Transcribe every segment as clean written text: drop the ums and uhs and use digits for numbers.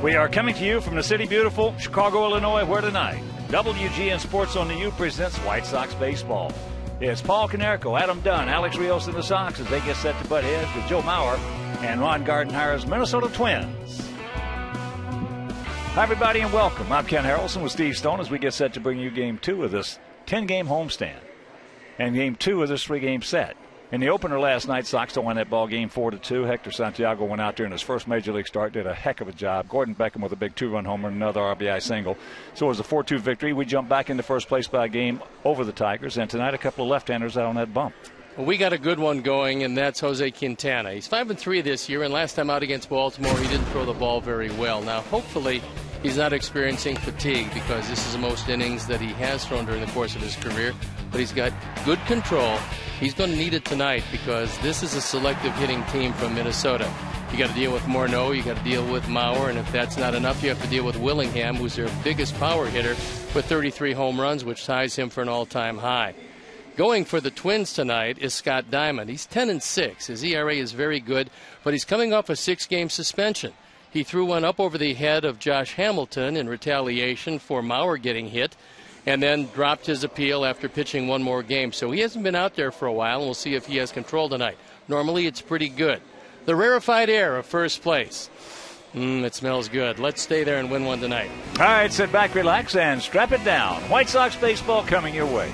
We are coming to you from the city beautiful Chicago, Illinois, where tonight WGN Sports on the U presents White Sox baseball. It's Paul Konerko, Adam Dunn, Alex Rios and the Sox as they get set to butt heads with Joe Mauer and Ron Gardenhire's Minnesota Twins. Hi, everybody, and welcome. I'm Ken Harrelson with Steve Stone as we get set to bring you Game 2 of this 10-game homestand and Game 2 of this 3-game set. In the opener last night, Sox won that ball game 4-2. Hector Santiago went out there in his first Major League start, did a heck of a job. Gordon Beckham with a big 2-run homer and another RBI single. So it was a 4-2 victory. We jumped back into first place by a game over the Tigers, and tonight a couple of left-handers out on that bump. Well, we got a good one going, and that's Jose Quintana. He's 5-3 this year, and last time out against Baltimore, he didn't throw the ball very well. Now, hopefully, he's not experiencing fatigue because this is the most innings that he has thrown during the course of his career. But he's got good control. He's going to need it tonight because this is a selective hitting team from Minnesota. You got to deal with Morneau, you got to deal with Mauer, and if that's not enough, you have to deal with Willingham, who's their biggest power hitter with 33 home runs, which ties him for an all-time high. Going for the Twins tonight is Scott Diamond. He's 10-6. His ERA is very good, but he's coming off a 6-game suspension. He threw one up over the head of Josh Hamilton in retaliation for Mauer getting hit, and then dropped his appeal after pitching one more game. So he hasn't been out there for a while, and we'll see if he has control tonight. Normally, it's pretty good. The rarefied air of first place. It smells good. Let's stay there and win one tonight. All right, sit back, relax, and strap it down. White Sox baseball coming your way.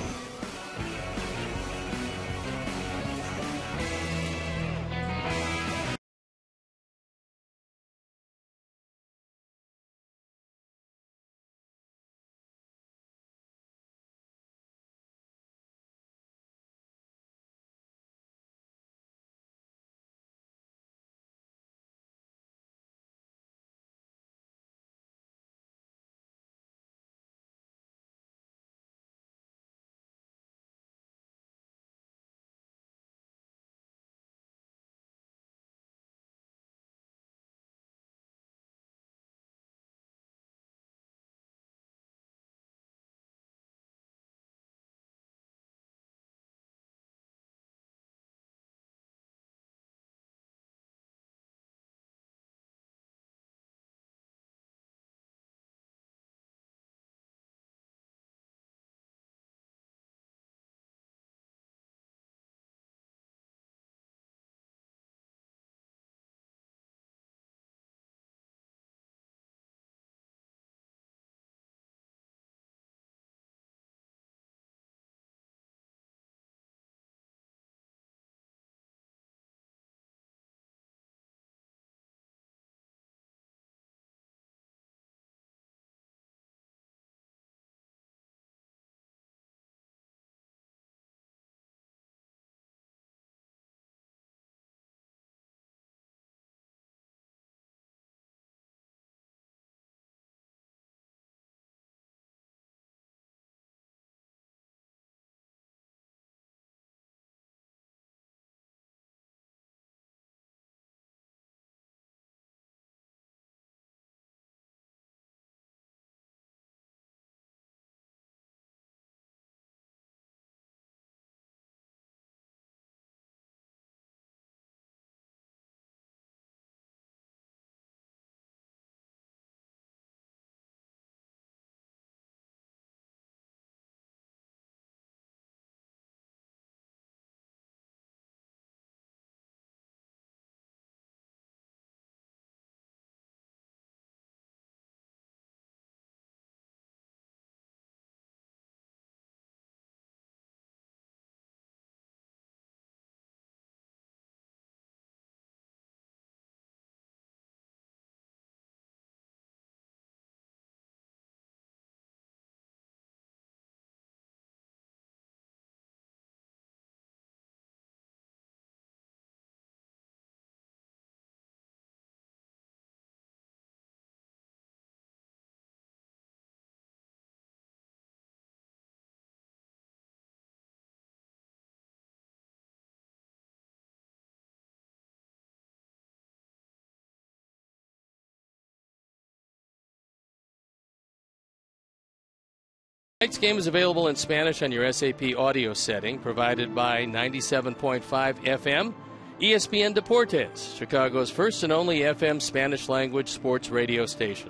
Tonight's game is available in Spanish on your SAP audio setting, provided by 97.5 FM ESPN Deportes, Chicago's first and only FM Spanish-language sports radio station.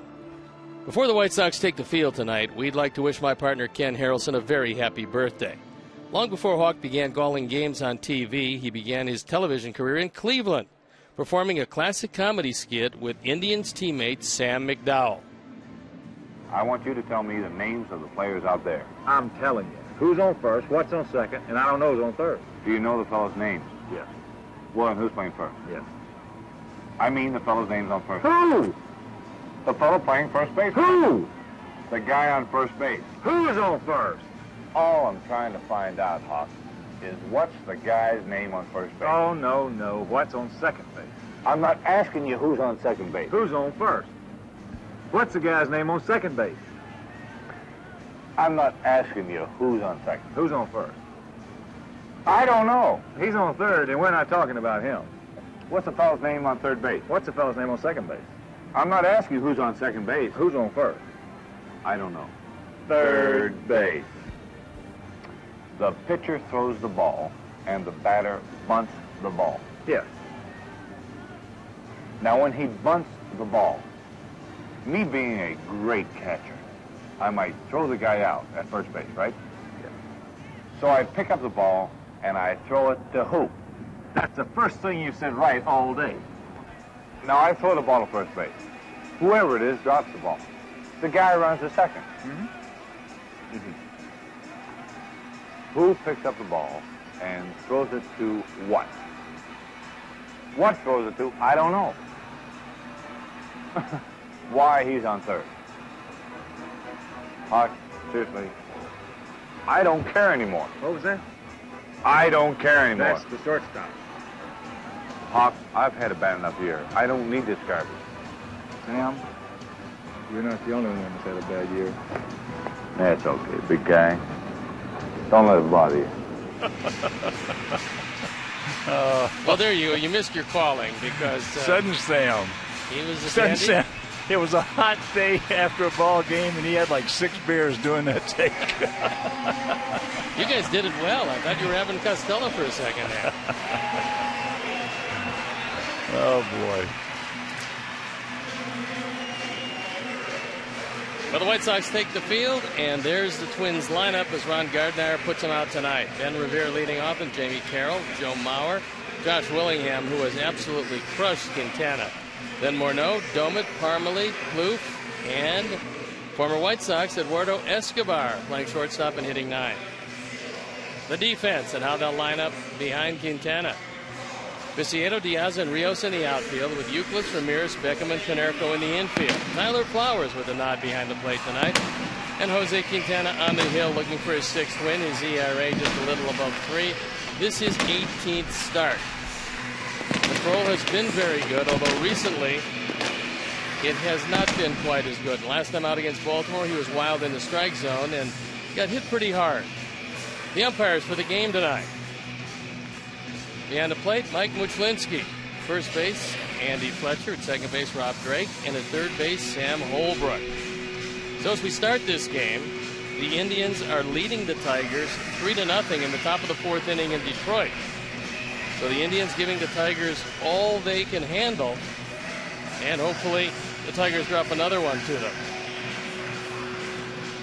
Before the White Sox take the field tonight, we'd like to wish my partner Ken Harrelson a very happy birthday. Long before Hawk began calling games on TV, he began his television career in Cleveland, performing a classic comedy skit with Indians teammate Sam McDowell. I want you to tell me the names of the players out there. I'm telling you. Who's on first, what's on second, and I don't know who's on third. Do you know the fellows' names? Yes. Well, and who's playing first? Yes. I mean the fellow's names on first. Who? The fellow playing first base. Who? The guy on first base. Who's on first? All I'm trying to find out, Hawk, is what's the guy's name on first base? Oh, no. What's on second base? I'm not asking you who's on second base. Who's on first? What's the guy's name on second base? I'm not asking you who's on second. Who's on first? I don't know. He's on third, and we're not talking about him. What's the fellow's name on third base? What's the fellow's name on second base? I'm not asking you who's on second base. Who's on first? I don't know. Third base. The pitcher throws the ball, and the batter bunts the ball. Yes. Now, when he bunts the ball, me being a great catcher, I might throw the guy out at first base, right? Yes. So I pick up the ball, and I throw it to who? That's the first thing you said right all day. Now, I throw the ball to first base. Whoever it is drops the ball. The guy runs to second. Who picks up the ball and throws it to what? What throws it to? I don't know. Why he's on third? Hawk, seriously, I don't care anymore. What was that? I don't care anymore. That's the shortstop. Hawk, I've had a bad enough year. I don't need this garbage. Sam, you're not the only one that's had a bad year. That's okay, big guy. Don't let it bother you. Well, there you go. You missed your calling because Sudden Sam. he was a Sudden Sandy. Sam. It was a hot day after a ball game, and he had like 6 beers doing that take. You guys did it well. I thought you were having Costello for a second there. Oh, boy. Well, the White Sox take the field, and there's the Twins lineup as Ron Gardner puts them out tonight. Ben Revere leading off, and Jamie Carroll, Joe Mauer, Josh Willingham, who has absolutely crushed Quintana. Then Morneau, Domit, Parmalee, Plouffe, and former White Sox Eduardo Escobar playing shortstop and hitting 9. The defense and how they'll line up behind Quintana. Viciedo, Diaz, and Rios in the outfield with Euclid, Ramirez, Beckham, and Konerko in the infield. Tyler Flowers with a nod behind the plate tonight. And Jose Quintana on the hill looking for his 6th win. His ERA just a little above 3. This is 18th start. The control has been very good, although recently it has not been quite as good. Last time out against Baltimore, he was wild in the strike zone and got hit pretty hard. The umpires for the game tonight. Behind the plate, Mike Muchlinski. First base, Andy Fletcher. At second base, Rob Drake. And at third base, Sam Holbrook. So as we start this game, the Indians are leading the Tigers 3-0 in the top of the 4th inning in Detroit. So the Indians giving the Tigers all they can handle. And hopefully the Tigers drop another one to them.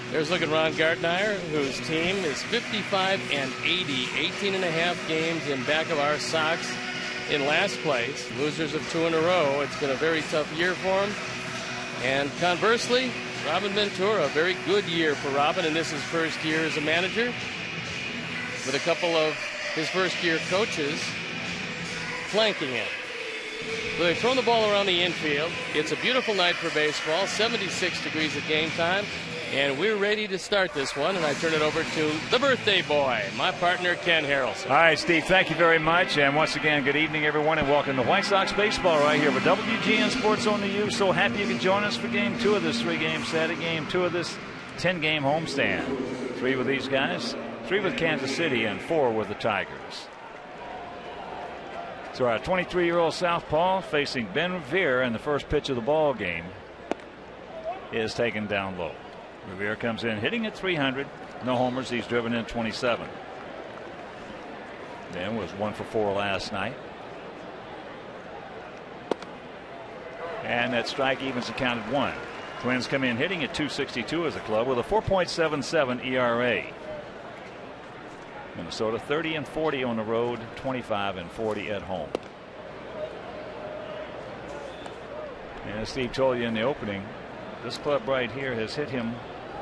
There's looking Ron Gardner, whose team is 55-80, 18.5 games in back of our Sox in last place. Losers of 2 in a row. It's been a very tough year for him. And conversely, Robin Ventura, a very good year for Robin, and this is his first year as a manager with a couple of his first-year coaches flanking him. So they've thrown the ball around the infield. It's a beautiful night for baseball, 76 degrees at game time. And we're ready to start this one, and I turn it over to the birthday boy, my partner, Ken Harrelson. All right, Steve, thank you very much. And once again, good evening, everyone, and welcome to White Sox baseball right here with WGN Sports on the U. So happy you could join us for game 2 of this 3-game Saturday, game 2 of this 10-game homestand. 3 with these guys, 3 with Kansas City, and 4 with the Tigers. So our 23-year-old southpaw facing Ben Revere, and the first pitch of the ball game is taken down low. Revere comes in hitting at 300. No homers. He's driven in 27. Ben was 1 for 4 last night. And that strike evens the count at 1. Twins come in hitting at .262 as a club with a 4.77 ERA. Minnesota 30-40 on the road, 25-40 at home. And as Steve told you in the opening, this club right here has hit him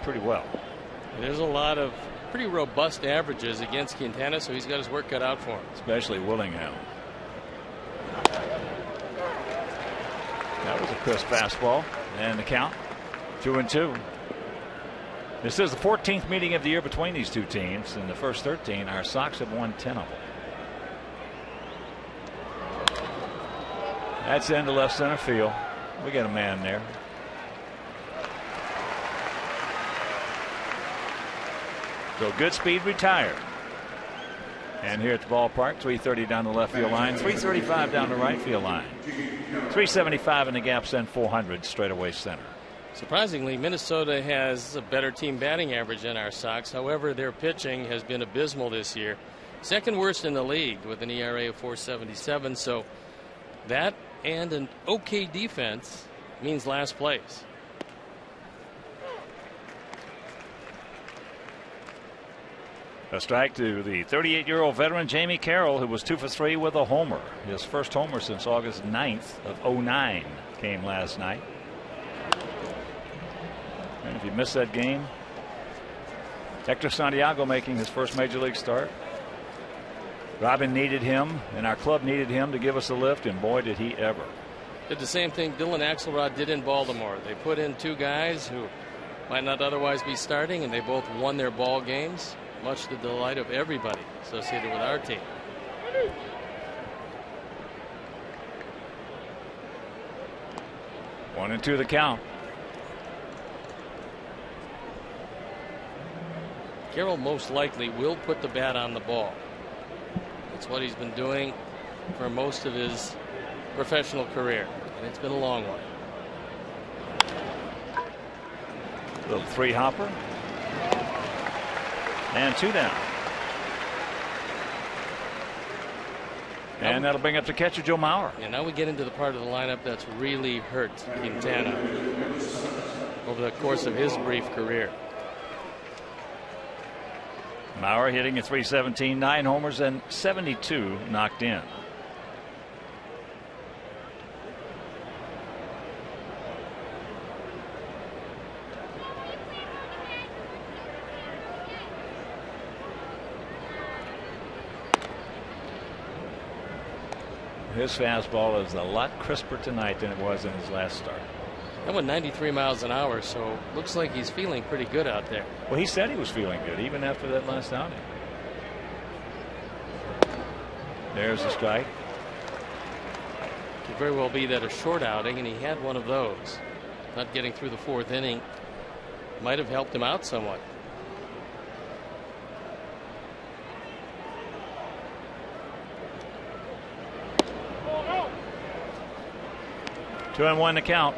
pretty well. There's a lot of pretty robust averages against Quintana, so he's got his work cut out for him. Especially Willingham. That was a crisp fastball. And the count 2-2. This is the 14th meeting of the year between these two teams. In the first 13, our Sox have won 10 of them. That's into left center field. We got a man there. So good speed retired. And here at the ballpark, 330 down the left field line, 335 down the right field line, 375 in the gap, send 400 straightaway center. Surprisingly, Minnesota has a better team batting average than our Sox. However, their pitching has been abysmal this year. Second worst in the league with an ERA of 4.77. So that and an okay defense means last place. A strike to the 38-year-old veteran Jamie Carroll, who was 2 for 3 with a homer. His first homer since August 9th of '09 came last night. And if you missed that game, Hector Santiago making his first major league start. Robin needed him, and our club needed him to give us a lift, and boy, did he ever. Did the same thing Dylan Axelrod did in Baltimore. They put in two guys who might not otherwise be starting, and they both won their ball games, much to the delight of everybody associated with our team. One and two the count. Carroll most likely will put the bat on the ball. That's what he's been doing for most of his professional career, and it's been a long one. Little three hopper. And two down. And that'll bring up the catcher, Joe Mauer. And now we get into the part of the lineup that's really hurt Quintana over the course of his brief career. Mauer hitting at .317, 9 homers and 72 knocked in. His fastball is a lot crisper tonight than it was in his last start. That went 93 miles an hour, so looks like he's feeling pretty good out there. Well, he said he was feeling good even after that last outing. There's a strike. Could very well be that a short outing, and he had one of those. Not getting through the fourth inning might have helped him out somewhat. Two and one to count.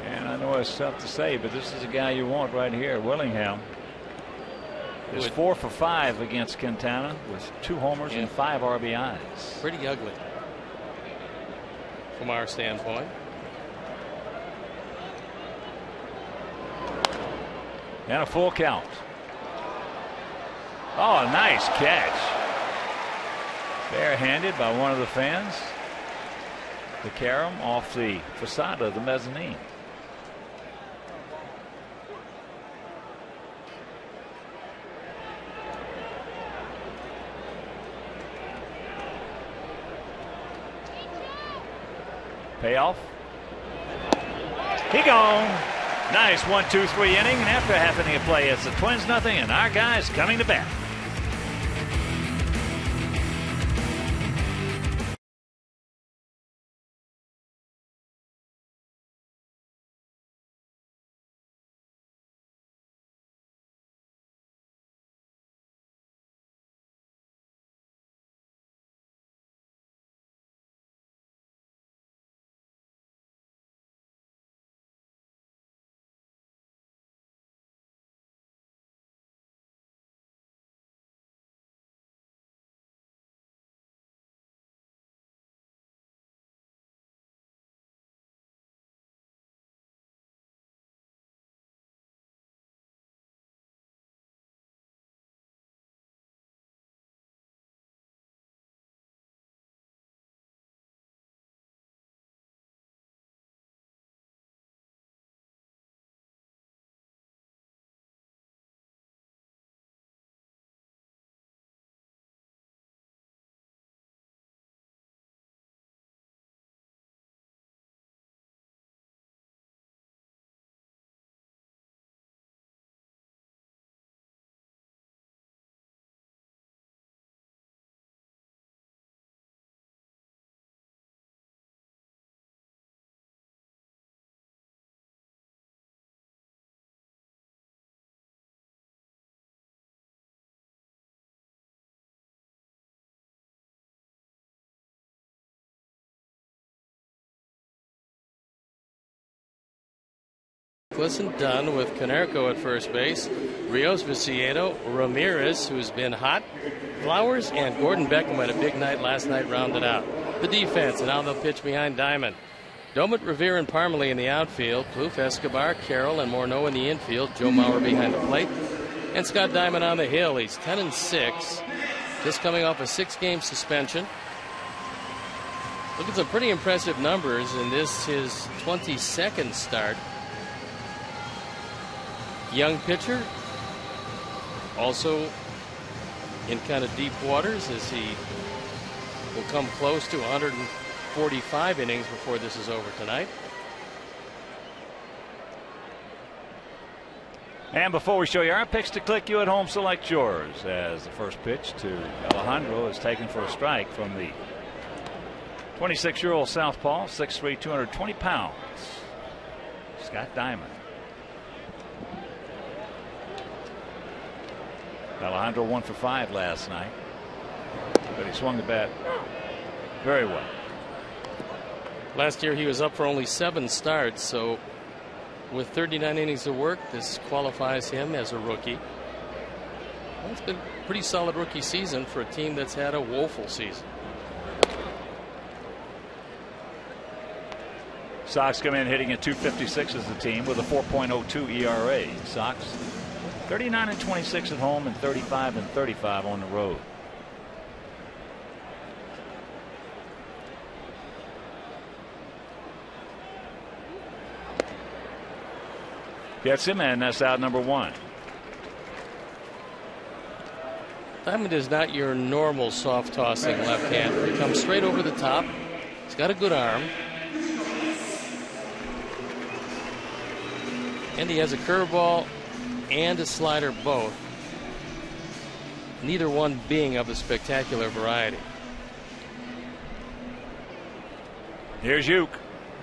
And I know it's tough to say, but this is a guy you want right here, Willingham. Is 4 for 5 against Quintana with 2 homers and 5 RBIs. Pretty ugly from our standpoint. And a full count. Oh, nice catch. Barehanded by one of the fans. The carom off the facade of the mezzanine. Payoff. He gone. Nice 1-2-3 inning, and after a half inning of play, it's the Twins nothing, and our guys coming to bat. Youkilis and Dunn with Konerko at first base. Rios, Viciedo, Ramirez, who's been hot. Flowers and Gordon Beckham had a big night last night, rounded out. The defense, and now they'll pitch behind Diamond. Domit, Revere, and Parmalee in the outfield. Plouffe, Escobar, Carroll, and Morneau in the infield. Joe Mauer behind the plate. And Scott Diamond on the hill. He's 10-6, just coming off a 6-game suspension. Look at some pretty impressive numbers in this, his 22nd start. Young pitcher, also in kind of deep waters, as he will come close to 145 innings before this is over tonight. And before we show you our picks to click, you at home select yours, as the first pitch to Alejandro is taken for a strike from the 26-year-old southpaw, 6'3", 220 pounds, Scott Diamond. Alejandro 1 for 5 last night, but he swung the bat very well. Last year he was up for only 7 starts, so with 39 innings of work, this qualifies him as a rookie. Well, it's been a pretty solid rookie season for a team that's had a woeful season. Sox come in hitting at .256 as the team with a 4.02 ERA. Sox 39-26 at home and 35-35 on the road. Gets him, and that's out number 1. Diamond is not your normal soft tossing left-hander. He comes straight over the top. He's got a good arm. And he has a curveball and a slider both, neither one being of a spectacular variety. Here's Uke.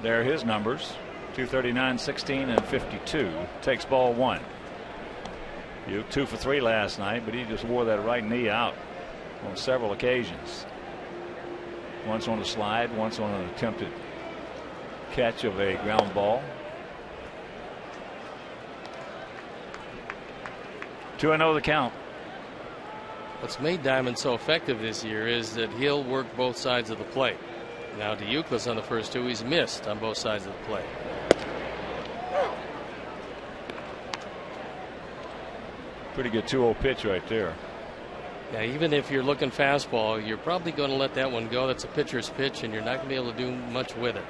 There are his numbers: 239, 16, and 52. Takes ball 1. Uke 2 for 3 last night, but he just wore that right knee out on several occasions. Once on a slide, once on an attempted catch of a ground ball. 2-0 the count. What's made Diamond so effective this year is that he'll work both sides of the plate. Now to Youkilis on the first 2, he's missed on both sides of the plate. Pretty good 2-0 pitch right there. Yeah, even if you're looking fastball, you're probably going to let that one go. That's a pitcher's pitch, and you're not going to be able to do much with it.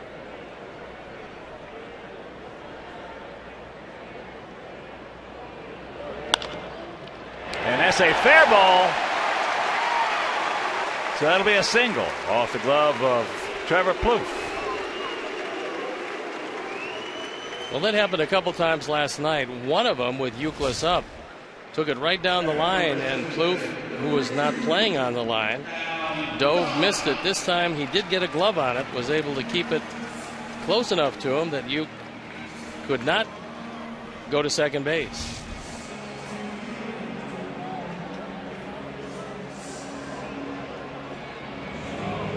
And that's a fair ball. So that'll be a single off the glove of Trevor Plouffe. Well, that happened a couple times last night. One of them with Youkilis up. Took it right down the line, and Plouffe, who was not playing on the line, dove, missed it. This time he did get a glove on it, was able to keep it close enough to him that Uke could not go to second base.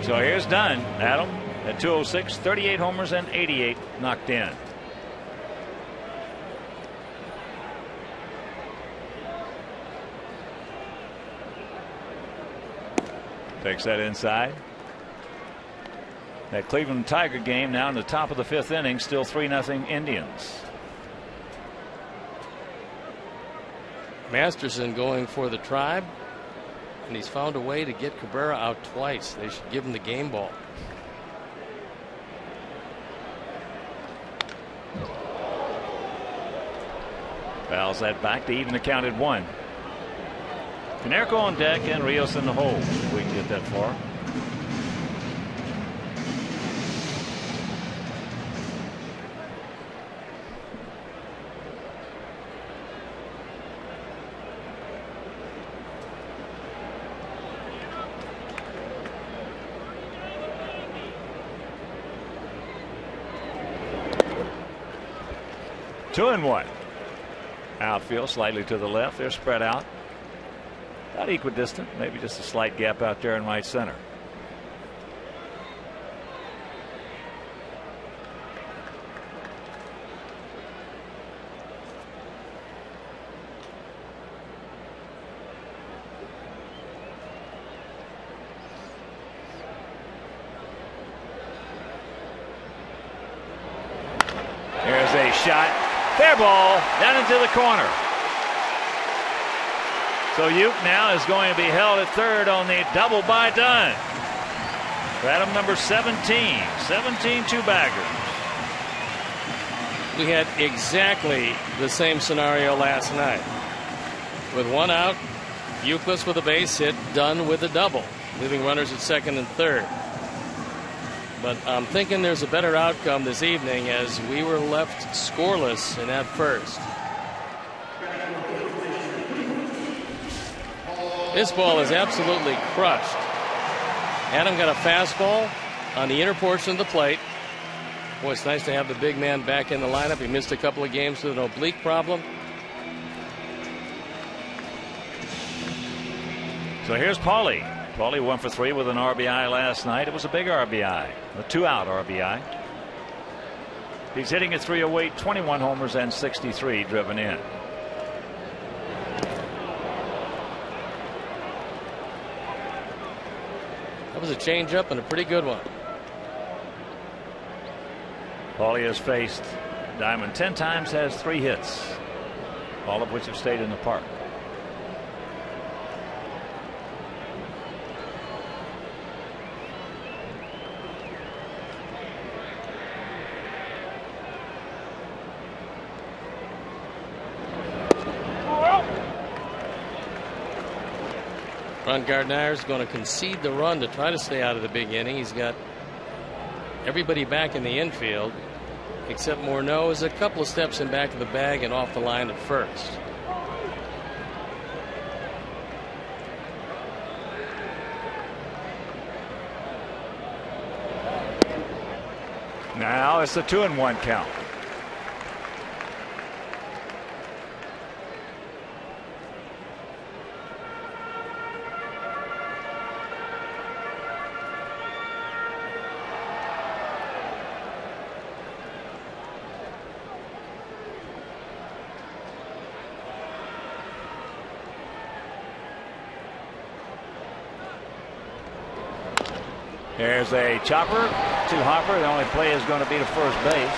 So here's Dunn, Adam, at 206, 38 homers and 88 knocked in. Takes that inside. That Cleveland Tiger game now in the top of the 5th inning, still 3-0 Indians. Masterson going for the Tribe, and he's found a way to get Cabrera out twice. They should give him the game ball. Fouls that back to even the count at 1. Konerko on deck and Rios in the hole, if we can get that far. Two and 1. Outfield slightly to the left. They're spread out. About equidistant, maybe just a slight gap out there in right center. shot. Fair ball down into the corner. So Uke now is going to be held at third on the double by Dunn. Adam number 17. 17 two-baggers. We had exactly the same scenario last night. With one out, Euclid with a base hit, Dunn with a double, leaving runners at second and third. But I'm thinking there's a better outcome this evening as we were left scoreless in that first. This ball is absolutely crushed. Adam got a fastball on the inner portion of the plate. Boy, it's nice to have the big man back in the lineup. He missed a couple of games with an oblique problem. So here's Paulie. Paulie 1 for 3 with an RBI last night. It was a big RBI, a 2-out RBI. He's hitting at .308, 21 homers and 63 driven in. That was a changeup and a pretty good one. Paulie has faced Diamond 10 times, has 3 hits, all of which have stayed in the park. Ron Gardner is going to concede the run to try to stay out of the big inning. He's got everybody back in the infield except Morneau is a couple of steps in back of the bag and off the line at first. Now it's a 2-1 count. There's a chopper to Hopper. The only play is going to be to first base.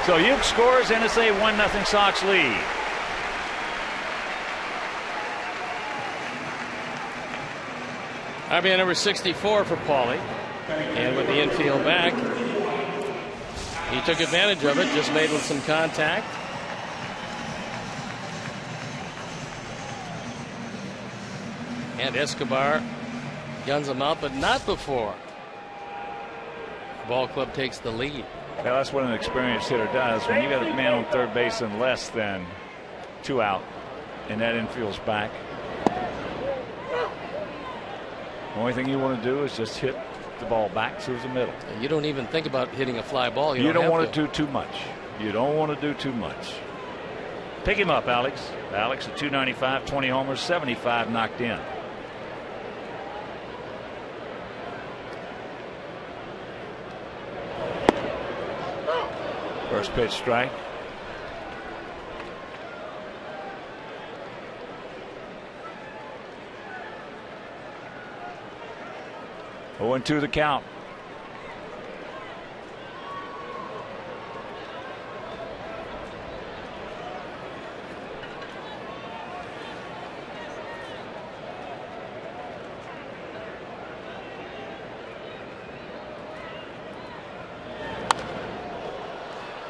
So Uke scores and it's a 1-0 Sox lead. RBI number 64 for Paulie. And with the infield back, he took advantage of it, just made with some contact. And Escobar guns him out, but not before the ball club takes the lead. Well, that's what an experienced hitter does. When you got a man on third base and less than 2 out, and that infield's back, the only thing you want to do is just hit the ball back through the middle. You don't even think about hitting a fly ball. You don't want to do too much. You don't want to do too much. Pick him up, Alex. Alex at 295, 20 homers, 75 knocked in. First pitch strike. Oh, 0-2 the count.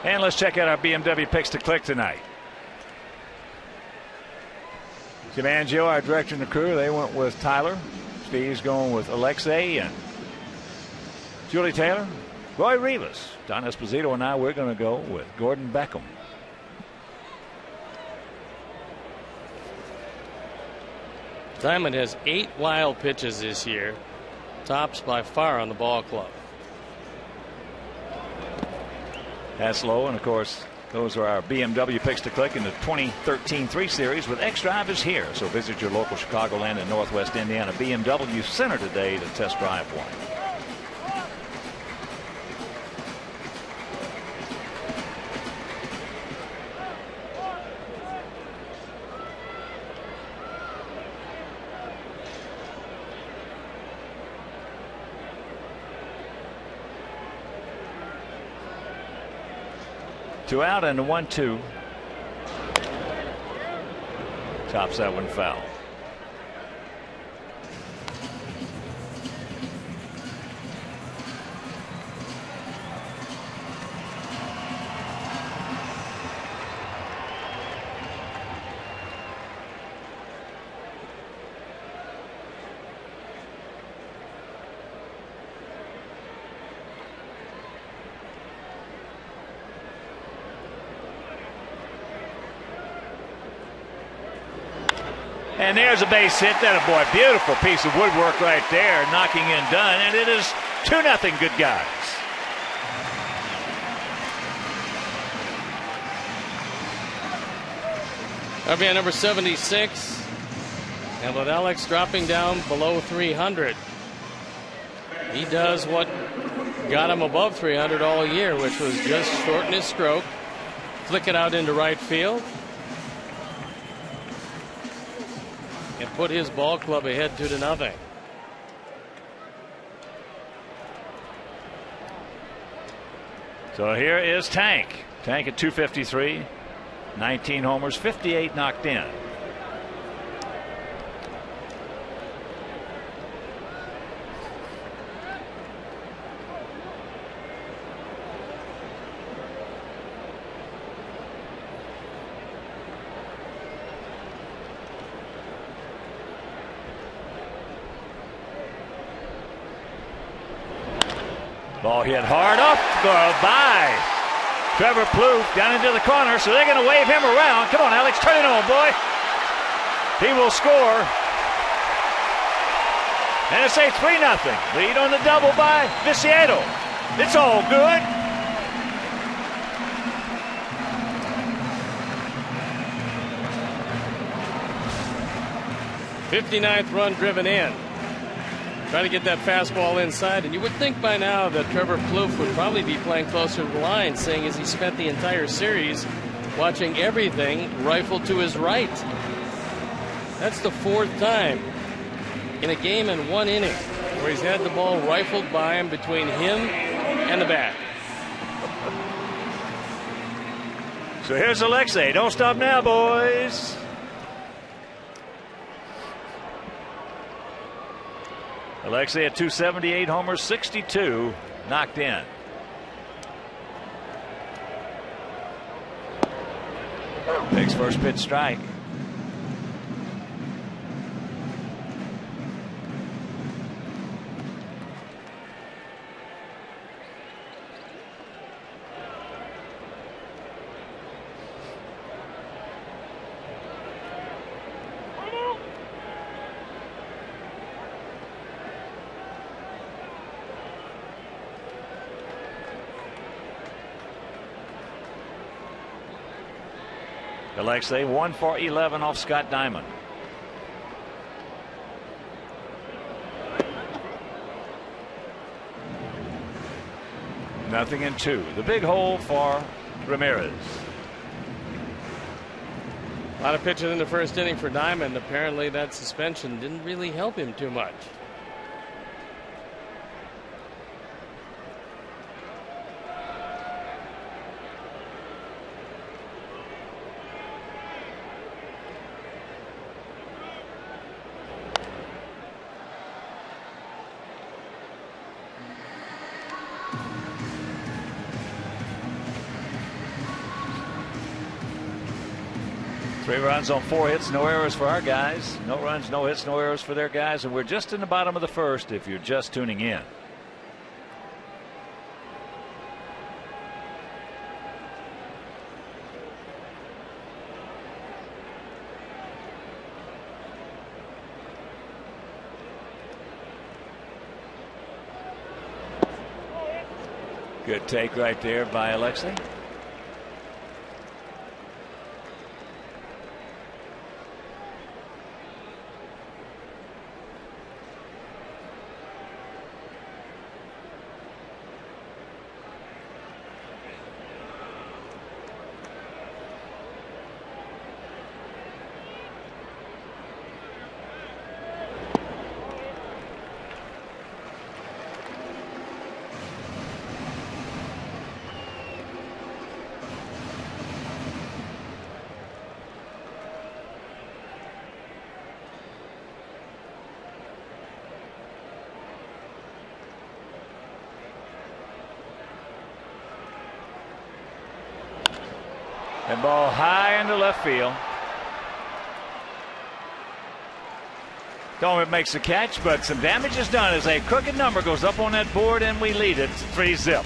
And let's check out our BMW picks to click tonight. Jim Angio, our director and the crew, they went with Tyler. Steve's going with Alexei and Julie Taylor. Roy Rivas, Don Esposito, and I, we're going to go with Gordon Beckham. Diamond has 8 wild pitches this year, tops by far on the ball club. That's low, and of course, those are our BMW picks to click in the 2013 3 Series with X drivers here. So visit your local Chicagoland and Northwest Indiana BMW Center today to test drive one. 2 out and 1-2. Tops that one foul. And there's a base hit. That a boy, beautiful piece of woodwork right there, knocking in done, and it is 2-0 Good Guys. RBI number 76, and with Alex dropping down below 300, he does what got him above 300 all year, which was just shorten his stroke, flick it out into right field, and put his ball club ahead 2-0. So here is Tank. Tank at 253, 19 homers, 58 knocked in. Ball hit hard off by Trevor Plouffe down into the corner, so they're going to wave him around. Come on, Alex, turn it on, boy. He will score. And it's a 3-0 lead on the double by Viciado. It's all good. '59th run driven in. Trying to get that fastball inside, and you would think by now that Trevor Plouffe would probably be playing closer to the line, seeing as he spent the entire series watching everything rifled to his right. That's the 4th time in a game in 1 inning where he's had the ball rifled by him between him and the bat. So here's Alexei. Don't stop now, boys. Alexei at 278 homers, 62 knocked in. Takes first pitch strike. Alexei 1 for 11 off Scott Diamond. Nothing in 2. The big hole for Ramirez. A lot of pitches in the first inning for Diamond. Apparently that suspension didn't really help him too much. Three runs on 4 hits, no errors for our guys. No runs, no hits, no errors for their guys. And we're just in the bottom of the first if you're just tuning in. Good take right there by Alexei. And ball high into left field. Doman makes the catch, but some damage is done as a crooked number goes up on that board, and we lead it 3-0.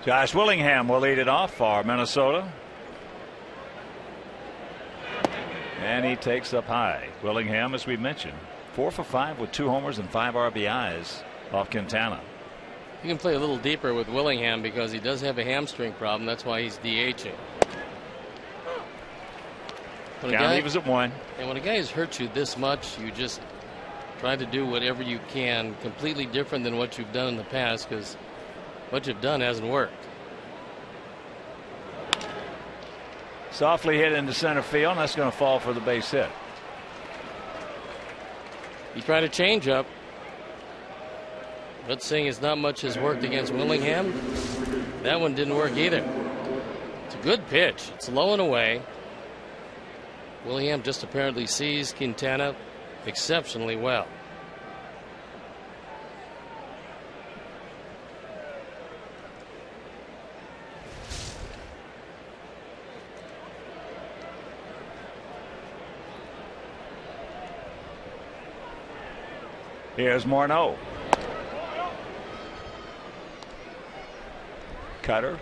Josh Willingham will lead it off for Minnesota. And he takes up high. Willingham, as we mentioned, 4 for 5 with 2 homers and 5 RBIs off Quintana. You can play a little deeper with Willingham because he does have a hamstring problem. That's why he's DHing. Count leaves at 1. And when a guy has hurt you this much, you just try to do whatever you can, completely different than what you've done in the past, because what you've done hasn't worked. Softly hit into center field, and that's going to fall for the base hit. He tried a changeup, but seeing as not much has worked against Willingham, that one didn't work either. It's a good pitch. It's low and away. Willingham just apparently sees Quintana exceptionally well. Here's Morneau. Cutter.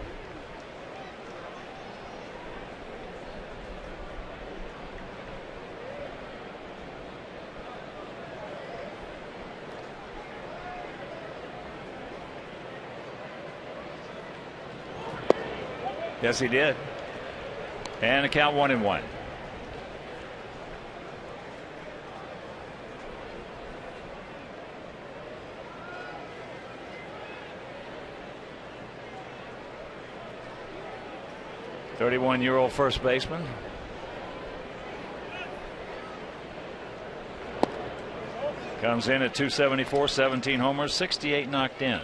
Yes, he did. And a count 1-1. .31-year-old first baseman. Comes in at .274, 17 homers, 68 knocked in.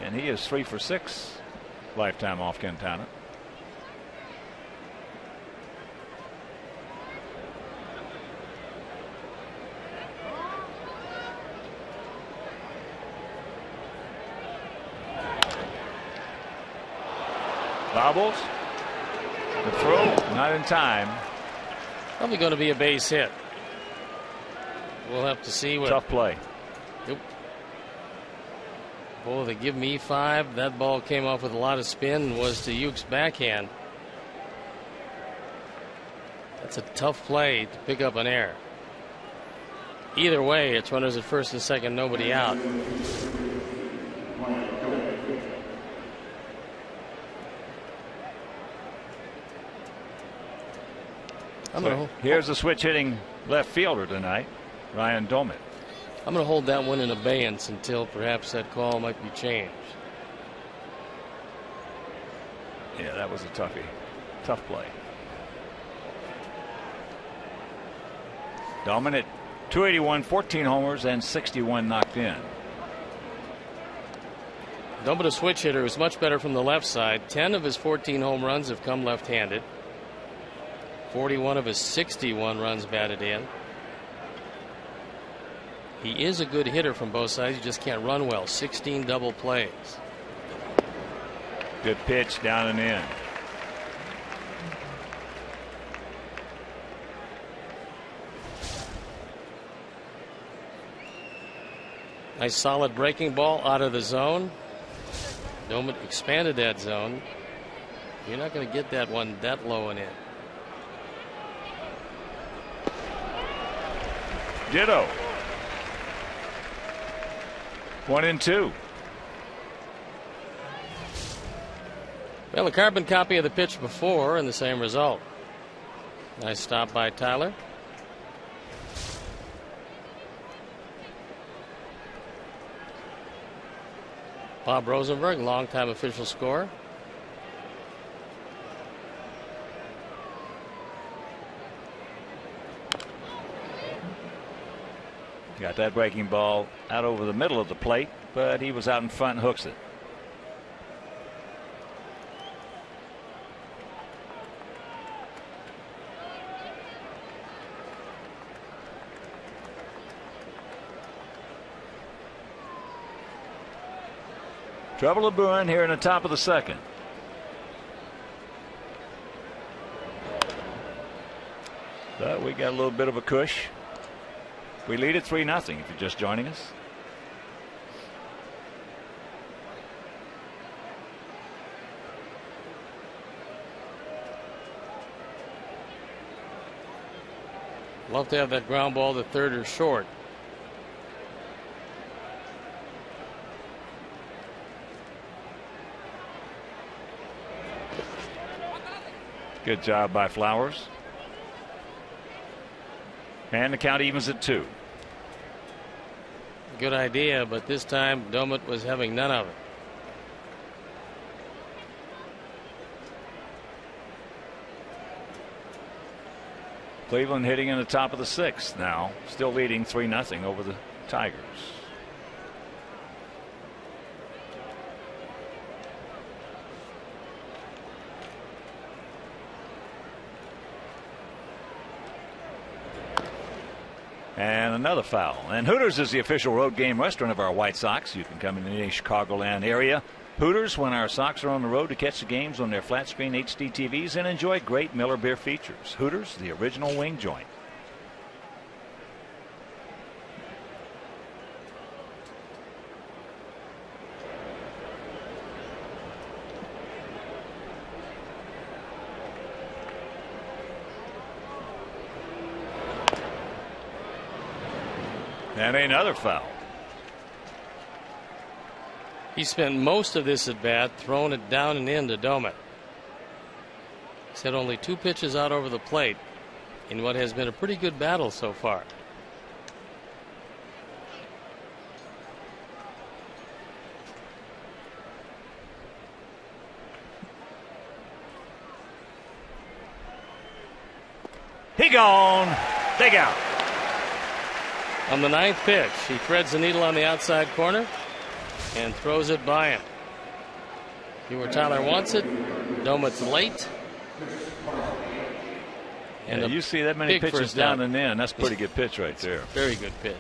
And he is 3 for 6 lifetime off Quintana. Bobbles. The throw, not in time. Probably going to be a base hit. We'll have to see what. Tough play. Yep. Boy, they give me 5. That ball came off with a lot of spin and was to Uke's backhand. That's a tough play to pick up an error. Either way, it's runners at first and second, nobody out. Here's a switch hitting left fielder tonight, Ryan Doumit. I'm going to hold that one in abeyance until perhaps that call might be changed. Yeah, that was a toughie. Tough play. Doumit at 281, 14 homers, and 61 knocked in. Doumit, a switch hitter, is much better from the left side. 10 of his 14 home runs have come left-handed. 41 of his 61 runs batted in. He is a good hitter from both sides. He just can't run well. 16 double plays. Good pitch down and in. Nice solid breaking ball out of the zone. Doumit expanded that zone. You're not going to get that one that low and in. Ditto. 1-2. Well, a carbon copy of the pitch before and the same result. Nice stop by Tyler. Bob Rosenberg, longtime official scorer. Got that breaking ball out over the middle of the plate, but he was out in front and hooks it. Trouble of brewing here in the top of the second. But we got a little bit of a cush. We lead at 3-0 if you're just joining us. Love to have that ground ball to third or short. Good job by Flowers. And the count evens at 2. Good idea, but this time Doumit was having none of it. Cleveland hitting in the top of the 6th now, still leading 3-0 over the Tigers. And another foul. And Hooters is the official road game restaurant of our White Sox. You can come in the Chicagoland area. Hooters, when our Sox are on the road, to catch the games on their flat screen HD TVs and enjoy great Miller beer features. Hooters, the original wing joint. And another foul. He spent most of this at bat throwing it down and in to Doumit. He's had only 2 pitches out over the plate in what has been a pretty good battle so far. He gone. Dig out. On the 9th pitch, he threads the needle on the outside corner and throws it by him. See where Tyler wants it. Doumit's late. And you see that many pitches down and in. That's a pretty good pitch right there. Very good pitch.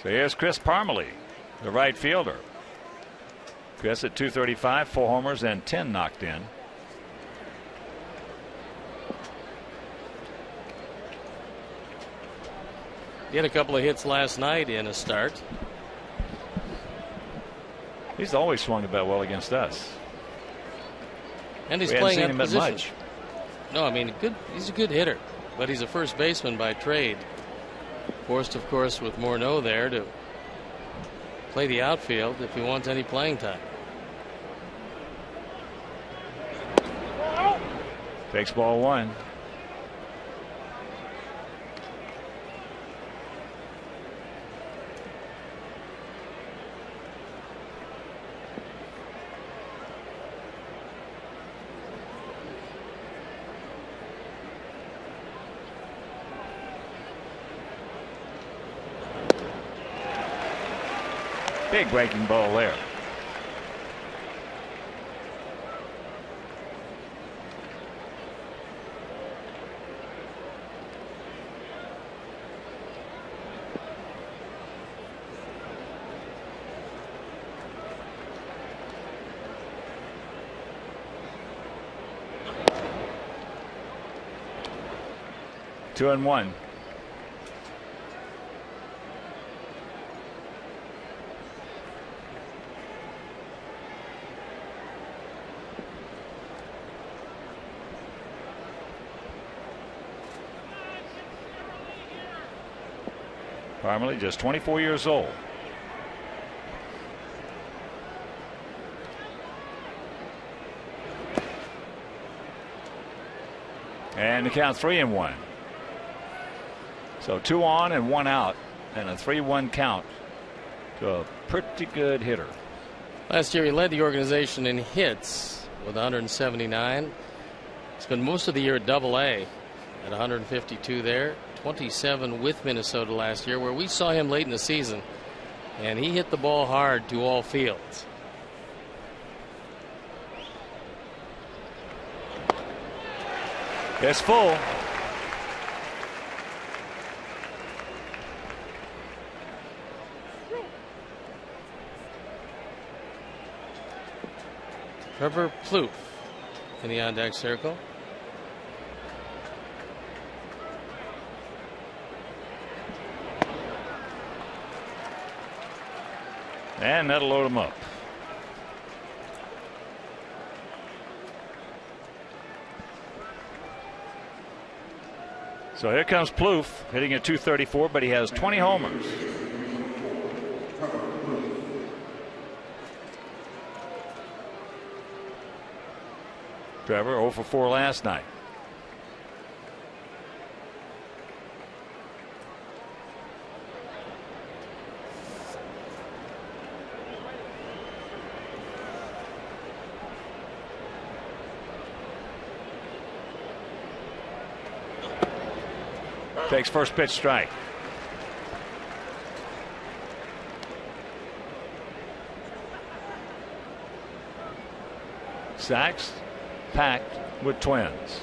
So here's Chris Parmelee, the right fielder. Chris at 235, 4 homers and 10 knocked in. He had a couple of hits last night in a start. He's always swung the bat well against us. And he's playing at position. No, I mean, he's a good hitter, but he's a first baseman by trade. Forced, of course, with Morneau there to play the outfield if he wants any playing time. Takes ball one. Big breaking ball there. Two and one. Parmalee just 24 years old. And the count 3-1. So 2 on and 1 out, and a 3-1 count to a pretty good hitter. Last year he led the organization in hits with 179. Spent most of the year at Double-A at 152 there. 27 with Minnesota last year, where we saw him late in the season, and he hit the ball hard to all fields. It's full. Trevor Plouffe in the on-deck circle. And that'll load him up. So here comes Plouffe hitting at .234, but he has 20 homers. Trevor 0 for 4 last night. Takes first pitch strike. Sacks packed with Twins.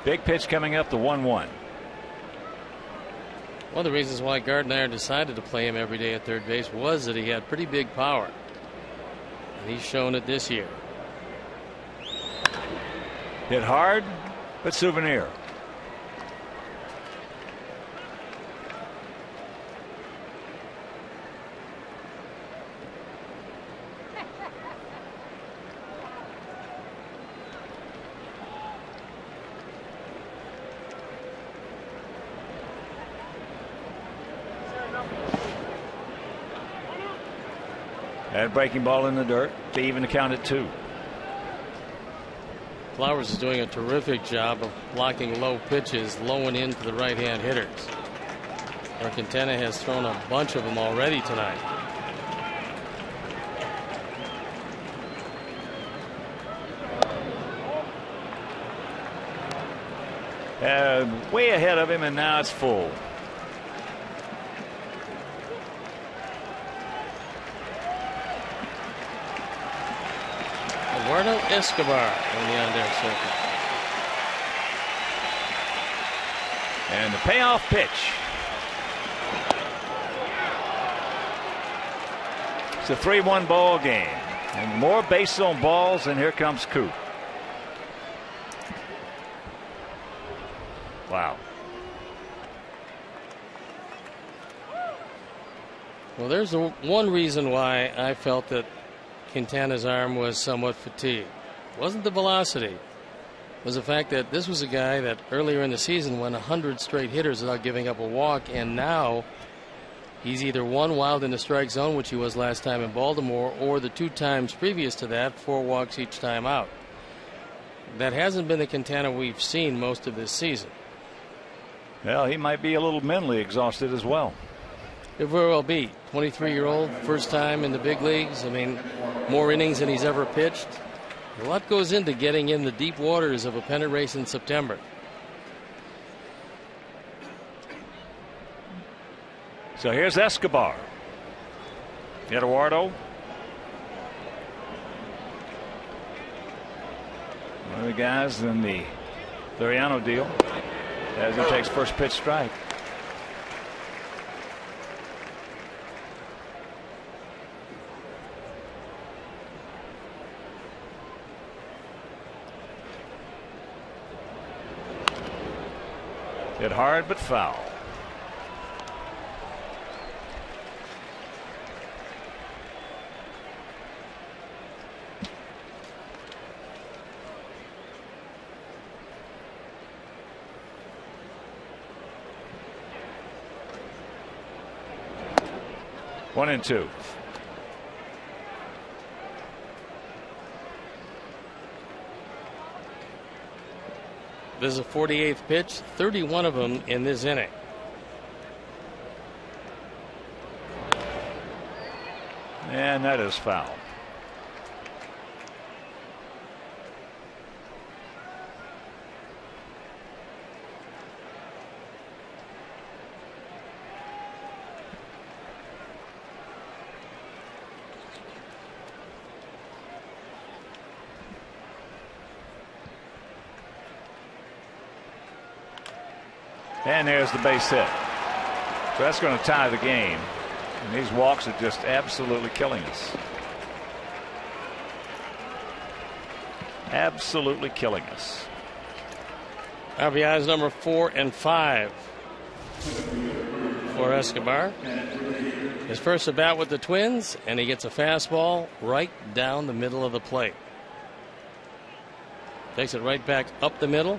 Big pitch coming up, the 1-1. One of the reasons why Gardner decided to play him every day at third base was that he had pretty big power. And he's shown it this year. Hit hard, but souvenir. And breaking ball in the dirt to even the count at 2. Flowers is doing a terrific job of blocking low pitches, low and in for the right-hand hitters. Quintana has thrown a bunch of them already tonight. Way ahead of him, and now it's full. Eduardo Escobar on the on-deck circle. And the payoff pitch. It's a 3-1 ball game. And more bases on balls, and here comes Coop. Wow. Well, there's one reason why I felt that Quintana's arm was somewhat fatigued. It wasn't the velocity. was the fact that this was a guy that earlier in the season went 100 straight hitters without giving up a walk, and now he's either one wild in the strike zone, which he was last time in Baltimore, or the 2 times previous to that, 4 walks each time out. That hasn't been the Quintana we've seen most of this season. Well, he might be a little mentally exhausted as well. It very well be. 23-year-old, first time in the big leagues. I mean, more innings than he's ever pitched. A lot goes into getting in the deep waters of a pennant race in September. So here's Escobar. Eduardo. One of the guys in the Liriano deal as he takes first pitch strike. Hit hard but foul. One and two. This is a 48th pitch, 31 of them in this inning. And that is foul. And there's the base hit. So that's going to tie the game. And these walks are just absolutely killing us. Absolutely killing us. RBIs number 4 and 5 for Escobar. His first at bat with the Twins, and he gets a fastball right down the middle of the plate. Takes it right back up the middle.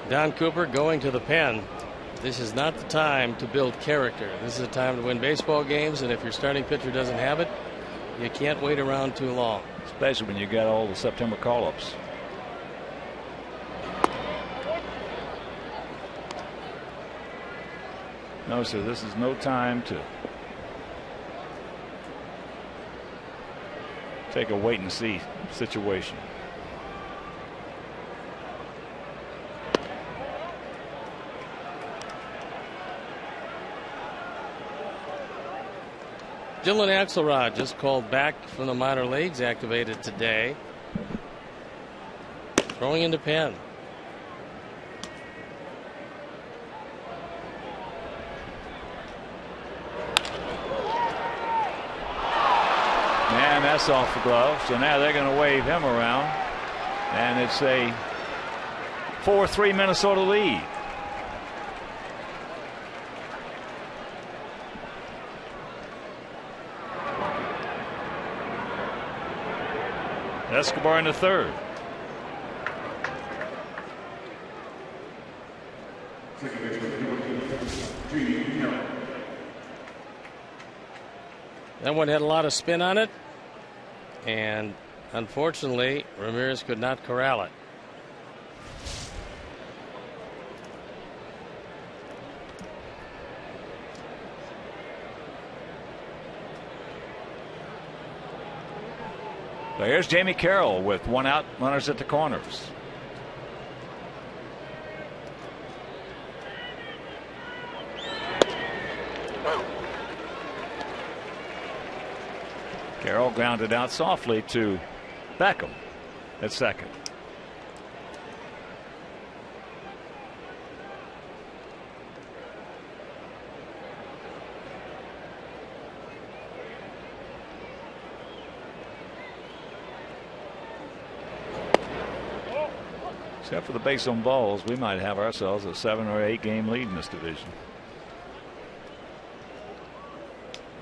Don Cooper going to the pen. This is not the time to build character. This is a time to win baseball games, and if your starting pitcher doesn't have it, you can't wait around too long. Especially when you got all the September call-ups. No, sir, this is no time to take a wait-and-see situation. Dylan Axelrod just called back from the minor leagues, activated today. Throwing into pen. And that's off the glove. So now they're going to wave him around. And it's a 4-3 Minnesota lead. Escobar in the third. That one had a lot of spin on it, and unfortunately Ramirez could not corral it. So here's Jamie Carroll with one out, runners at the corners. Carroll grounded out softly to Beckham at second. Except for the base on balls, we might have ourselves a 7 or 8 game lead in this division.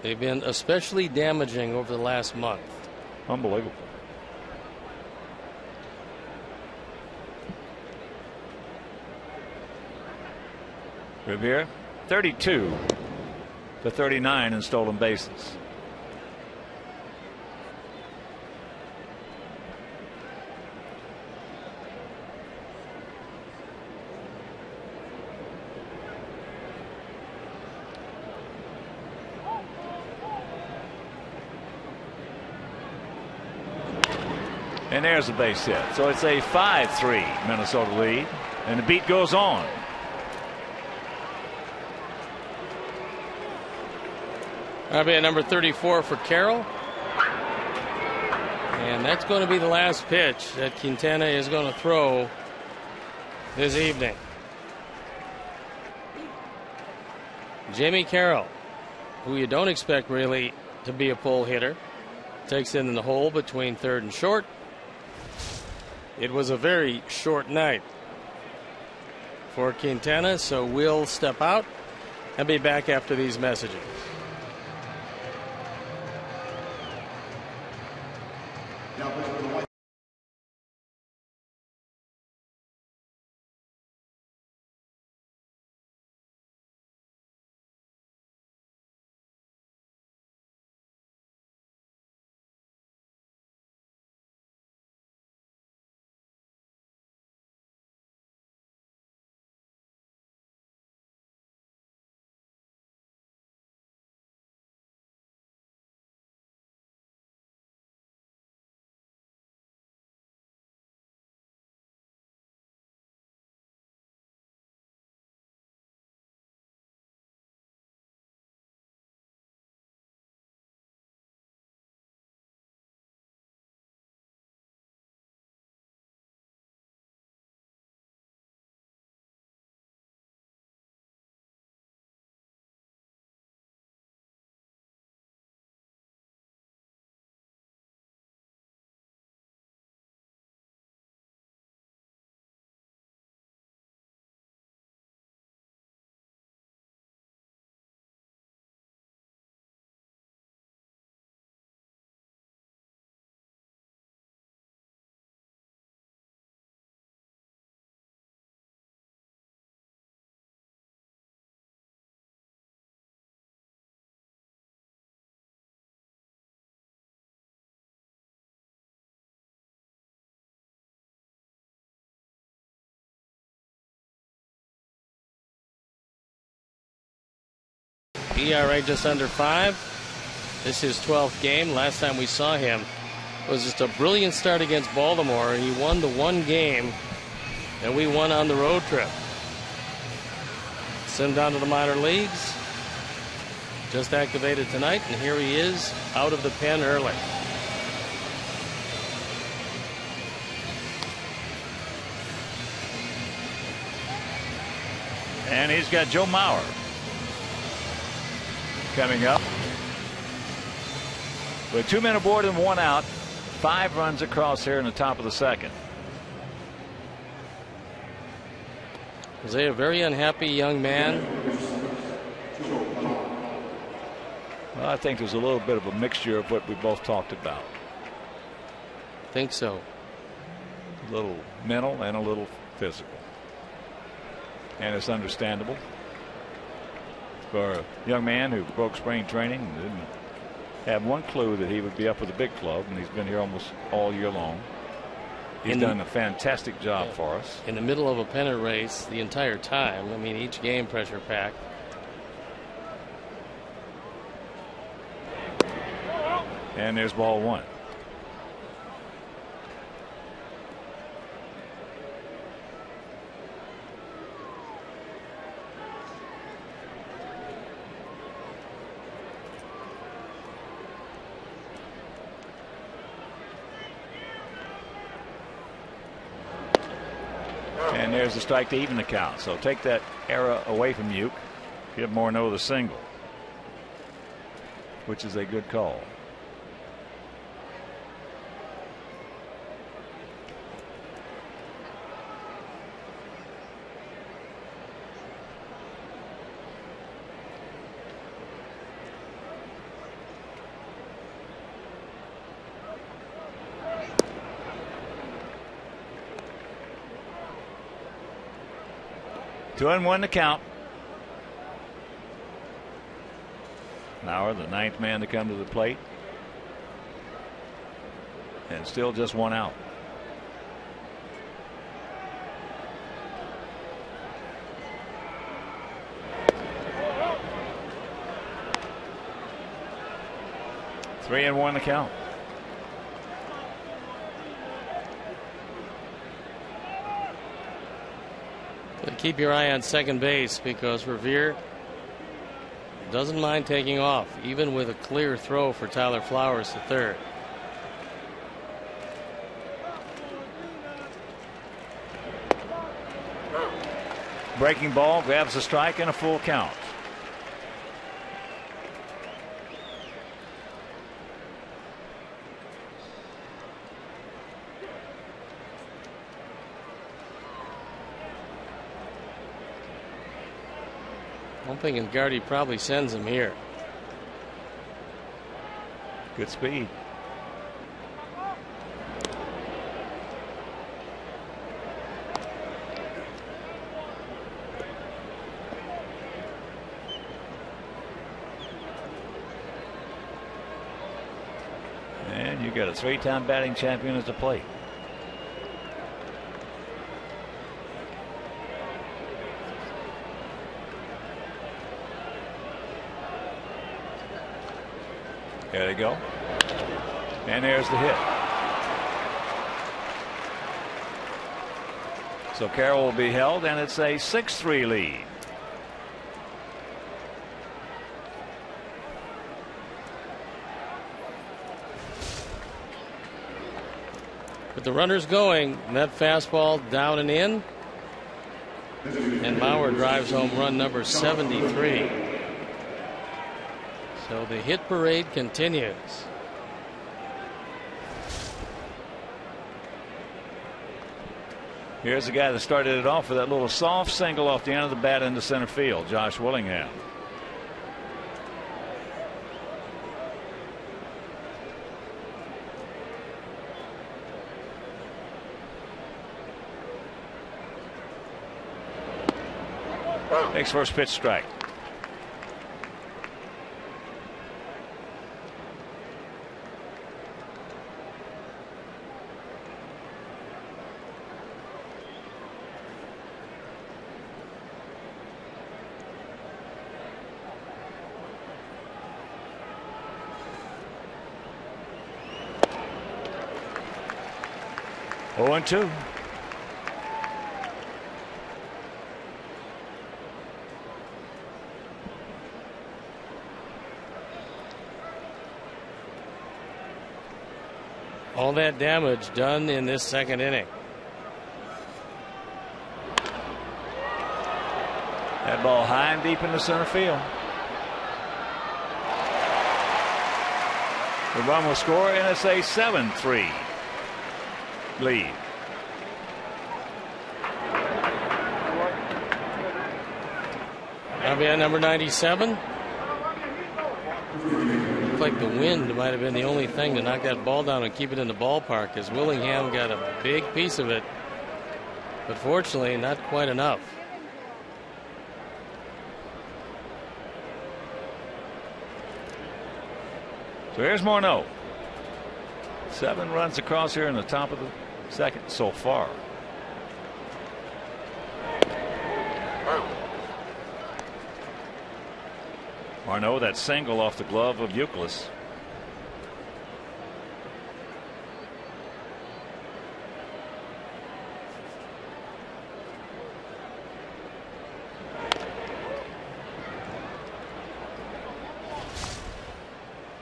They've been especially damaging over the last month. Unbelievable. Revere, 32 to 39 in stolen bases. And there's a base hit. So it's a 5-3 Minnesota lead. And the beat goes on. That'll be at number 34 for Carroll. And that's going to be the last pitch that Quintana is going to throw this evening. Jamie Carroll, who you don't expect really to be a pull hitter, takes it in the hole between third and short. It was a very short night for Quintana, so we'll step out and be back after these messages. ERA just under 5. This is his 12th game. Last time we saw him was just a brilliant start against Baltimore, and he won the one game that we won on the road trip. Sent him down to the minor leagues. Just activated tonight, and here he is out of the pen early. And he's got Joe Mauer coming up. With 2 men aboard and 1 out, 5 runs across here in the top of the second. Was he a very unhappy young man? Well, I think there's a little bit of a mixture of what we both talked about. Think so. A little mental and a little physical. And it's understandable for a young man who broke spring training and didn't have one clue that he would be up with a big club, and he's been here almost all year long. He's done a fantastic job for us. In the middle of a pennant race the entire time. I mean, each game pressure packed. And there's ball 1. And there's a strike to even the count. So take that error away from Uke. Give Morneau the single, which is a good call. 2-1 to count. Maurer, the ninth man to come to the plate. And still just one out. Three and one to count. Keep your eye on second base because Revere doesn't mind taking off, even with a clear throw for Tyler Flowers to third. Breaking ball, grabs a strike and a full count. I'm thinking Gardy probably sends him here. Good speed. And you got a three-time batting champion at the plate. There they go. And there's the hit. So Carroll will be held, and it's a 6-3 lead. With the runners going, that fastball down and in. And Maurer drives home run number 73. So the hit parade continues. Here's the guy that started it off with that little soft single off the end of the bat into center field, Josh Willingham. Takes first pitch strike. Oh, 0-2. All that damage done in this second inning. That ball high and deep into center field. The run will score, and it's a 7-3 lead. That'll be at number 97. Looked like the wind might have been the only thing to knock that ball down and keep it in the ballpark, as Willingham got a big piece of it, but fortunately not quite enough. So here's Morneau. 7 runs across here in the top of the second so far. Morneau, that single off the glove of Youkilis.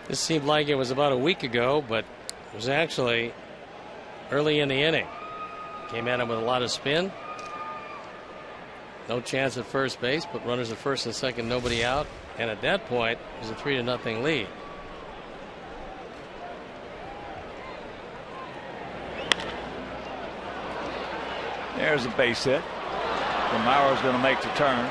This seemed like it was about a week ago, but it was actually early in the inning. Came at him with a lot of spin. No chance at first base, but runners at first and second, nobody out. And at that point, it was a 3-0 lead. There's a base hit. So Maurer's going to make the turn.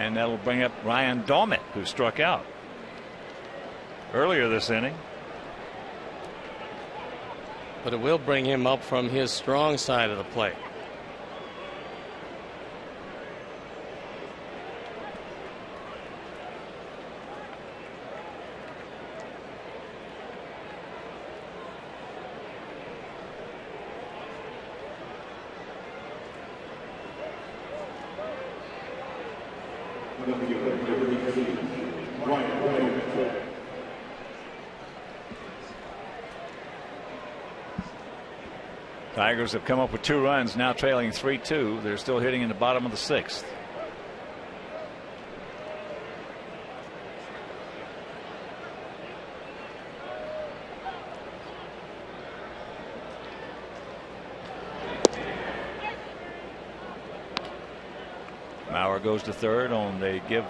And that'll bring up Ryan Doumit, who struck out earlier this inning. But it will bring him up from his strong side of the plate. Tigers have come up with 2 runs, now trailing 3-2. They're still hitting in the bottom of the 6th. Mauer goes to third on they give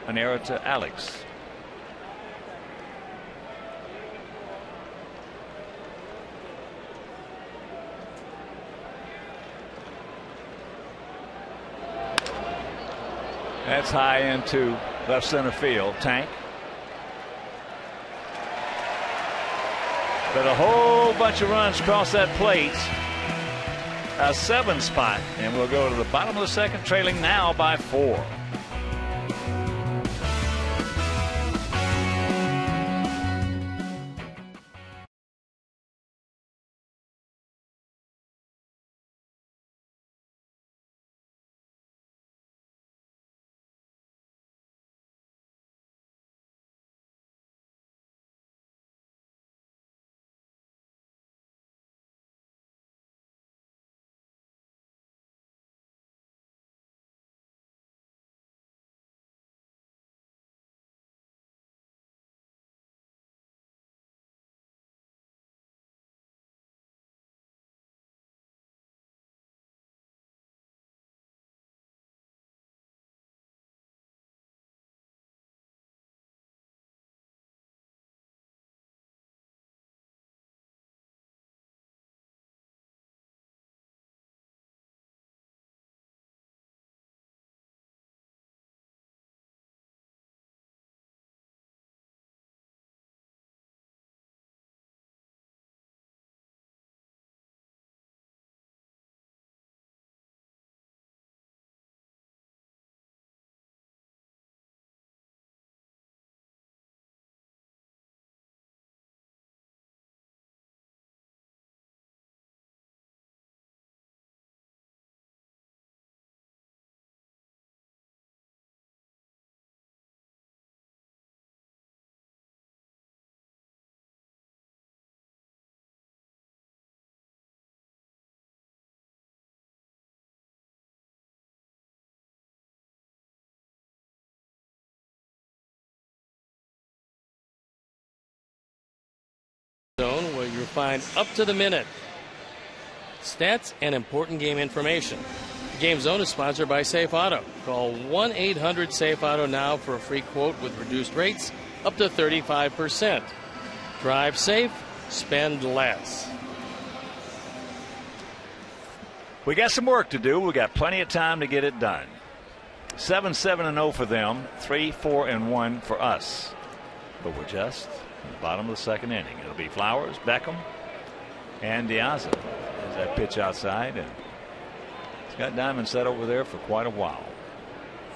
an error to Alex. That's high into left center field. Tank. But a whole bunch of runs across that plate. A 7 spot, and we'll go to the bottom of the 2nd, trailing now by 4. Zone where you'll find up to the minute stats and important game information. The Game Zone is sponsored by Safe Auto. Call 1-800-SAFE-AUTO now for a free quote with reduced rates up to 35%. Drive safe, spend less. We got some work to do. We got plenty of time to get it done. 7-7-0 for them, 3-4-1 for us. But we're just at the bottom of the 2nd inning. It'll be Flowers, Beckham, and Diaza. There's that pitch outside, and he's got Diamond set over there for quite a while.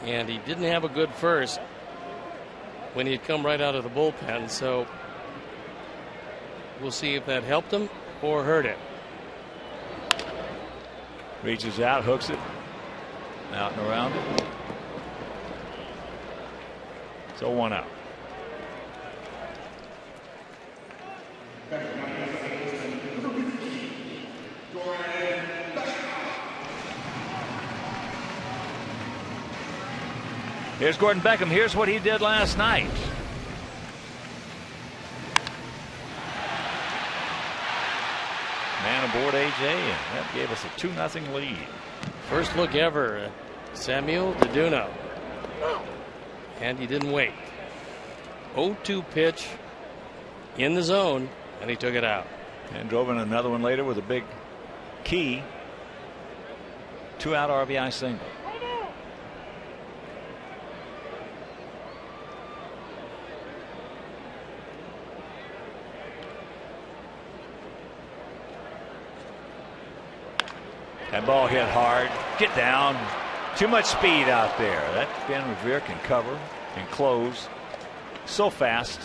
And he didn't have a good first when he'd come right out of the bullpen, so we'll see if that helped him or hurt him. Reaches out, hooks it, out and around it. So 1 out. Here's Gordon Beckham. Here's what he did last night. Man aboard AJ, and that gave us a 2-0 lead. First look ever, Samuel DeDuno. And he didn't wait. 0-2 pitch in the zone, and he took it out. And drove in another one later with a big key. 2-out RBI single. That ball hit hard. Get down. Too much speed out there. That Ben Revere can cover and close so fast.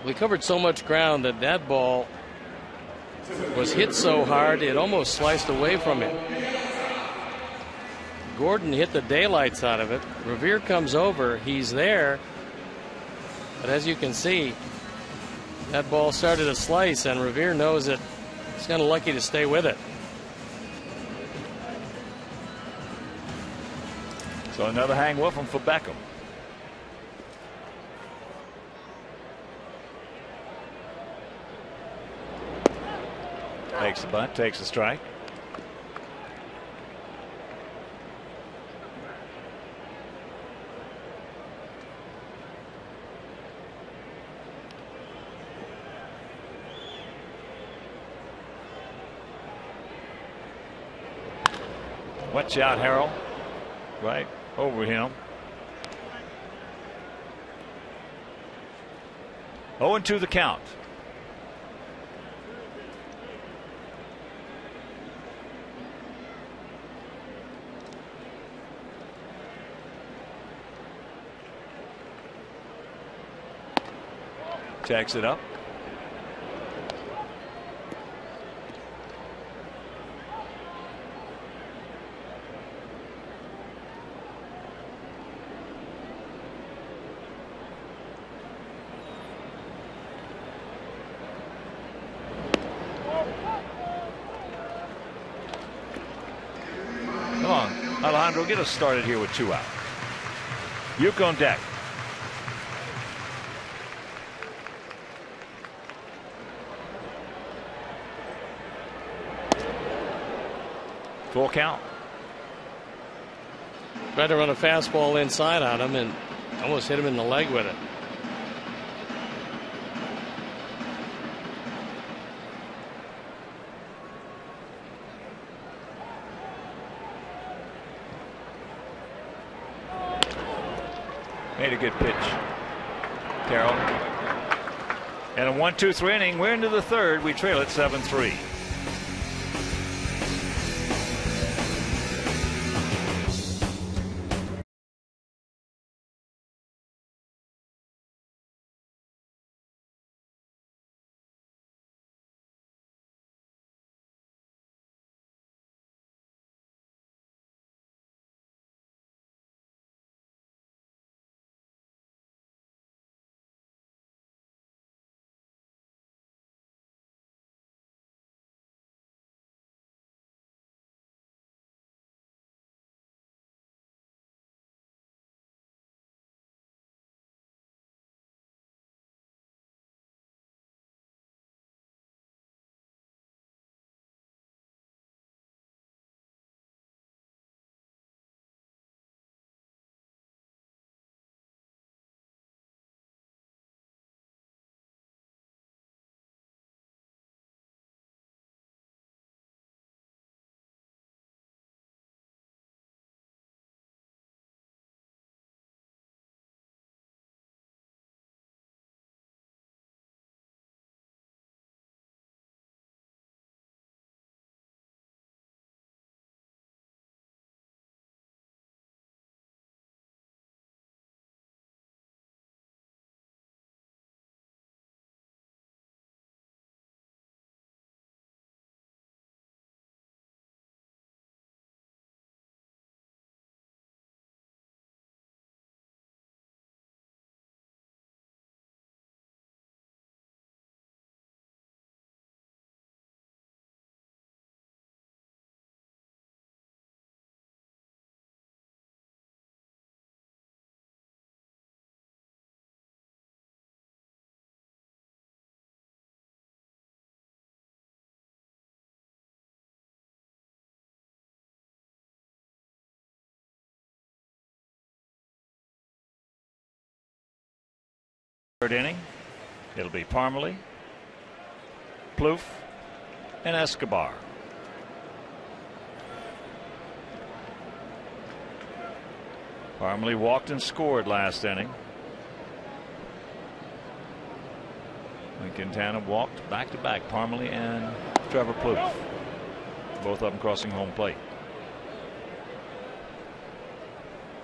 We covered so much ground that that ball was hit so hard it almost sliced away from him. Gordon hit the daylights out of it. Revere comes over. He's there. But as you can see, that ball started to slice, and Revere knows that he's kind of lucky to stay with it. So another hang Wolfram for Beckham. Takes the bunt, takes the strike. Watch out, Harrell. Right over him. 0-2 the count. Checks it up. Come on, Alejandro, get us started here with 2 out. Uke on deck. Full count. Tried to run a fastball inside on him and almost hit him in the leg with it. Made a good pitch, Carroll. And a 1-2-3 inning. We're into the third. We trail it 7-3. Third inning. It'll be Parmelee, Plouffe, and Escobar. Parmelee walked and scored last inning. And Quintana walked back to back. Parmelee and Trevor Plouffe, both of them crossing home plate.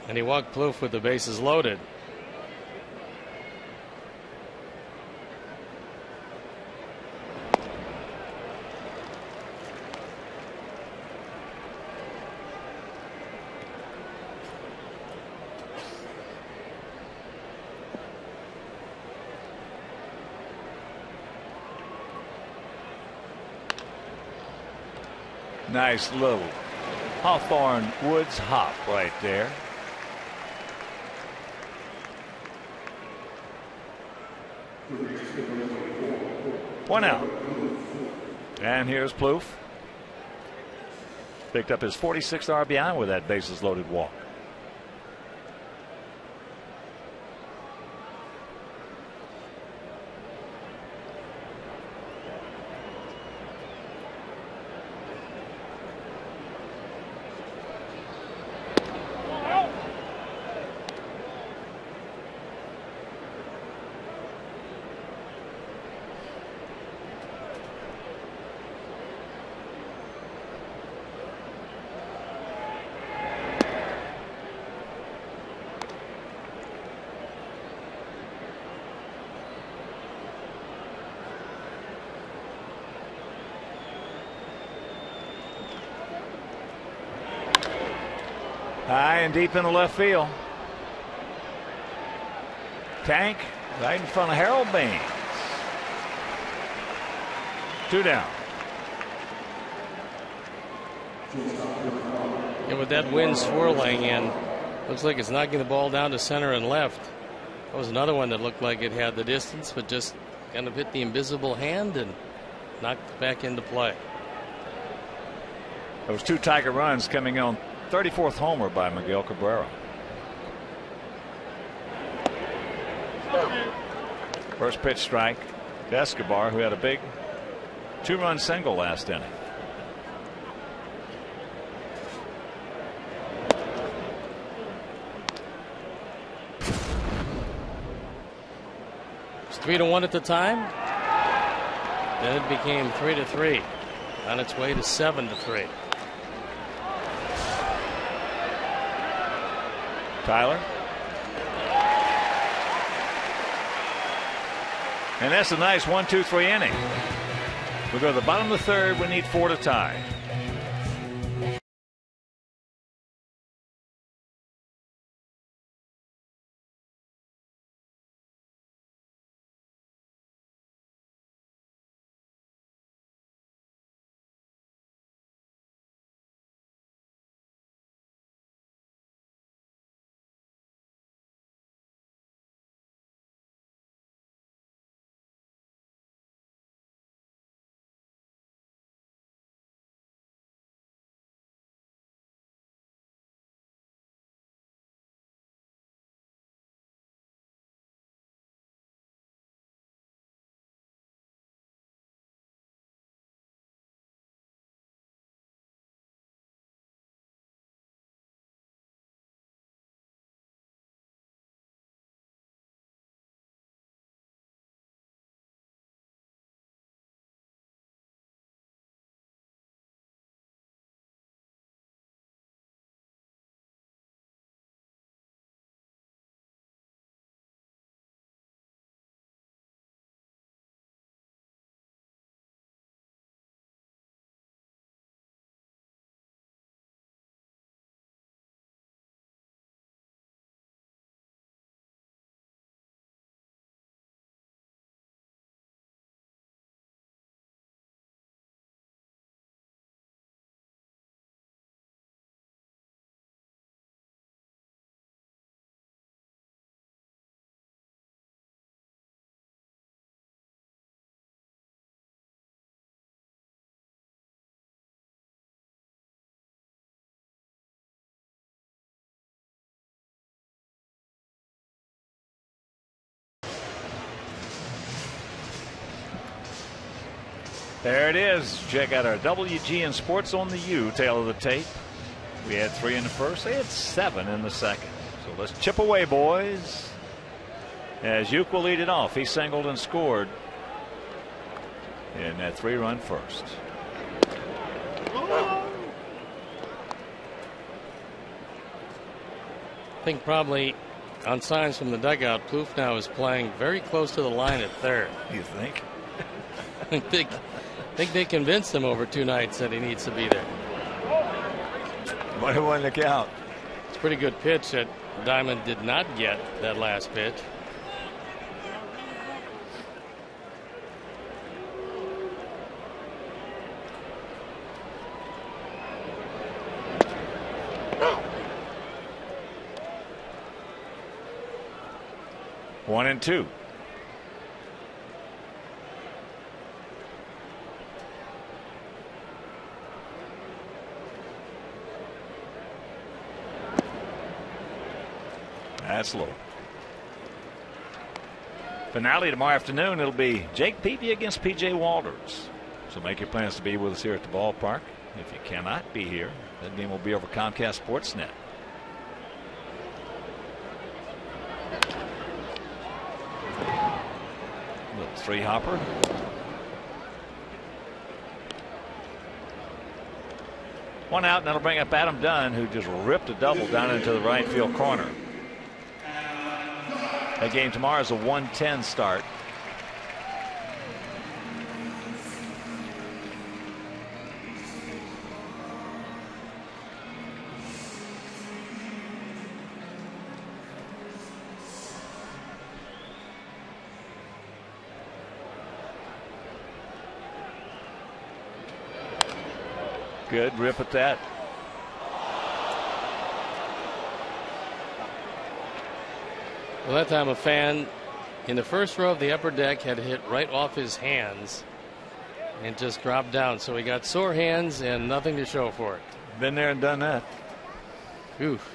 And he walked Plouffe with the bases loaded. Nice little Hawthorne Woods hop right there. One out. And here's Plouffe. Picked up his 46th RBI with that bases loaded walk. High and deep in the left field. Tank right in front of Harold Baines. 2 down. And with that wind swirling and looks like it's knocking the ball down to center and left. That was another one that looked like it had the distance, but just kind of hit the invisible hand and knocked it back into play. Those 2 Tiger runs coming on 34th homer by Miguel Cabrera. First pitch strike to Escobar, who had a big 2-run single last inning. It's 3-1 at the time. Then it became 3-3. On its way to 7-3. Tyler. And that's a nice 1-2-3 inning. We go to the bottom of the 3rd. We need 4 to tie. There it is. Check out our WGN Sports on the U tail of the tape. We had 3 in the first. They had 7 in the second. So let's chip away, boys. As Uke will lead it off. He singled and scored in that 3-run first. think probably on signs from the dugout, Plouffe now is playing very close to the line at third. You think? I think they convinced him over 2 nights that he needs to be there. 1-1 to count. It's a pretty good pitch that Diamond did not get that last pitch. One and two. That's low. Finale tomorrow afternoon. It'll be Jake Peavy against P.J. Walters. So make your plans to be with us here at the ballpark. If you cannot be here, that game will be over Comcast Sportsnet. Little 3-hopper. One out, and that'll bring up Adam Dunn, who just ripped a double down into the right field corner. That game tomorrow is a 1:10 start. Good rip at that. Well, that time a fan in the first row of the upper deck had hit right off his hands and just dropped down. So he got sore hands and nothing to show for it. Been there and done that. Oof.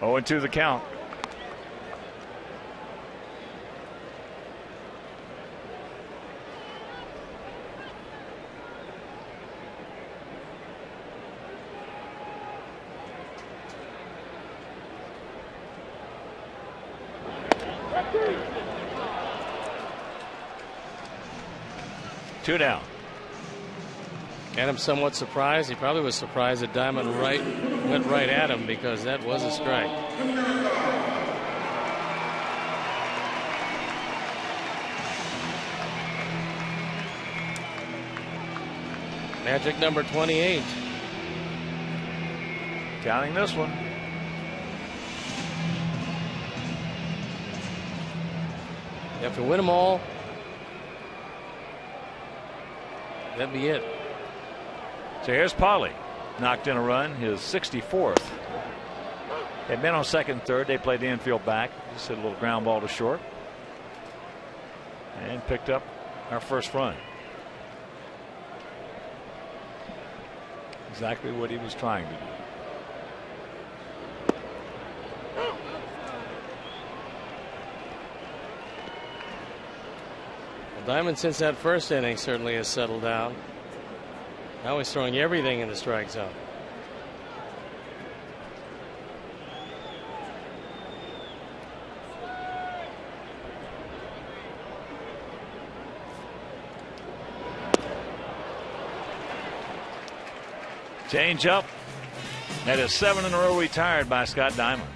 0-2 the count. Two down. And I'm somewhat surprised. He probably was surprised that Diamond went right at him, because that was a strike. Magic number 28. Counting this one. You have to win them all. That'd be it. So here's Polly. Knocked in a run, his 64th. They'd been on second and third. They played the infield back. Just hit a little ground ball to short. And picked up our first run. Exactly what he was trying to do. Diamond, since that first inning, certainly has settled down. Now he's throwing everything in the strike zone. Change up. That is 7 in a row retired by Scott Diamond.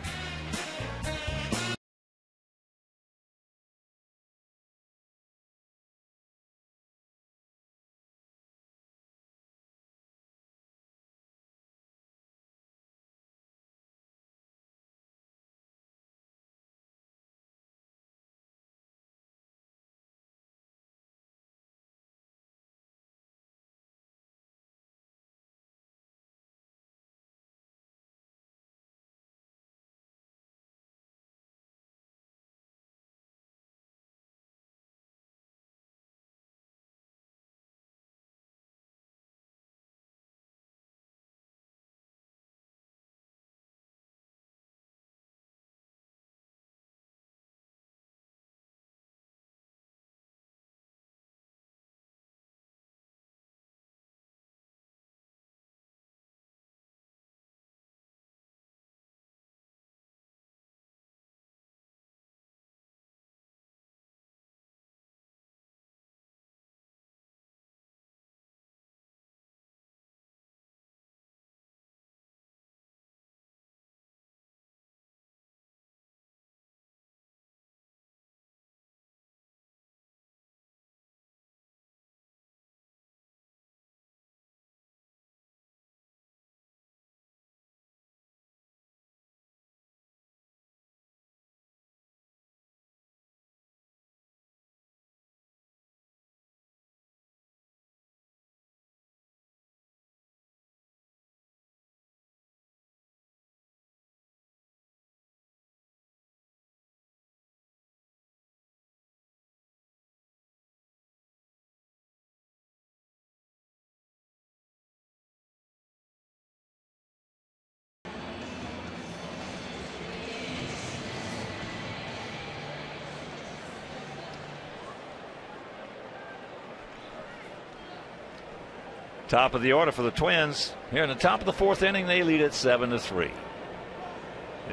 Top of the order for the Twins. Here in the top of the 4th inning, they lead at 7-3.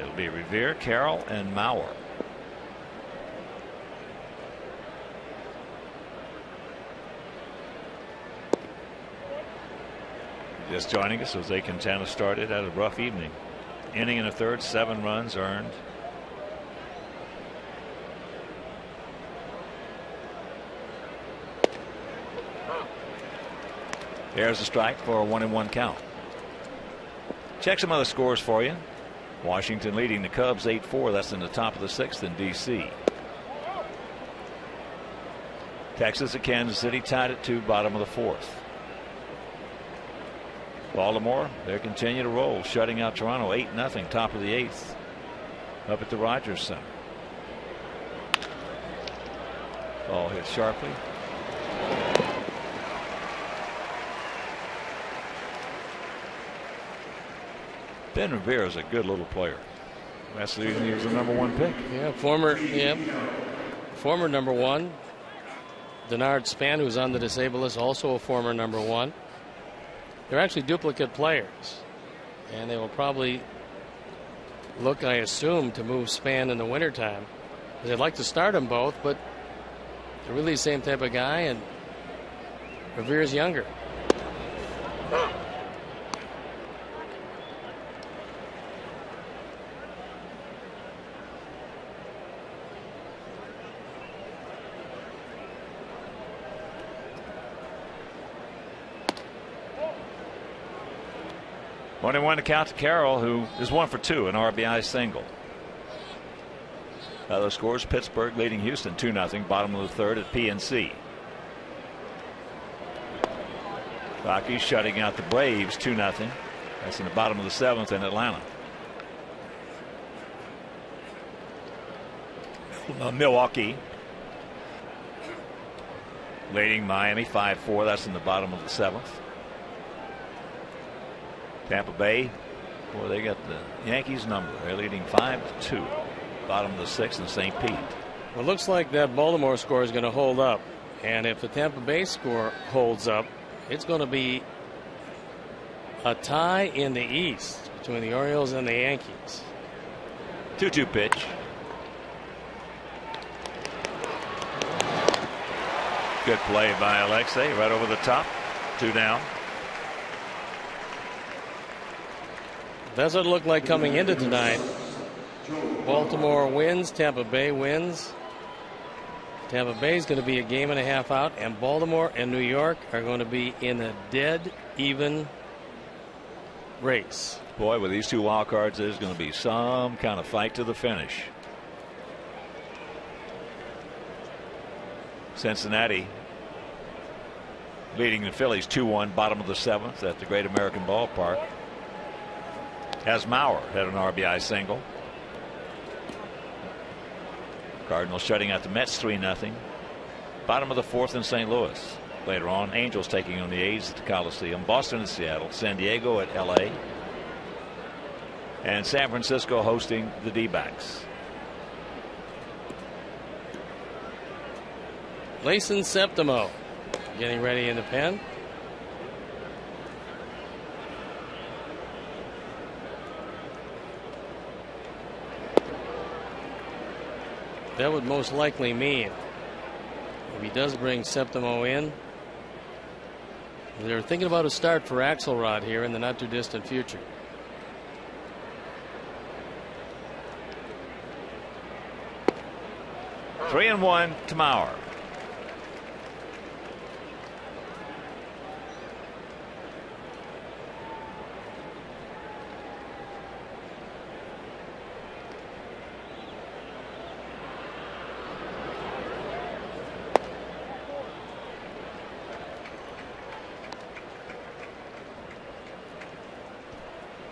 It'll be Revere, Carroll, and Mauer. Just joining us, Jose Quintana started at a rough evening. Inning and a third, 7 runs earned. There's a strike for a 1-1 count. Check some other scores for you. Washington leading the Cubs 8-4. That's in the top of the 6th in D.C. Texas at Kansas City tied at 2, bottom of the 4th. Baltimore, they continue to roll, shutting out Toronto 8-0, top of the 8th, up at the Rogers Center. Ball hit sharply. Ben Revere is a good little player. Last season he was the #1 pick. Yeah, former #1. Denard Span, who's on the disabled list, also a former #1. They're actually duplicate players, and they will probably look, I assume, to move Span in the wintertime. They'd like to start them both, but they're really the same type of guy, and Revere's younger. One and one to count to Carroll, who is 1 for 2, an RBI single. Other scores: Pittsburgh leading Houston 2-0, bottom of the 3rd at PNC. Rockies shutting out the Braves 2-0. That's in the bottom of the 7th in Atlanta. Milwaukee leading Miami 5-4. That's in the bottom of the 7th. Tampa Bay, boy, they got the Yankees number. They're leading 5-2, bottom of the 6th in St. Pete. Well, it looks like that Baltimore score is going to hold up, and if the Tampa Bay score holds up, it's going to be a tie in the East between the Orioles and the Yankees. 2-2 pitch. Good play by Alexei, right over the top. 2 down. That's what it looked like coming into tonight. Baltimore wins, Tampa Bay wins. Tampa Bay is going to be a game and a half out, and Baltimore and New York are going to be in a dead even race. Boy, with these 2 wild cards, there's going to be some kind of fight to the finish. Cincinnati leading the Phillies 2-1, bottom of the 7th at the Great American Ballpark. As Mauer had an RBI single. Cardinals shutting out the Mets 3-0. Bottom of the 4th in St. Louis. Later on, Angels taking on the A's at the Coliseum. Boston and Seattle. San Diego at LA. And San Francisco hosting the D-backs. Layson Septimo getting ready in the pen. That would most likely mean, if he does bring Septimo in, they're thinking about a start for Axelrod here in the not too distant future. Three and one to Mauer.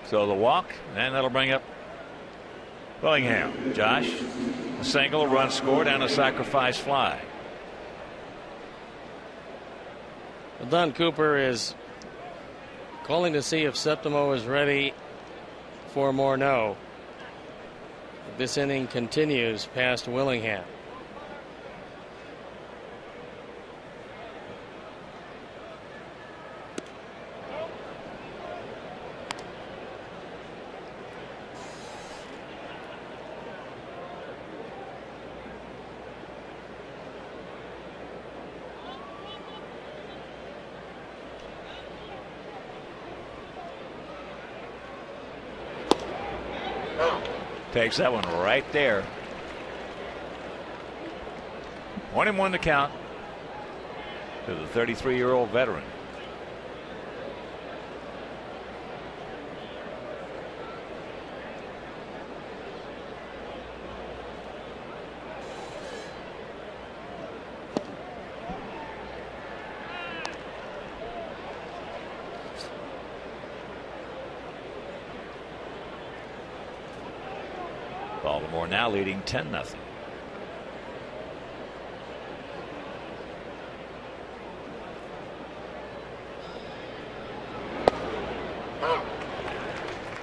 So the walk, and that'll bring up Willingham. Josh, a single, a run scored, and a sacrifice fly. Well, Don Cooper is calling to see if Septimo is ready for Morneau. This inning continues past Willingham. Takes that one right there. 1-1 to count to the 33-year-old veteran. Baltimore now leading 10-0.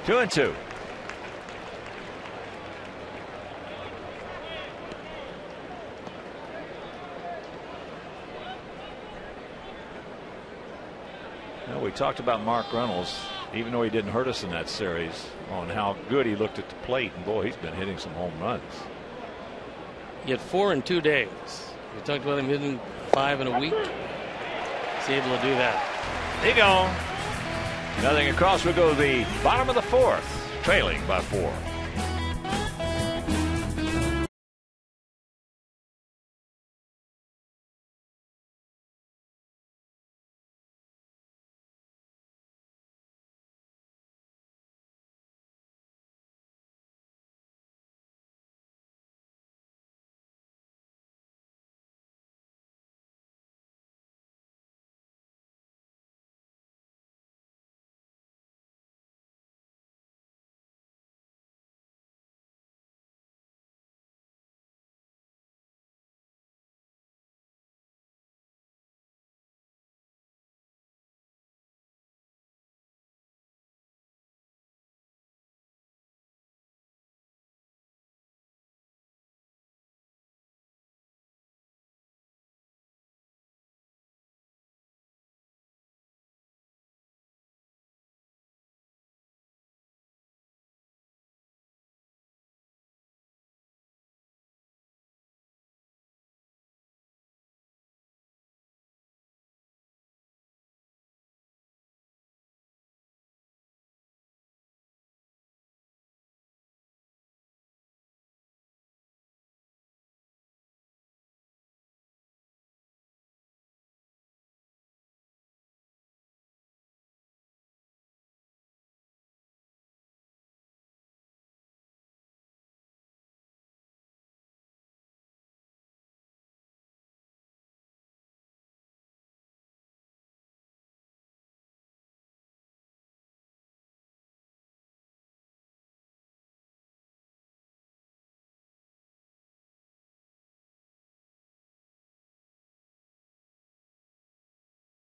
Two and two. Well, we talked about Mark Reynolds, even though he didn't hurt us in that series, on how good he looked at the plate, and boy, he's been hitting some home runs. He had 4 in 2 days. We talked about him hitting 5 in a week. He's able to do that. There you go. Nothing across. We go to the bottom of the 4th, trailing by 4.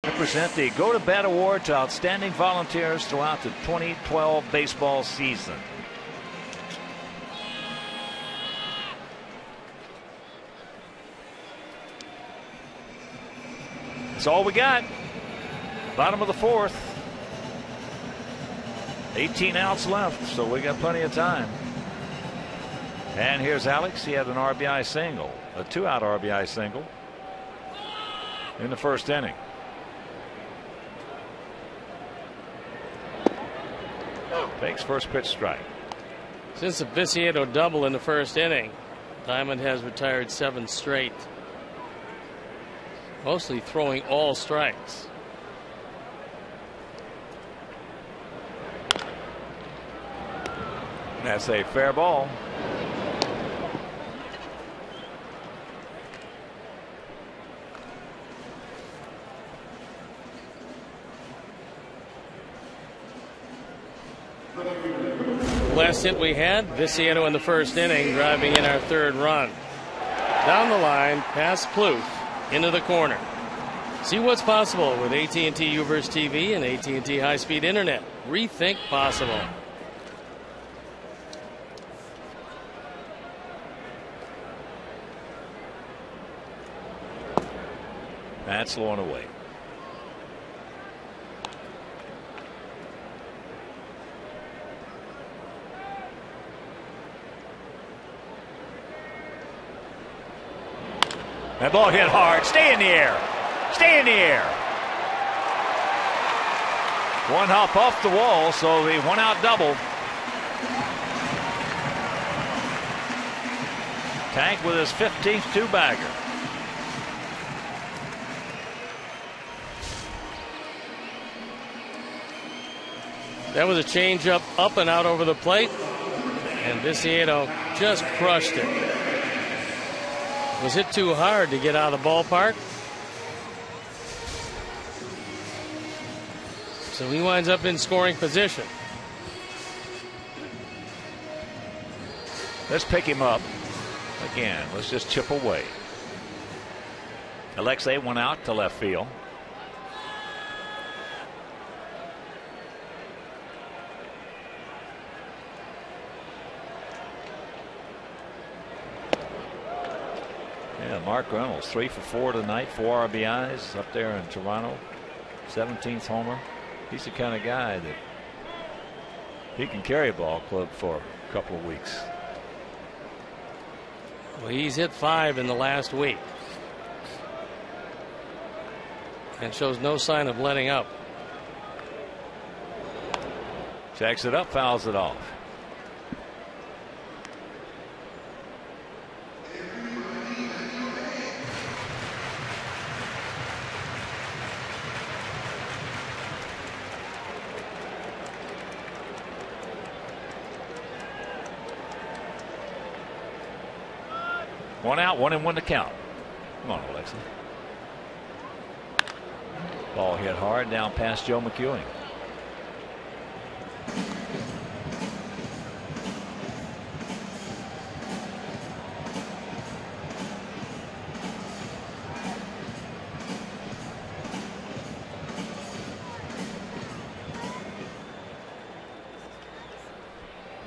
Present the Go to Bat Award to outstanding volunteers throughout the 2012 baseball season. That's all we got. Bottom of the 4th. 18 outs left, so we got plenty of time. And here's Alex. He had an RBI single, a 2-out RBI single in the first inning. Takes first pitch strike. Since the Viciedo double in the first inning, Diamond has retired 7 straight. Mostly throwing all strikes. That's a fair ball. Last hit we had, Viciedo in the first inning, driving in our 3rd run. Down the line, past Plouffe, into the corner. See what's possible with AT&T UVerse TV and AT&T high-speed internet. Rethink possible. That's low and away. That ball hit hard. Stay in the air. Stay in the air. One hop off the wall, so the 1-out double. Tank with his 15th two-bagger. That was a changeup up and out over the plate, and Viciedo just crushed it. Was hit too hard to get out of the ballpark. So he winds up in scoring position. Let's pick him up. Again, let's just chip away. Alexei went out to left field. Yeah, Mark Reynolds, 3 for 4 tonight, 4 RBIs up there in Toronto. 17th homer. He's the kind of guy that he can carry a ball club for a couple of weeks. Well, he's hit 5 in the last week and shows no sign of letting up. Checks it up, fouls it off. One out, 1-1 to count. Come on, Alexa. Ball hit hard down past Joe McEwing.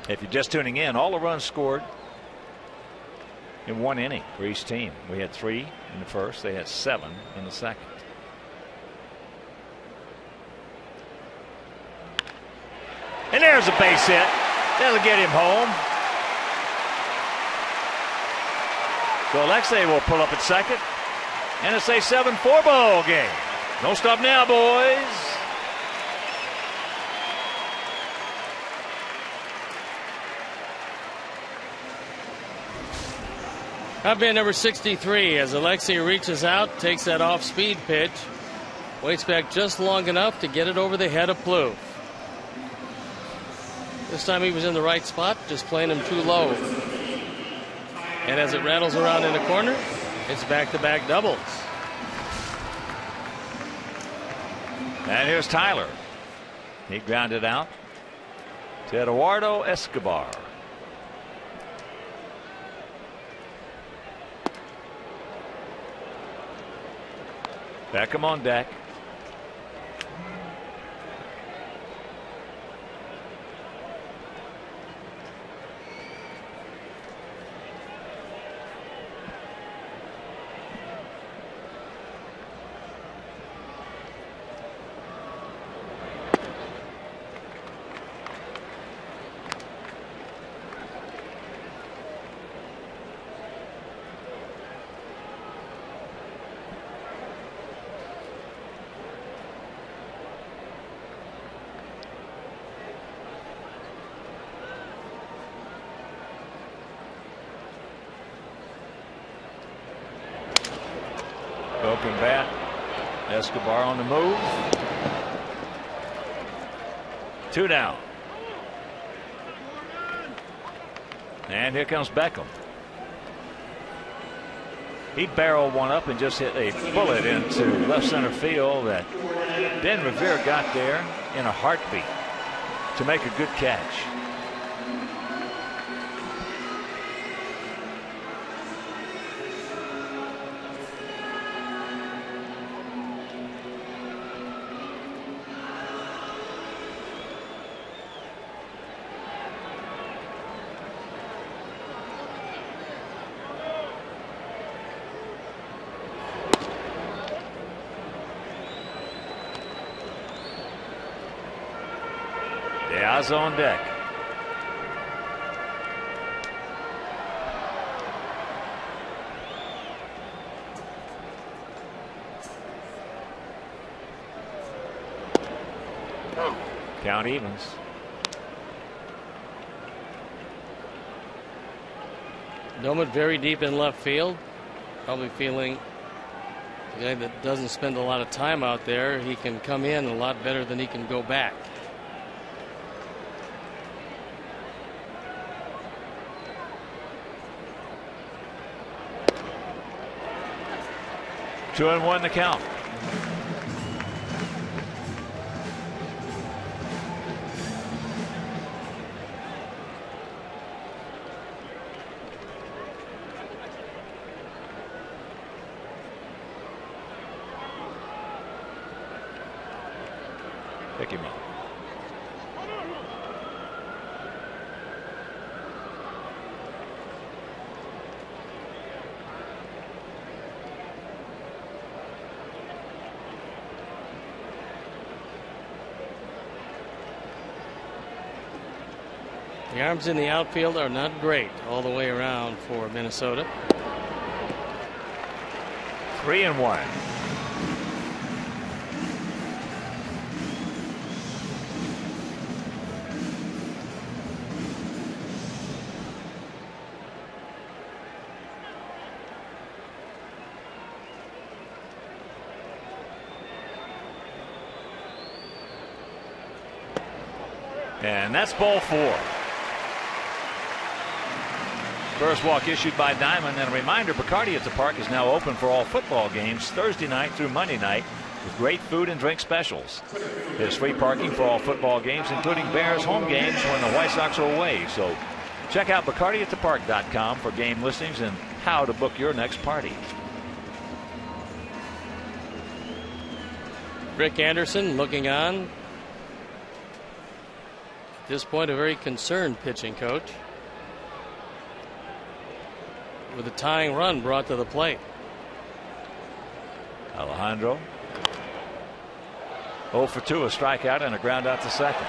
If you're just tuning in, all the runs scored in 1 inning for each team. We had 3 in the first. They had 7 in the second. And there's a base hit. That'll get him home. So Alexei will pull up at second. And it's a 7-4 ball game. Don't stop now, boys. Up in number 63 as Alexei reaches out, takes that off-speed pitch, waits back just long enough to get it over the head of Plouffe. This time he was in the right spot, just playing him too low. And as it rattles around in the corner, it's back-to-back doubles. And here's Tyler. He grounded out to Eduardo Escobar. Beckham on deck. Broken bat. Escobar on the move. 2 down. And here comes Beckham. He barreled one up and just hit a bullet into left center field that Ben Revere got there in a heartbeat to make a good catch. Diaz on deck. Count evens. Nomad very deep in left field. Probably feeling the guy that doesn't spend a lot of time out there, he can come in a lot better than he can go back. Two and one the count. Pick him up. The arms in the outfield are not great all the way around for Minnesota. 3-1. And that's ball 4. First walk issued by Diamond, and a reminder, Bacardi at the Park is now open for all football games Thursday night through Monday night with great food and drink specials. There's free parking for all football games, including Bears home games when the White Sox are away. So check out BacardiAtThePark.com for game listings and how to book your next party. Rick Anderson looking on. At this point, a very concerned pitching coach, with a tying run brought to the plate. Alejandro 0 for 2, a strikeout and a ground out to second.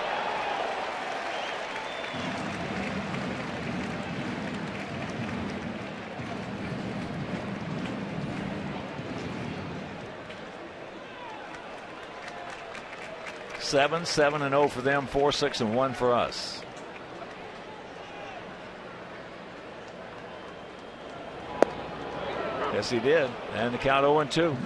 Seven, 7-0 for them, 4, 6, and 1 for us. Yes, he did. And the count 0-2.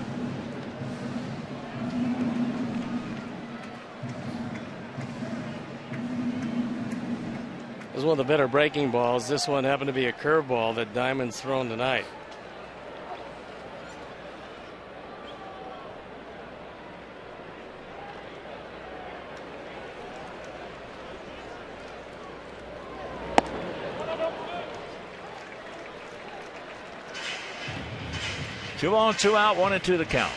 This was one of the better breaking balls. This one happened to be a curveball that Diamond's thrown tonight. Two on, 2 out, 1-2 the count.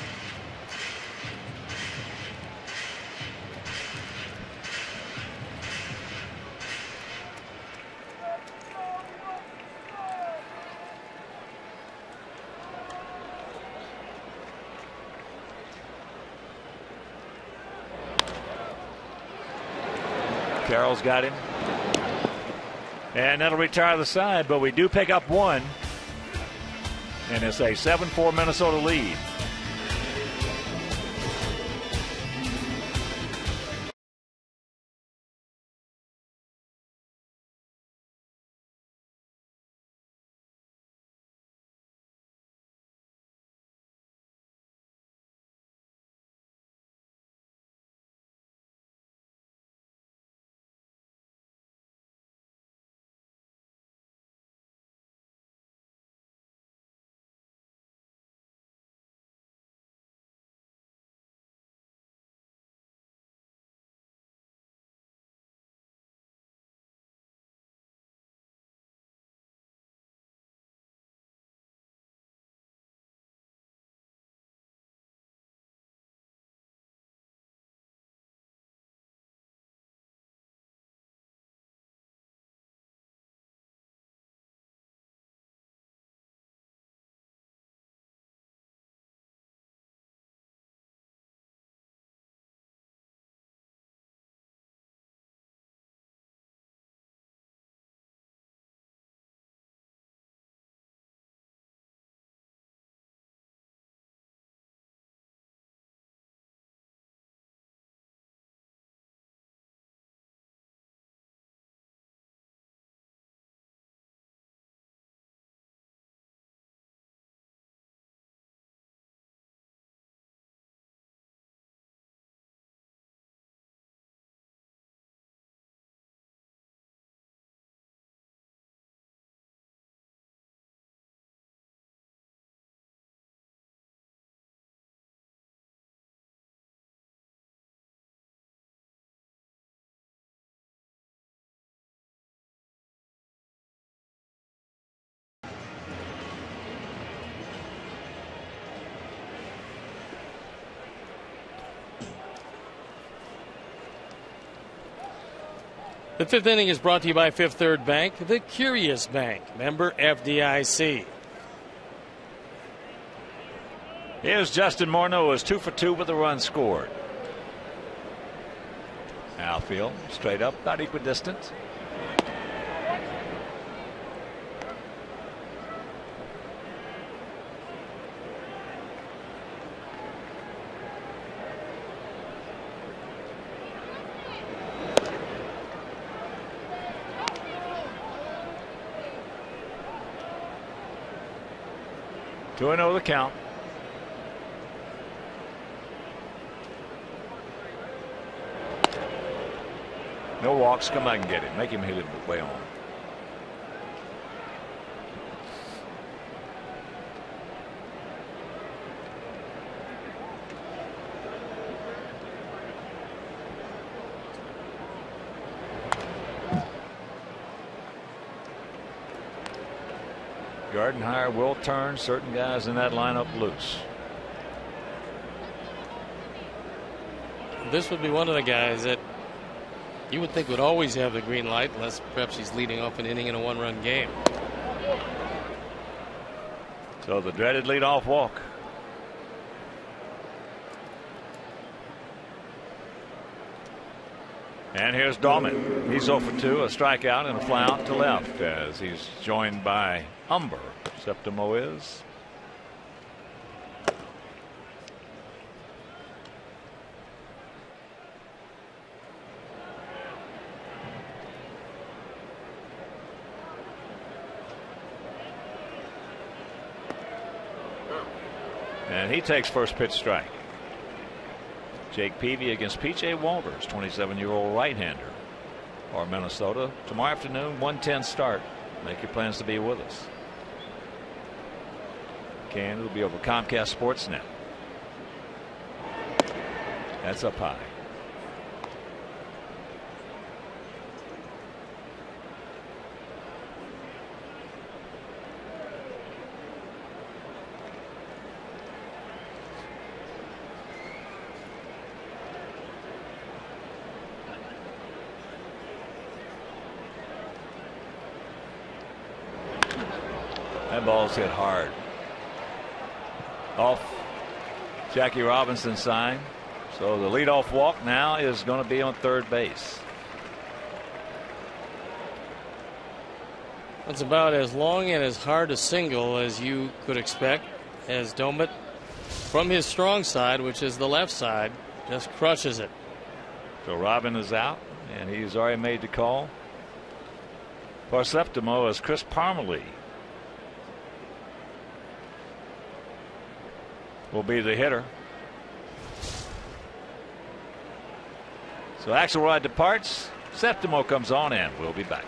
Carroll's got him. And that'll retire the side, but we do pick up 1. And it's a 7-4 Minnesota lead. The fifth inning is brought to you by Fifth Third Bank, the Curious Bank, member FDIC. Here's Justin Morneau, is 2 for 2 with a run scored. Outfield, straight up, about equidistant. Two and 0 the count. No walks. Come back and get him. Make him hit it way on. Gardenhire will turn certain guys in that lineup loose. This would be one of the guys that you would think would always have the green light, unless perhaps he's leading off an inning in a one-run game. So the dreaded leadoff walk. And here's Dahlman. He's 0 for 2, a strikeout and a fly out to left as he's joined by Umber. Septimo is. And he takes first pitch strike. Jake Peavy against P.J. Walters, 27-year-old right-hander. Or Minnesota tomorrow afternoon, 1:10 start. Make your plans to be with us. It'll be over Comcast Sportsnet. That's up high. That ball's hit hard. Off Jackie Robinson's sign. So the leadoff walk now is going to be on third base. That's about as long and as hard a single as you could expect, as Domit, from his strong side, which is the left side, just crushes it. So Robin is out, and he's already made the call. For Septimo is Chris Parmelee. Will be the hitter. So Axelrod departs. Septimo comes on in. We'll be back.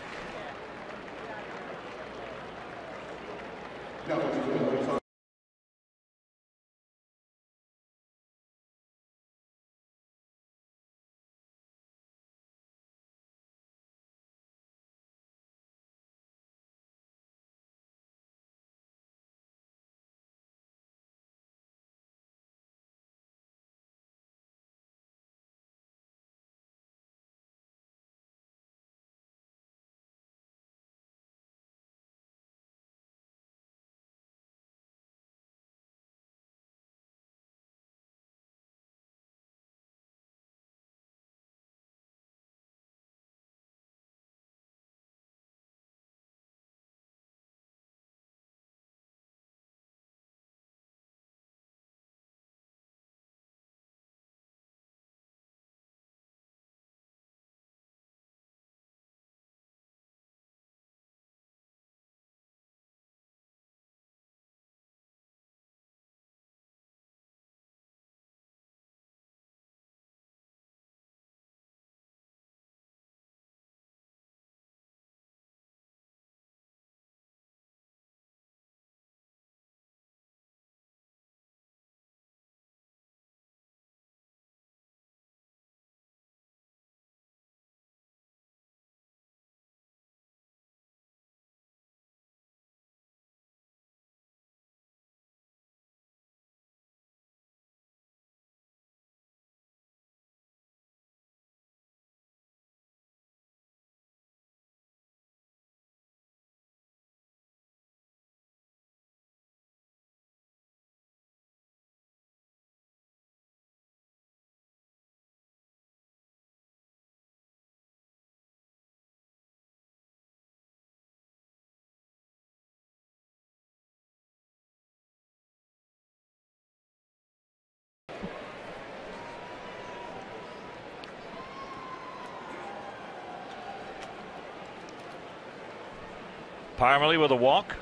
Parmalee with a walk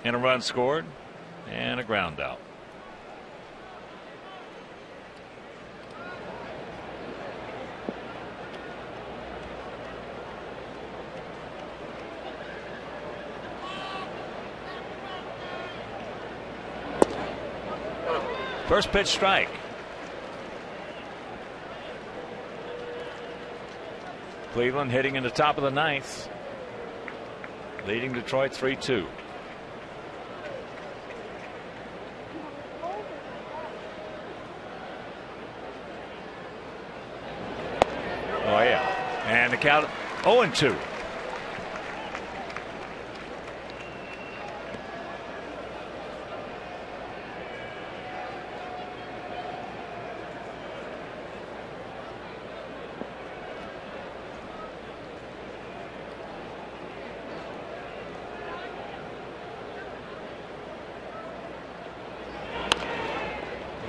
and a run scored and a ground out. First pitch strike. Cleveland hitting in the top of the ninth, leading Detroit 3-2. Oh yeah, and the count 0-2.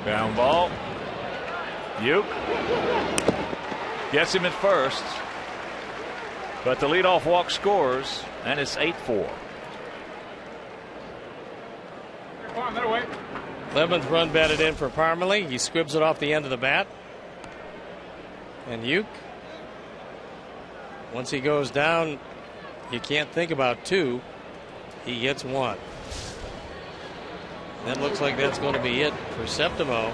Ground ball. Uke gets him at first, but the leadoff walk scores, and it's 8-4. 11th run batted in for Parmalee. He squibs it off the end of the bat. And Uke, once he goes down, you can't think about two. He gets one. That looks like that's going to be it for Septimo.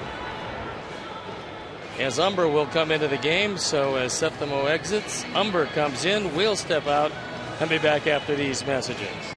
As Umber will come into the game, so as Septimo exits, Umber comes in. We'll step out and be back after these messages.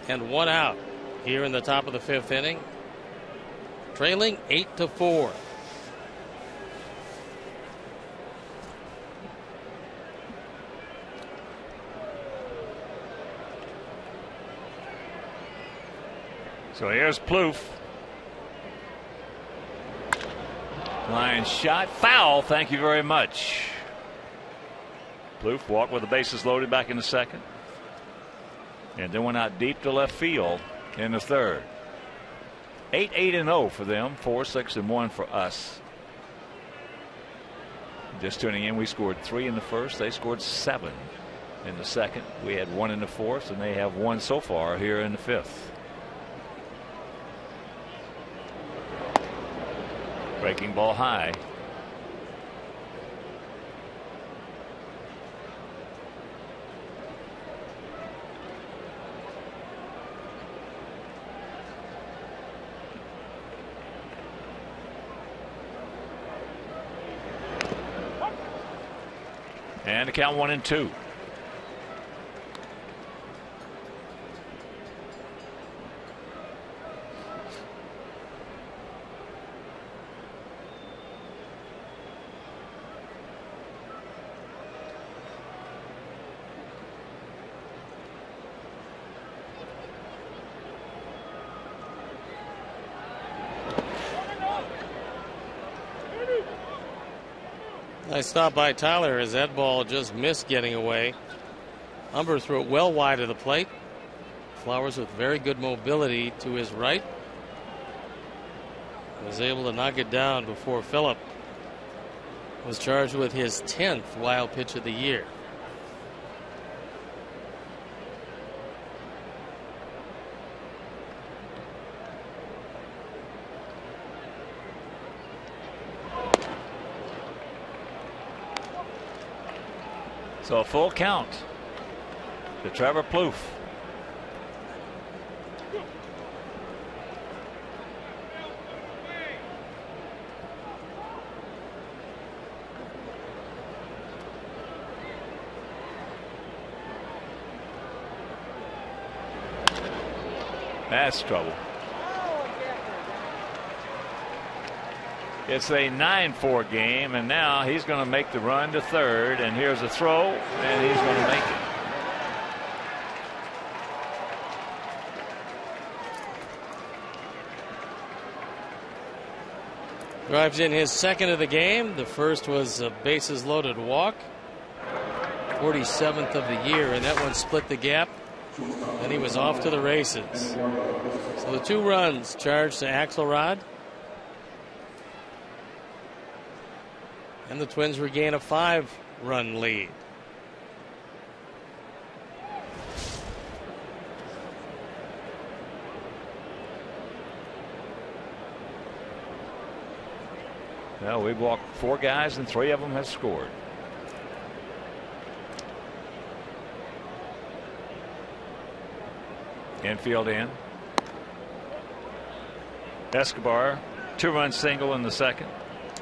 And one out here in the top of the fifth inning, trailing 8-4. So here's Plouffe. Line shot, foul. Thank you very much. Plouffe walked with the bases loaded back in the second, and then went out deep to left field in the third. 8-0 for them, 4-6-1 for us. Just tuning in, we scored 3 in the first. They scored 7 in the second. We had 1 in the fourth, and they have 1 so far here in the fifth. Breaking ball high. And the count 1-2. Nice stop by Tyler as that ball just missed getting away. Humber threw it well wide of the plate. Flowers with very good mobility to his right was able to knock it down before Phillip was charged with his 10th wild pitch of the year. So a full count to Trevor Plouffe. That's trouble. It's a 9-4 game, and now he's going to make the run to third, and here's a throw, and he's going to make it. Drives in his second of the game. The first was a bases loaded walk. 47th of the year, and that one split the gap. And he was off to the races. So the 2 runs charged to Axelrod. And the Twins regain a 5-run lead. Well, we've walked 4 guys and 3 of them have scored. Infield in. Escobar, 2-run single in the second.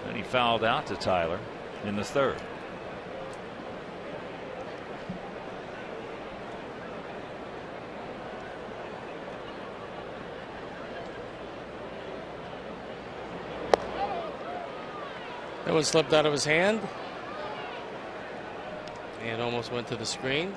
And he fouled out to Tyler in the third. That one slipped out of his hand and almost went to the screen.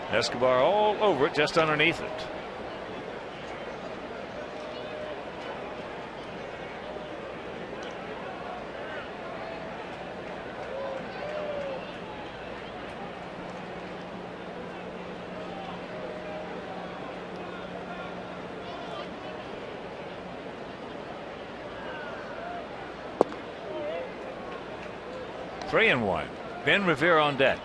Escobar all over it, just underneath it. Three and one. Ben Revere on deck.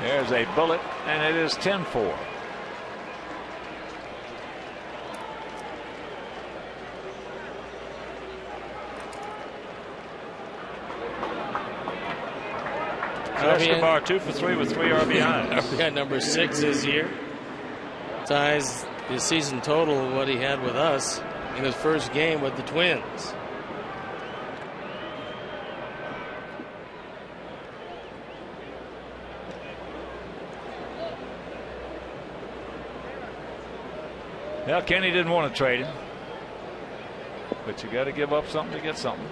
There's a bullet, and it is 10-4. Escobar 2 for 3 with 3 RBIs. RBI number 6 this year. Ties his season total what he had with us in his first game with the Twins. Well, Kenny didn't want to trade him, but you got to give up something to get something.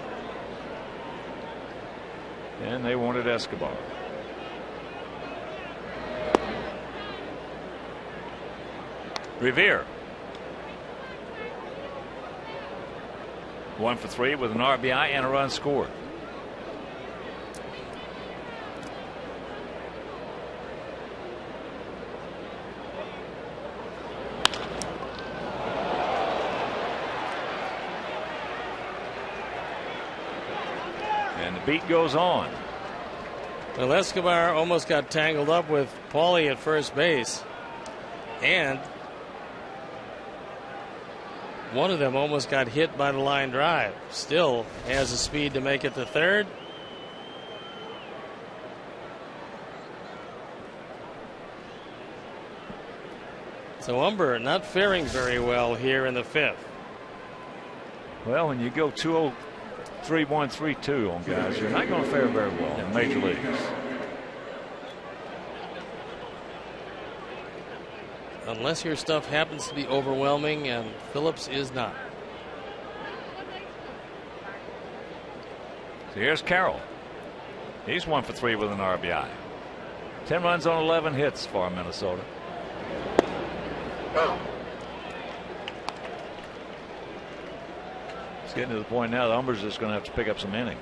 And they wanted Escobar. Revere 1 for 3 with an RBI and a run scored. beat goes on. Well, Escobar almost got tangled up with Paulie at first base. And one of them almost got hit by the line drive. Still has the speed to make it to third. So Umber not faring very well here in the fifth. Well, when you go 2-0, 3-1, 3-2 on guys, you're not going to fare very well in major leagues. Unless your stuff happens to be overwhelming, and Phillips is not. So here's Carroll. He's 1 for 3 with an RBI. 10 runs on 11 hits for Minnesota. It's getting to the point now that Umber's just going to have to pick up some innings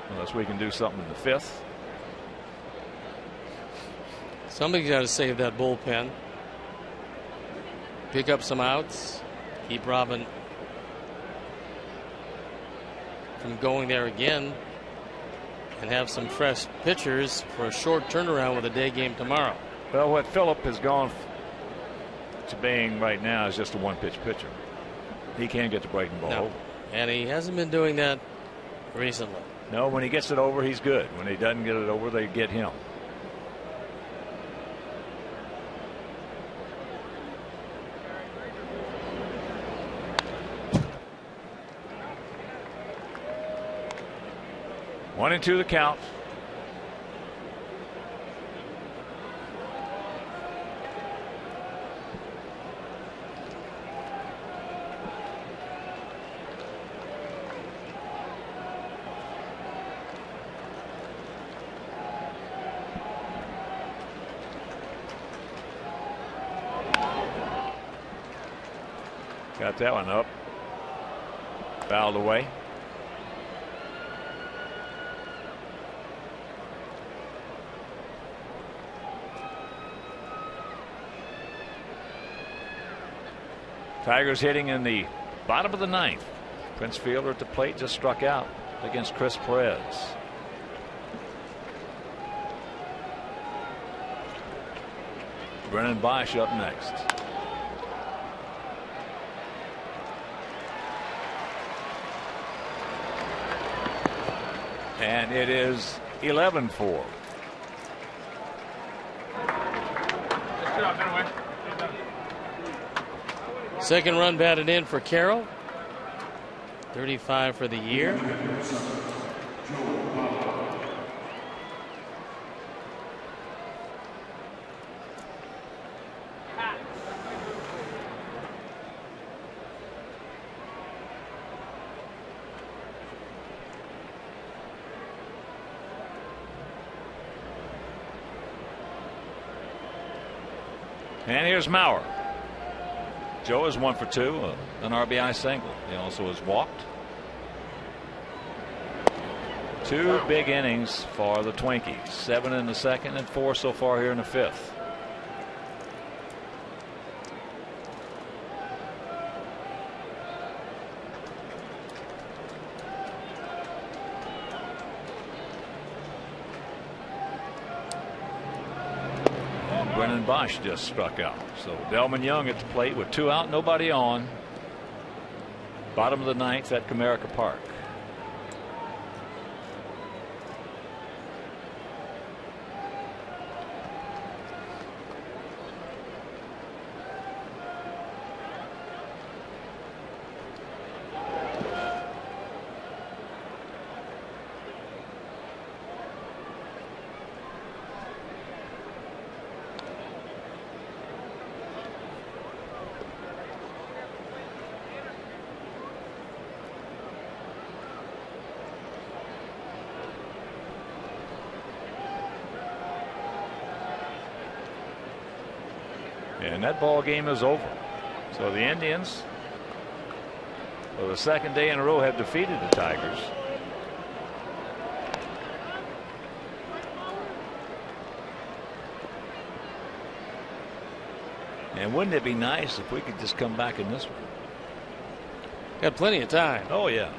unless we can do something in the fifth. Somebody's got to save that bullpen. Pick up some outs. Keep Robin from going there again. And have some fresh pitchers for a short turnaround with a day game tomorrow. Well, what Phillip has gone to being right now is just a one-pitch pitcher. He can't get the breaking ball over. And he hasn't been doing that recently. No, when he gets it over, he's good. When he doesn't get it over, they get him. One and two the count. Got that one up. Fouled away. Tigers hitting in the bottom of the ninth. Prince Fielder at the plate just struck out against Chris Perez. Brennan Bosch up next. And it is 11-4. Second run batted in for Carroll. 35 for the year. And here's Maurer. Joe is 1 for 2, an RBI single. He also has walked. 2 big innings for the Twinkies. 7 in the second and 4 so far here in the fifth. Brennan Bosch just struck out. So Delman Young at the plate with 2 out, nobody on. Bottom of the ninth at Comerica Park. And that ball game is over. So the Indians, for the second day in a row, have defeated the Tigers. And wouldn't it be nice if we could just come back in this one? Got plenty of time. Oh yeah.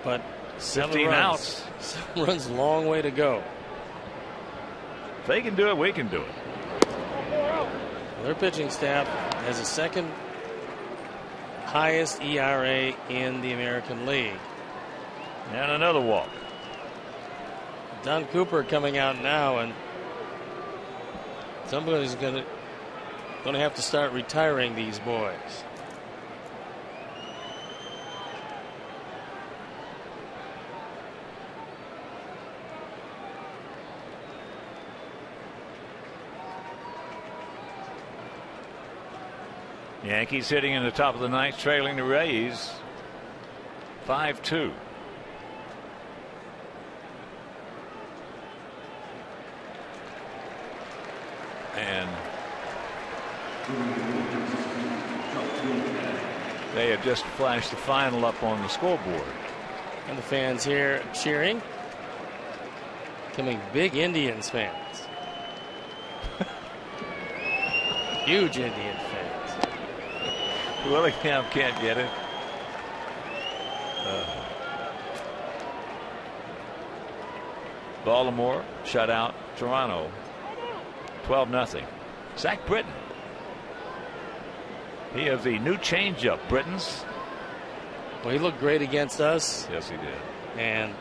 but 15 outs. 7 runs, a long way to go. If they can do it, we can do it. Their pitching staff has the second highest ERA in the American League. And another walk. Don Cooper coming out now, and somebody's going to have to start retiring these boys. Yankees hitting in the top of the ninth, trailing the Rays 5-2. And they have just flashed the final up on the scoreboard. And the fans here cheering. Becoming big Indians fans. Huge Indian fans. Willingham can't get it. Baltimore shut out Toronto 12-0. Zach Britton. He has the new changeup, Britton's. Well, he looked great against us. Yes, he did. And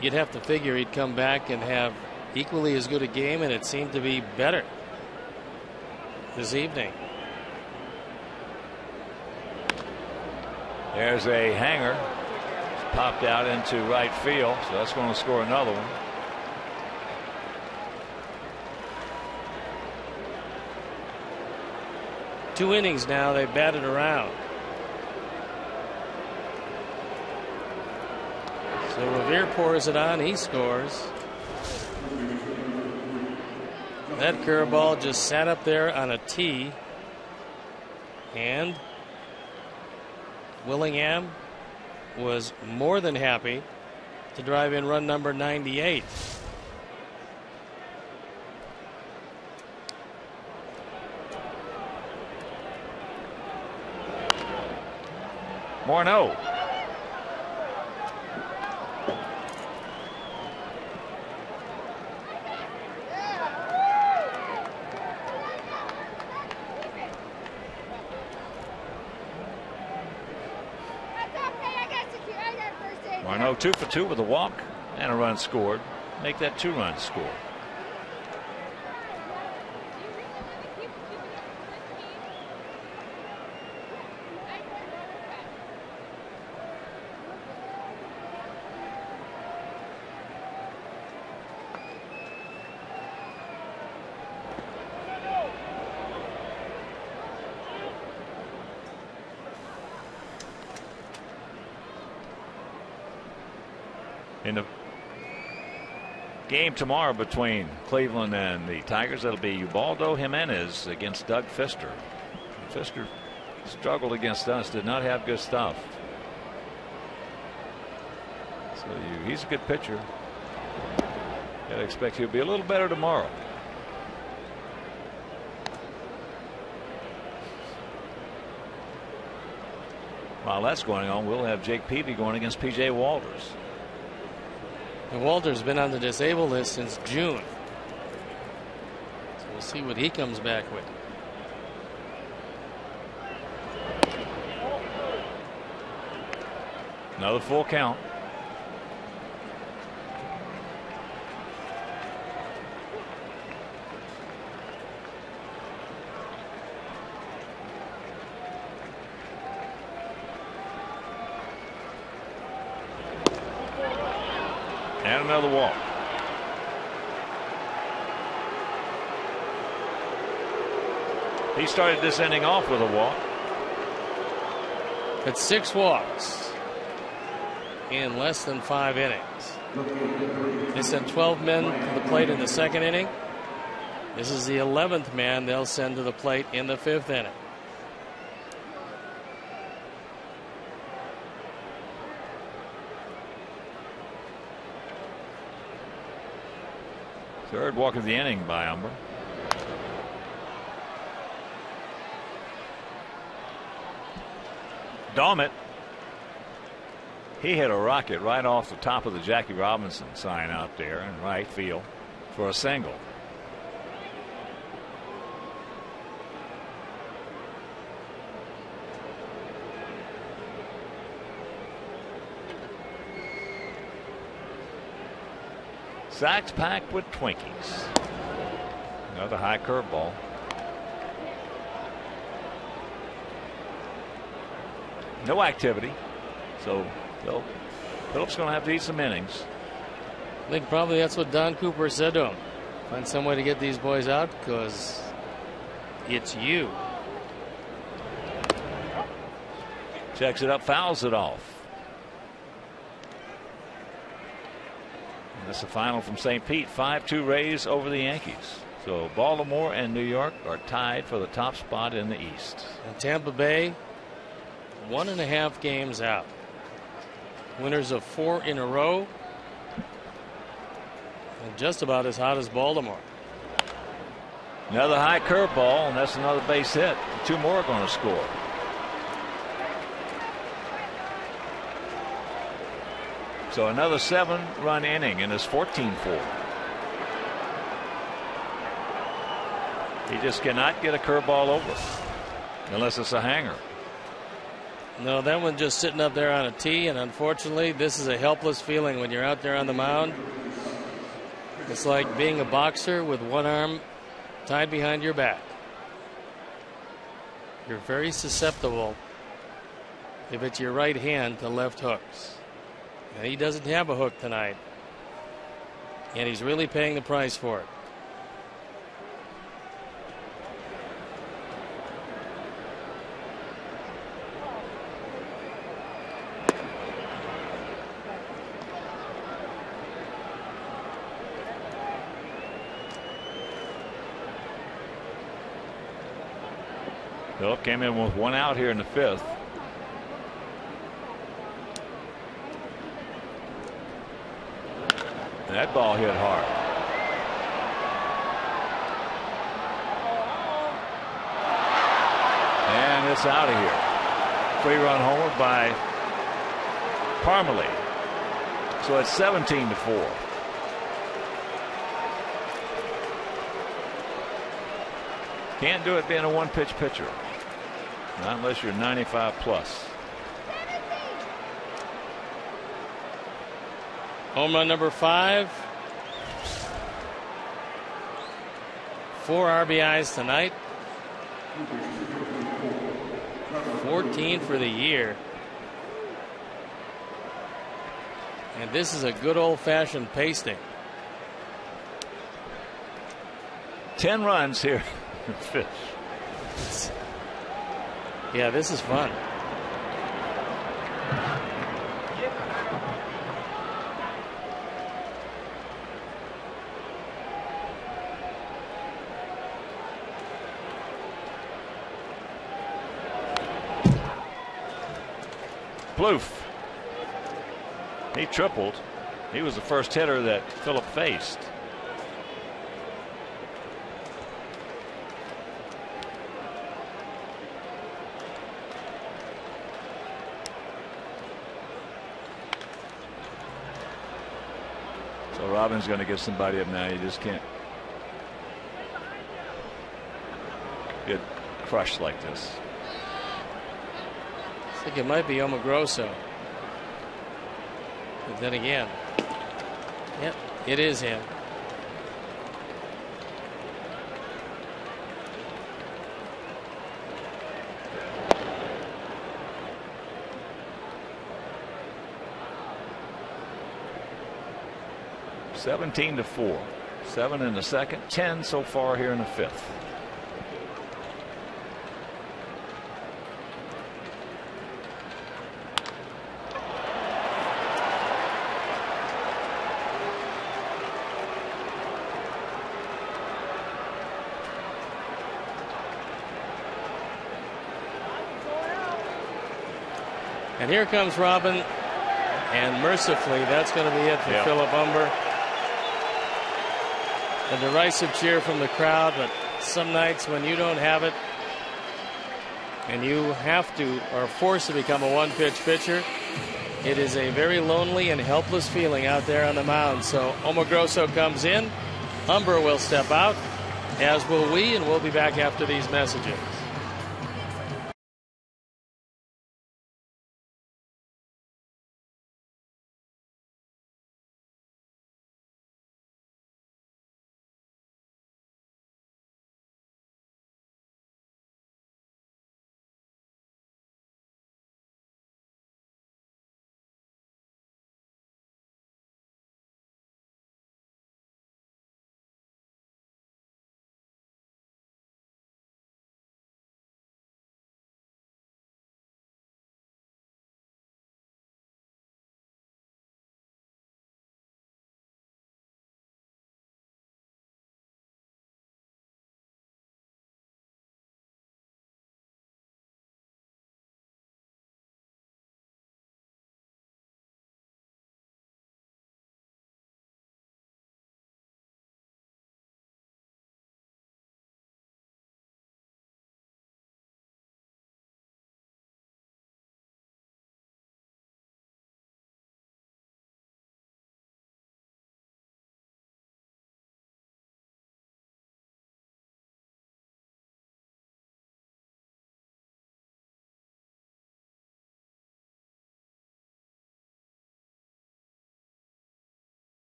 you'd have to figure he'd come back and have equally as good a game, and it seemed to be better this evening. There's a hanger. It's popped out into right field, so that's going to score another one. Two innings now, they batted around. So Revere pours it on, he scores. That curveball just sat up there on a tee, and Willingham was more than happy to drive in run number 98. Morneau. Morneau 2 for 2 with a walk and a run scored. Make that 2-run score. In the game tomorrow between Cleveland and the Tigers, that'll be Ubaldo Jimenez against Doug Fister. Fister struggled against us, did not have good stuff. So he's a good pitcher. Gotta expect he'll be a little better tomorrow. While that's going on, we'll have Jake Peavy going against P.J. Walters. And Walter's been on the disabled list since June. So we'll see what he comes back with. Another full count. And another walk. He started this inning off with a walk. It's 6 walks in less than 5 innings. They sent 12 men to the plate in the second inning. This is the 11th man they'll send to the plate in the 5th inning. Third walk of the inning by Umber. Daumet, he hit a rocket right off the top of the Jackie Robinson sign out there in right field for a single. Sacks packed with Twinkies. Another high curveball. No activity, so Phillips going to have to eat some innings. I think probably that's what Don Cooper said to him. Find some way to get these boys out because it's you. Checks it up, fouls it off. And that's the final from St. Pete. 5-2 Rays over the Yankees. So Baltimore and New York are tied for the top spot in the East. And Tampa Bay, 1.5 games out. Winners of 4 in a row. And just about as hot as Baltimore. Another high curveball, and that's another base hit. 2 more are going to score. So another 7-run inning in his 14-4. He just cannot get a curveball over unless it's a hanger. No, that one just sitting up there on a tee, and unfortunately this is a helpless feeling when you're out there on the mound. It's like being a boxer with one arm tied behind your back. You're very susceptible if it's your right hand to left hooks. And he doesn't have a hook tonight, and he's really paying the price for it. Phillips came in with 1 out here in the 5th. That ball hit hard. And it's out of here. 3-run homer by Parmelee. So it's 17-4. Can't do it being a 1-pitch pitcher. Not unless you're 95 plus. Home run number 5. 4 RBIs tonight. 14 for the year. And this is a good old-fashioned pasting. 10 runs here. Fish. Yeah, this is fun. Plouffe. He tripled. He was the first hitter that Phillip faced. So Robin's going to get somebody up now. You just can't get crushed like this. I think it might be Omogrosso. But then again, yep, it is him. (17-4). 7 in the second, 10 so far here in the 5th. And here comes Robin, and mercifully that's going to be it for Phillip Humber. A derisive cheer from the crowd, but some nights when you don't have it, and you are forced to become a one-pitch pitcher, it is a very lonely and helpless feeling out there on the mound. So Omogrosso comes in, Humber will step out, as will we, and we'll be back after these messages.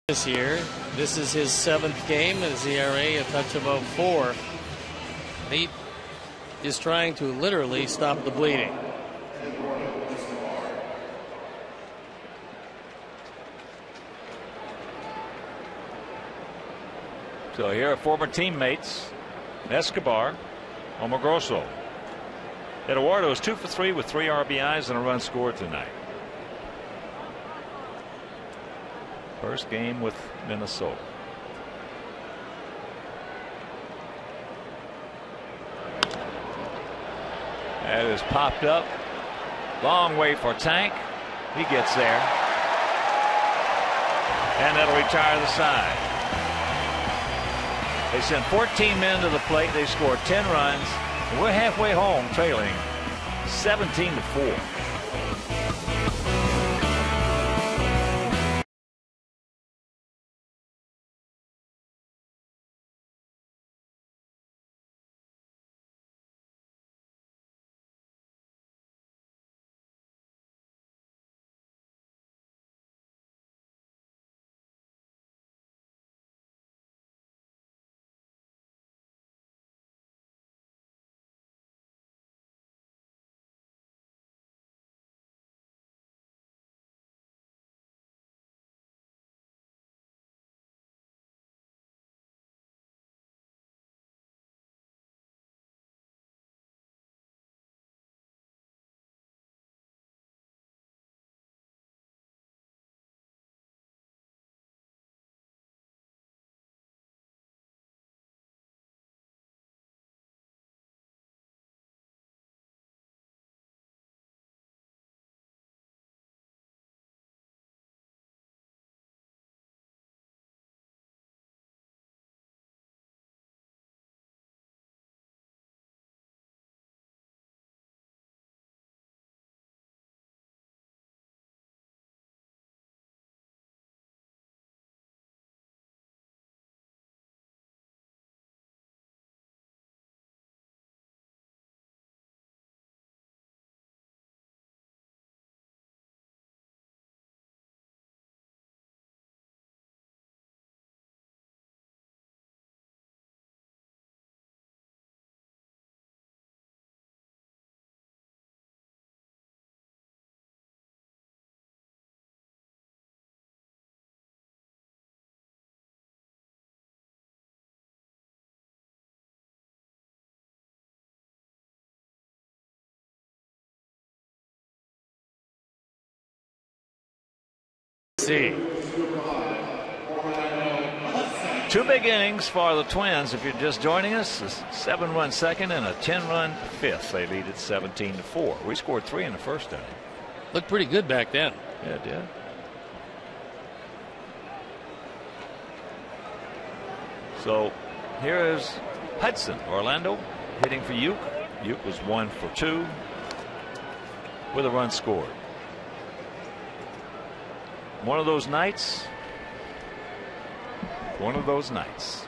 This year, this is his 7th game, and his ERA a touch above 4. He is trying to literally stop the bleeding. So here are former teammates Escobar, Omogrosso. Eduardo is 2 for 3 with 3 RBIs and a run scored tonight. First game with Minnesota. That is popped up. Long way for Tank. He gets there. And that'll retire the side. They sent 14 men to the plate. They scored 10 runs. And we're halfway home, trailing 17-4. see. 2 big innings for the Twins. If you're just joining us, a 7-run second and a 10-run fifth. They lead at 17-4. We scored 3 in the first inning. Looked pretty good back then. Yeah, it did. So here is Hudson Orlando hitting for Uke. Uke was 1 for 2 with a run scored. One of those nights. One of those nights.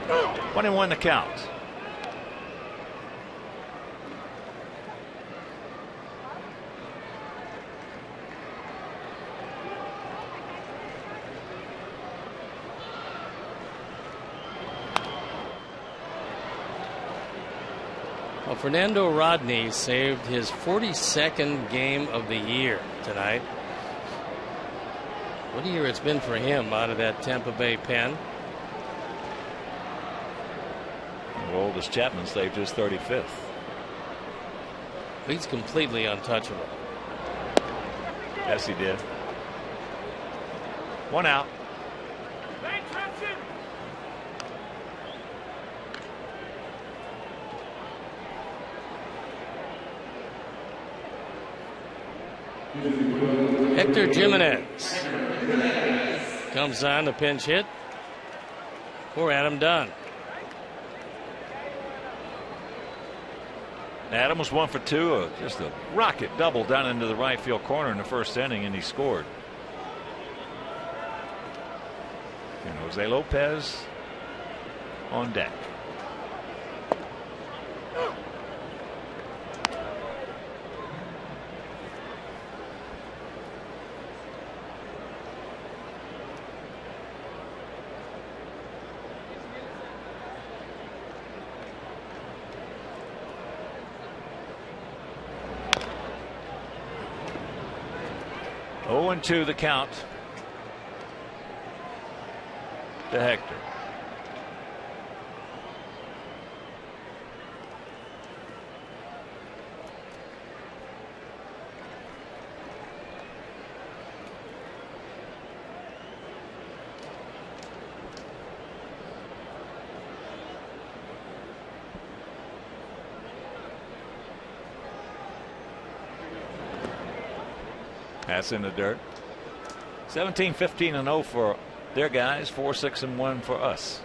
1-1 to count. Well, Fernando Rodney saved his 42nd game of the year tonight. What a year it's been for him out of that Tampa Bay pen. Oldest Chapman saved his 35th. He's completely untouchable. Yes, he did. 1 out. Hector Jimenez comes on the pinch hit for Adam Dunn. Adam was 1 for 2. Just a rocket double down into the right field corner in the first inning, and he scored. And Jose Lopez on deck. And 2 the count to Hector. That's in the dirt. 17-15-0 for their guys. 4-6-1 for us.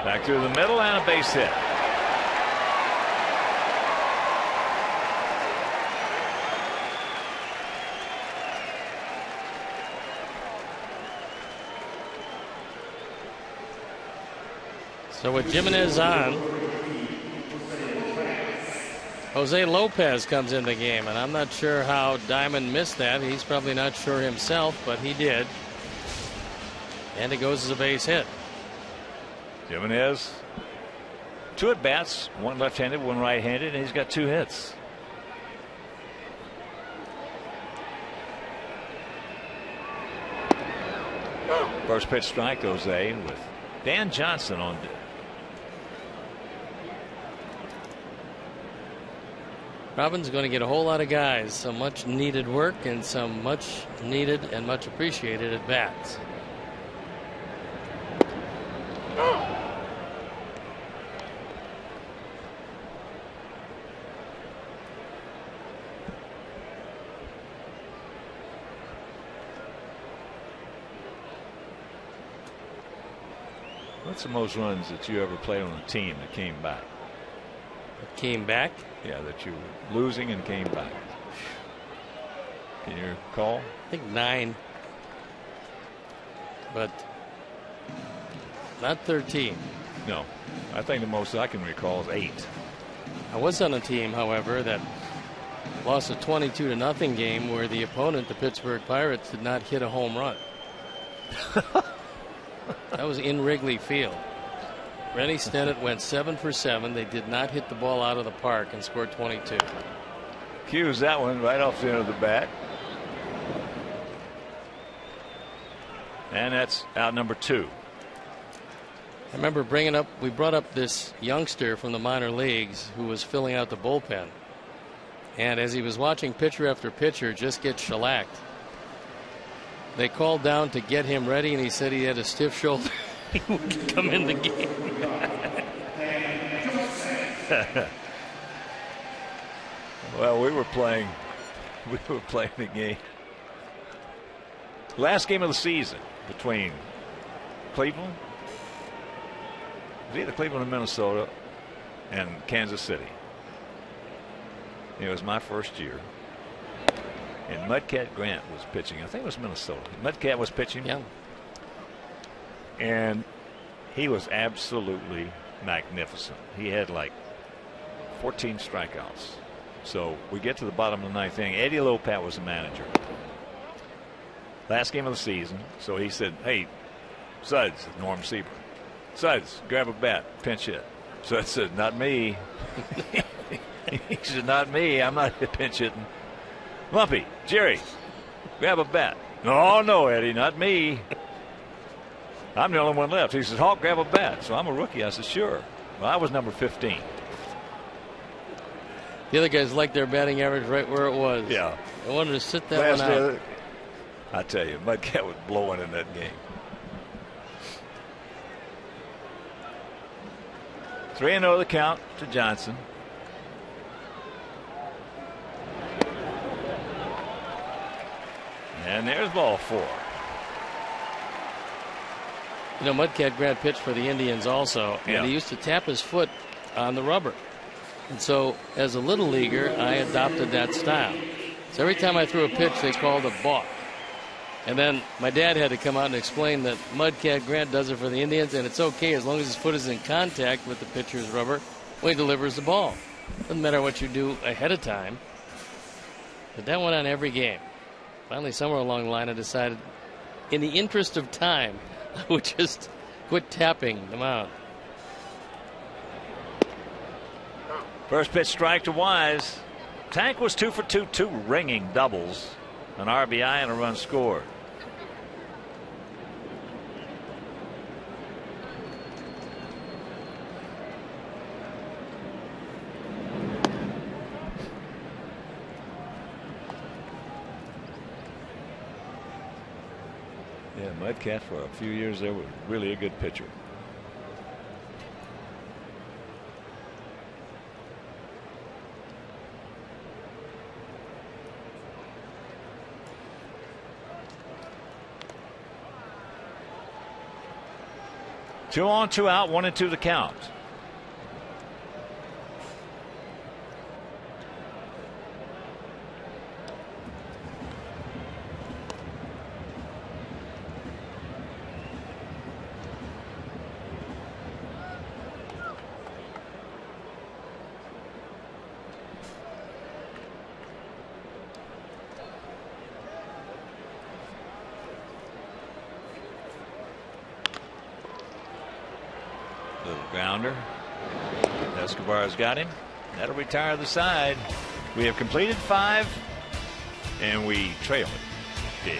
Back through the middle and a base hit. So with Jimenez on, Jose Lopez comes in the game, and I'm not sure how Diamond missed that. He's probably not sure himself, but he did. And it goes as a base hit. Jimenez, 2 at bats, 1 left-handed, 1 right-handed, and he's got 2 hits. First pitch strike, Jose, with Dan Johnson on. Robin's going to get a whole lot of guys, some much needed work and some much needed and much appreciated at bats. What's the most runs that you ever played on a team that came back? Came back? Yeah, that you were losing and came back. Can you recall? I think 9. But not 13. No. I think the most I can recall is 8. I was on a team, however, that lost a 22-0 game where the opponent, the Pittsburgh Pirates, did not hit a home run. That was in Wrigley Field. Rennie Stennett went 7 for 7. They did not hit the ball out of the park and scored 22. Cues that one right off the end of the bat. And that's out number 2. I remember we brought up this youngster from the minor leagues who was filling out the bullpen. And as he was watching pitcher after pitcher just get shellacked, they called down to get him ready, and he said he had a stiff shoulder. He wouldn't come in the game. Well, we were playing the game. Last game of the season between Cleveland, it was either Cleveland and Minnesota, and Kansas City. It was my first year. And Mudcat Grant was pitching. I think it was Minnesota. Mudcat was pitching. Yeah. And he was absolutely magnificent. He had like 14 strikeouts. So we get to the bottom of the 9th inning. Eddie Lopat was the manager. Last game of the season. So he said, "Hey, Suds," Norm Seaver. "Suds, grab a bat, pinch hit." Suds said, "Not me." He said, "Not me. I'm not pinch hitting." "Lumpy, Jerry, grab a bat." No, Eddie, not me. I'm the only one left." He says, "Hawk, grab a bat." So I'm a rookie. I said, "Sure." Well, I was number 15. The other guys liked their batting average right where it was. Yeah. I wanted to sit that one out. I tell you, Mudcat was blowing in that game. 3-0 the count to Johnson. And there's ball 4. You know, Mudcat Grant pitched for the Indians also, and he used to tap his foot on the rubber. And so, as a little leaguer, I adopted that style. So every time I threw a pitch, they called a balk. And then my dad had to come out and explain that Mudcat Grant does it for the Indians, and it's okay as long as his foot is in contact with the pitcher's rubber when he delivers the ball. Doesn't matter what you do ahead of time. But that went on every game. Finally, somewhere along the line, I decided, in the interest of time, I would just quit tapping them out. First pitch strike to Wise. Tank was 2 for 2, 2 ringing doubles, an RBI and a run scored. Yeah, Mudcat for a few years there was really a good pitcher. Two on, 2 out, 1-2 the count. Little grounder. Escobar's got him. That'll retire the side. We have completed 5, and we trail it big.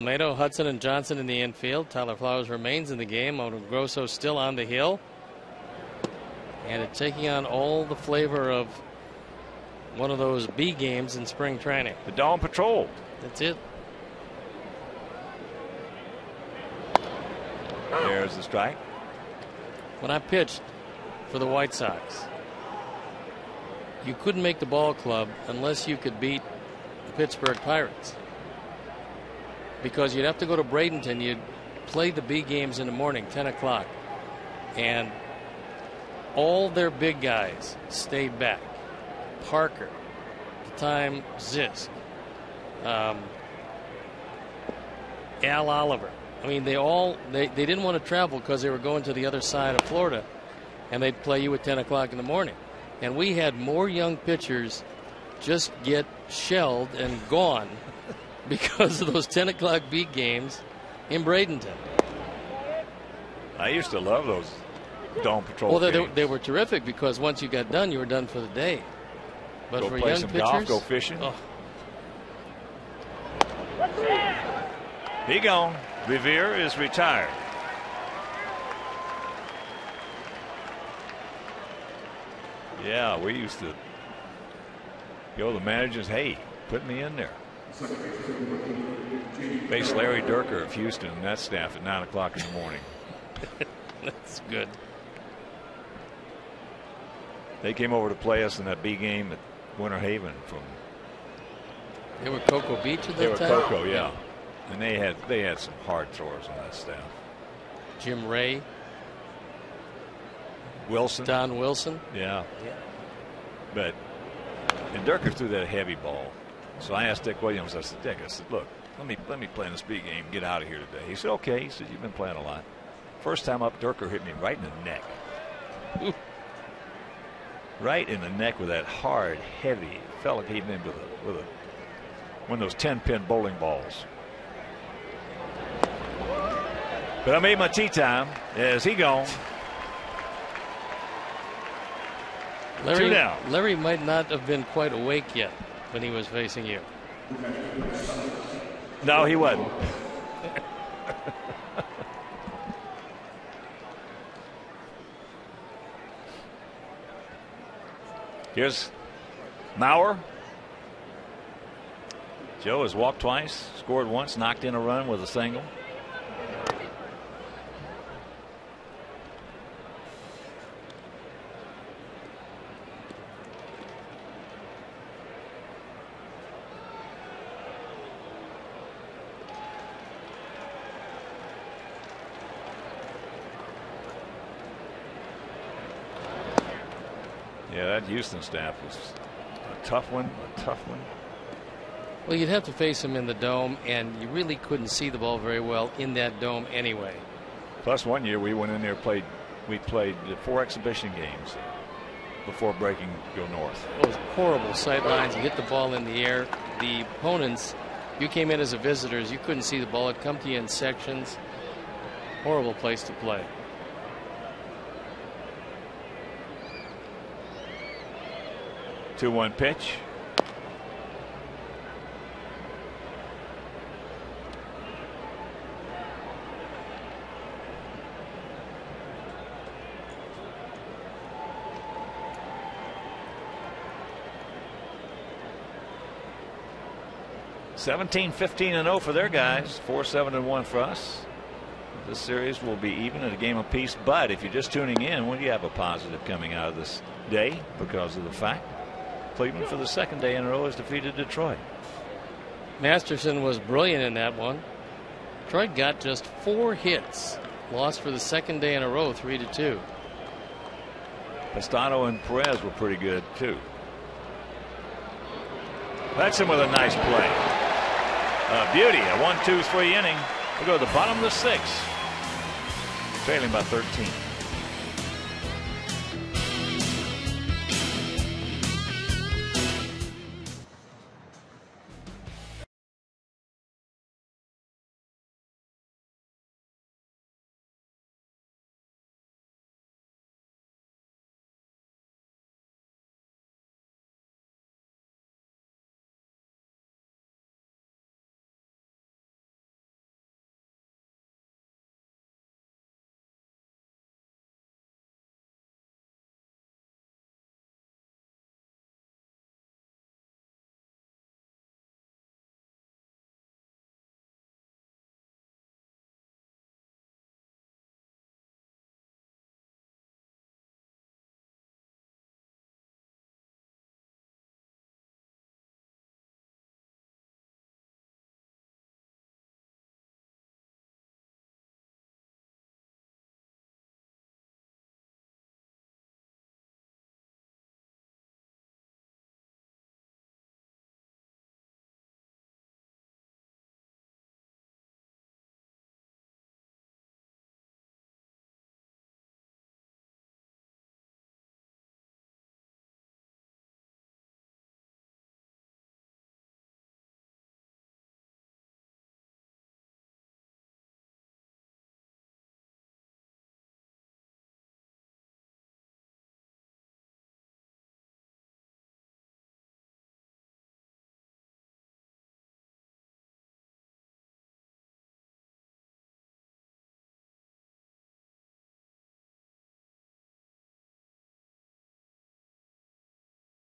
Mato, Hudson, and Johnson in the infield. Tyler Flowers remains in the game. Mato Grosso still on the hill. And it's taking on all the flavor of one of those B games in spring training. The Dawn Patrol. That's it. There's the strike. When I pitched for the White Sox, you couldn't make the ball club unless you could beat the Pittsburgh Pirates. Because you'd have to go to Bradenton. You'd play the B games in the morning, 10 o'clock. And all their big guys stayed back. Parker, at the time Zisk, Al Oliver. I mean, they didn't want to travel because they were going to the other side of Florida, and they'd play you at 10 o'clock in the morning. And we had more young pitchers just get shelled and gone because of those 10 o'clock beat games in Bradenton. I used to love those Dawn Patrol games. They were terrific because once you got done, you were done for the day. But go for play young some pitchers, golf, go fishing. Oh. He gone. Revere is retired. Yeah, we used to go to the managers, hey, put me in there. Face Larry Durker of Houston and that staff at 9 o'clock in the morning. That's good. They came over to play us in that B game at Winter Haven. They were Cocoa Beach at that time? They were Cocoa, yeah. And they had some hard throwers on that staff. Jim Ray. Wilson. Don Wilson. Yeah. But and Durker threw that heavy ball. So I asked Dick Williams, I said, Dick, look, let me play in this B game, get out of here today. He said, okay. He said, you've been playing a lot. First time up, Durker hit me right in the neck. Ooh. Right in the neck with that hard, heavy, felt like he'd been with one of those 10-pin bowling balls. But I made my tea time. As he gone. Two down. Larry might not have been quite awake yet when he was facing you. No, he wasn't. Here's Maurer. Joe has walked twice, scored once, knocked in a run with a single. Yeah, that Houston staff was a tough one. Well, you'd have to face him in the dome, and you really couldn't see the ball very well in that dome anyway. Plus, one year we went in there, we played 4 exhibition games before breaking Go North. Those horrible sight lines. You hit the ball in the air. The opponents, you came in as a visitors, you couldn't see the ball. It'd come to you in sections. Horrible place to play. 2-1 pitch. (17-15-0) for their guys. 4-7-1 for us. This series will be even at a game apiece. But if you're just tuning in, well, you have a positive coming out of this day because of the fact Cleveland for the second day in a row has defeated Detroit. Masterson was brilliant in that one. Detroit got just 4 hits. Lost for the second day in a row, 3-2. Pastano and Perez were pretty good too. That's him with a nice play. Beauty, a 1-2-3 inning. We'll go to the bottom of the 6th. Trailing by 13.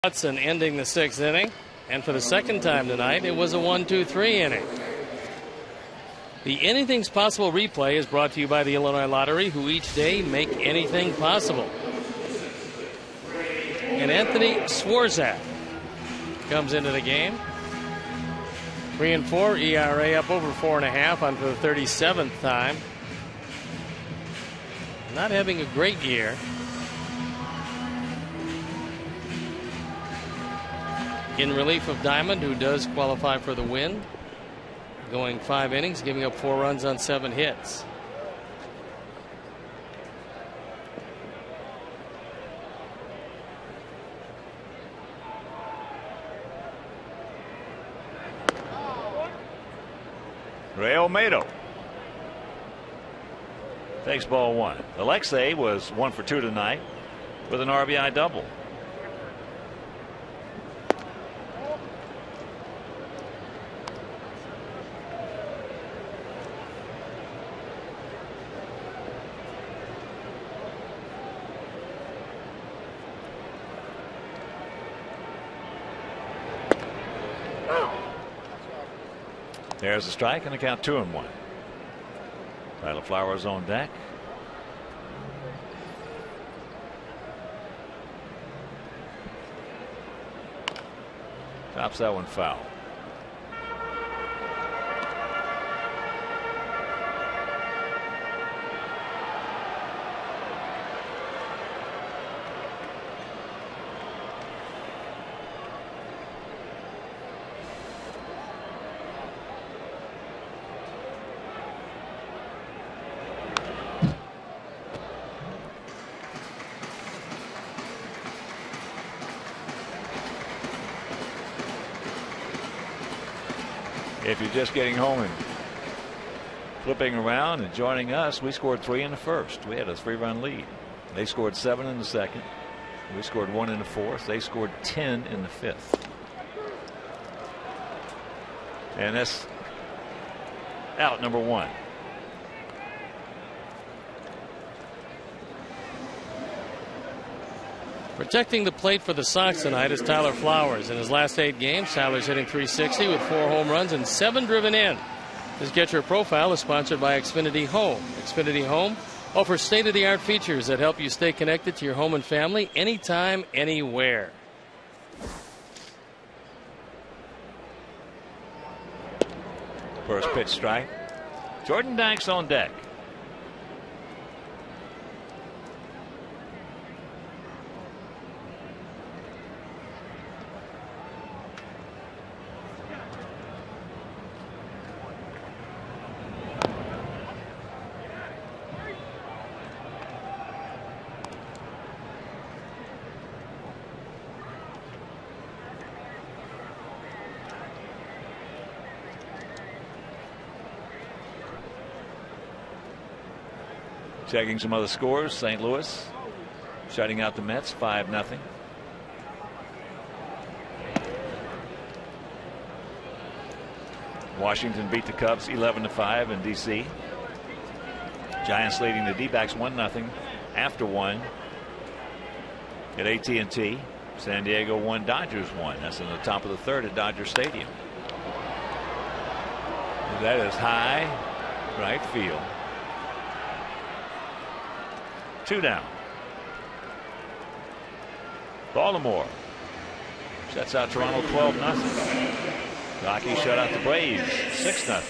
Hudson ending the 6th inning. And for the second time tonight, it was a 1-2-3 inning. The Anything's Possible replay is brought to you by the Illinois Lottery, who each day make anything possible. And Anthony Swarzak comes into the game. 3-4 ERA, up over 4.5 on for the 37th time. Not having a great year. In relief of Diamond, who does qualify for the win. Going 5 innings, giving up 4 runs on 7 hits. Ray Olmedo takes ball 1. Alexei was 1 for 2 tonight with an RBI double. There's a strike and a count 2-1. Tyler Flowers on deck. Tops that one foul. If you're just getting home and flipping around and joining us, we scored 3 in the first. We had a 3-run lead. They scored 7 in the second. We scored 1 in the fourth. They scored 10 in the fifth. And that's out number 1. Protecting the plate for the Sox tonight is Tyler Flowers. In his last 8 games, Tyler's hitting .360 with 4 home runs and 7 driven in. His Get Your Profile is sponsored by Xfinity Home. Xfinity Home offers state-of-the-art features that help you stay connected to your home and family anytime, anywhere. First pitch strike. Jordan Danks on deck. Checking some other scores. St. Louis shutting out the Mets 5-0. Washington beat the Cubs 11-5 in D.C. Giants leading the D-backs 1-0 after 1 at AT&T. San Diego 1, Dodgers 1. That's in the top of the 3rd at Dodger Stadium. That is high right field. 2 down. Baltimore shuts out Toronto 12-0. Rockies shut out the Braves 6-0.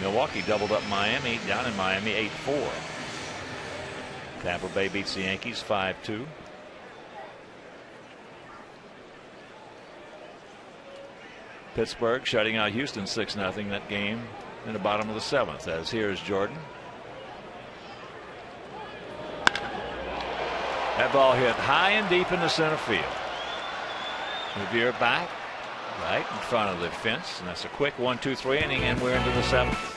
Milwaukee doubled up Miami down in Miami 8-4. Tampa Bay beats the Yankees 5-2. Pittsburgh shutting out Houston 6-0. That game in the bottom of the 7th. As here's Jordan. That ball hit high and deep in the center field. Revere back right in front of the fence, and that's a quick 1-2-3 inning, and we're into the 7th.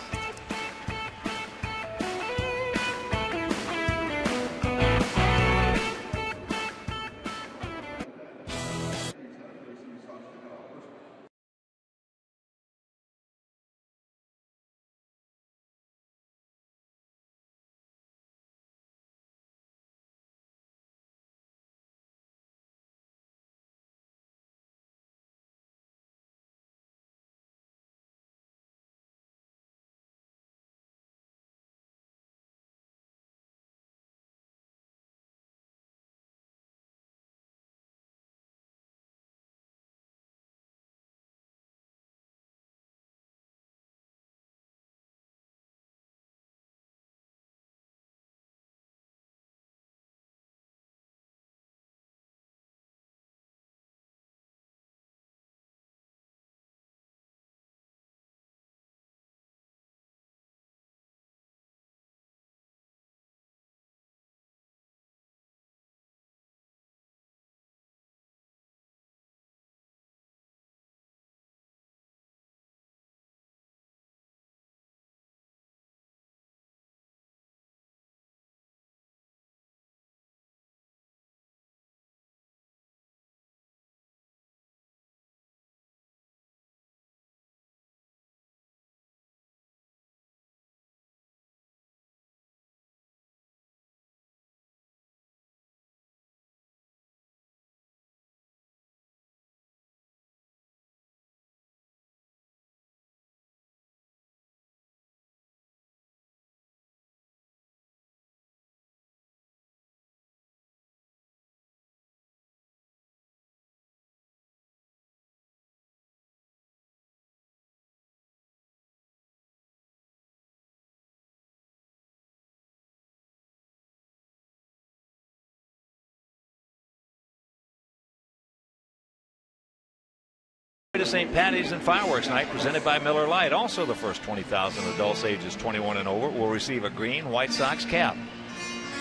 St. Patty's and Fireworks Night presented by Miller Lite. Also, the first 20,000 adults ages 21 and over will receive a green White Sox cap.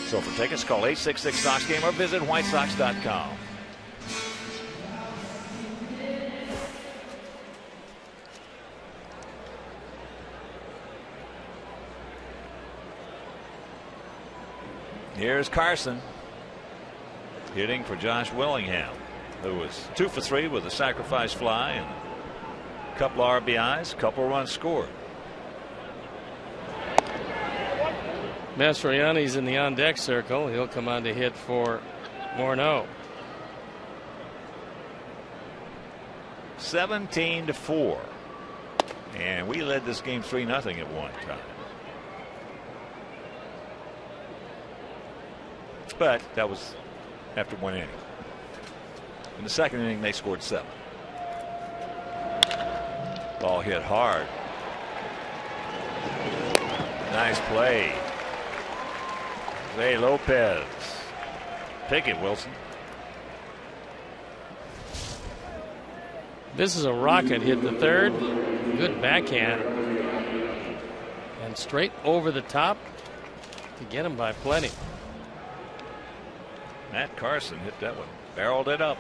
So for tickets, call 866-SOX-GAME or visit whitesox.com. Here's Carson hitting for Josh Willingham, who was 2 for 3 with a sacrifice fly and a couple of RBIs, a couple of runs scored. Mastroianni's in the on-deck circle. He'll come on to hit for Morneau. 17-4. And we led this game 3-0 at one time. But that was after one inning. In the second inning, they scored 7. Ball hit hard. Nice play. Jose Lopez. Take it, Wilson. This is a rocket. Hit the third. Good backhand. And straight over the top to get him by plenty. Matt Carson hit that one. Barreled it up.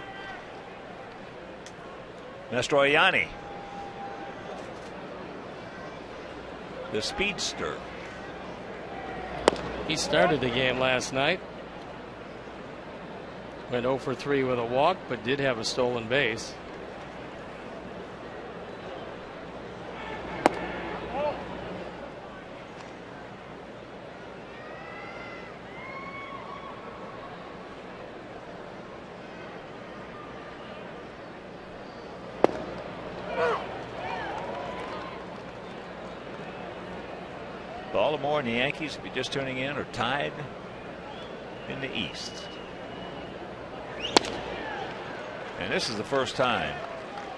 Mastroianni. The speedster. He started the game last night. Went 0 for 3 with a walk, but did have a stolen base. Baltimore and the Yankees, if you're just tuning in, are tied in the East. And this is the first time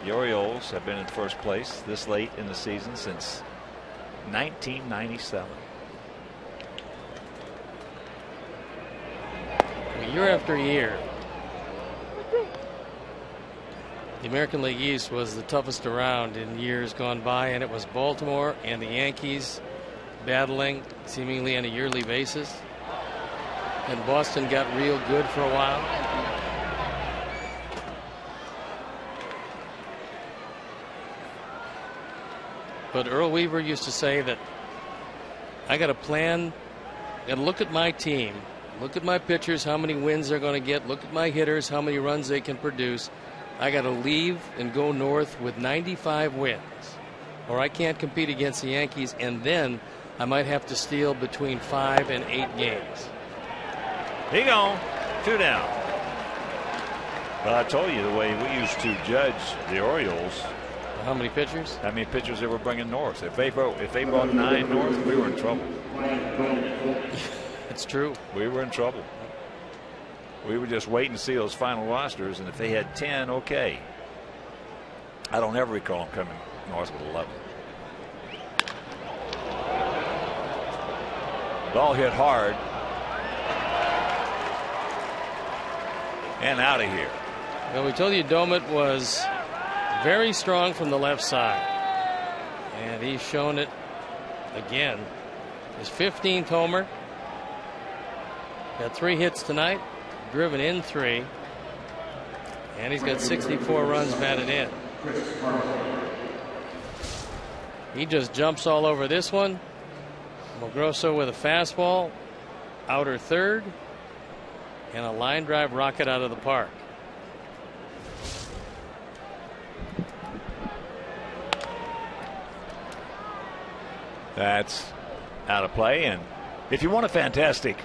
the Orioles have been in first place this late in the season since 1997. Year after year, the American League East was the toughest around in years gone by, and it was Baltimore and the Yankees battling seemingly on a yearly basis. And Boston got real good for a while. But Earl Weaver used to say that I got a plan and look at my team, look at my pitchers, how many wins they're going to get, look at my hitters, how many runs they can produce. I got to leave and go north with 95 wins, or I can't compete against the Yankees, and then I might have to steal between 5 and 8 games. He gone. 2 down. Well, I told you the way we used to judge the Orioles. How many pitchers? How many pitchers they were bringing north. If they brought 9 north, we were in trouble. It's true. We were in trouble. We were just waiting to see those final rosters, and if they had 10, okay. I don't ever recall them coming north with 11. Ball hit hard. And out of here. Well, we told you Domit was very strong from the left side. And he's shown it again. His 15th homer. Got 3 hits tonight. Driven in 3. And he's got 64 runs batted in. He just jumps all over this one. Mogroso with a fastball, outer third, and a line drive rocket out of the park. That's out of play. And if you want a fantastic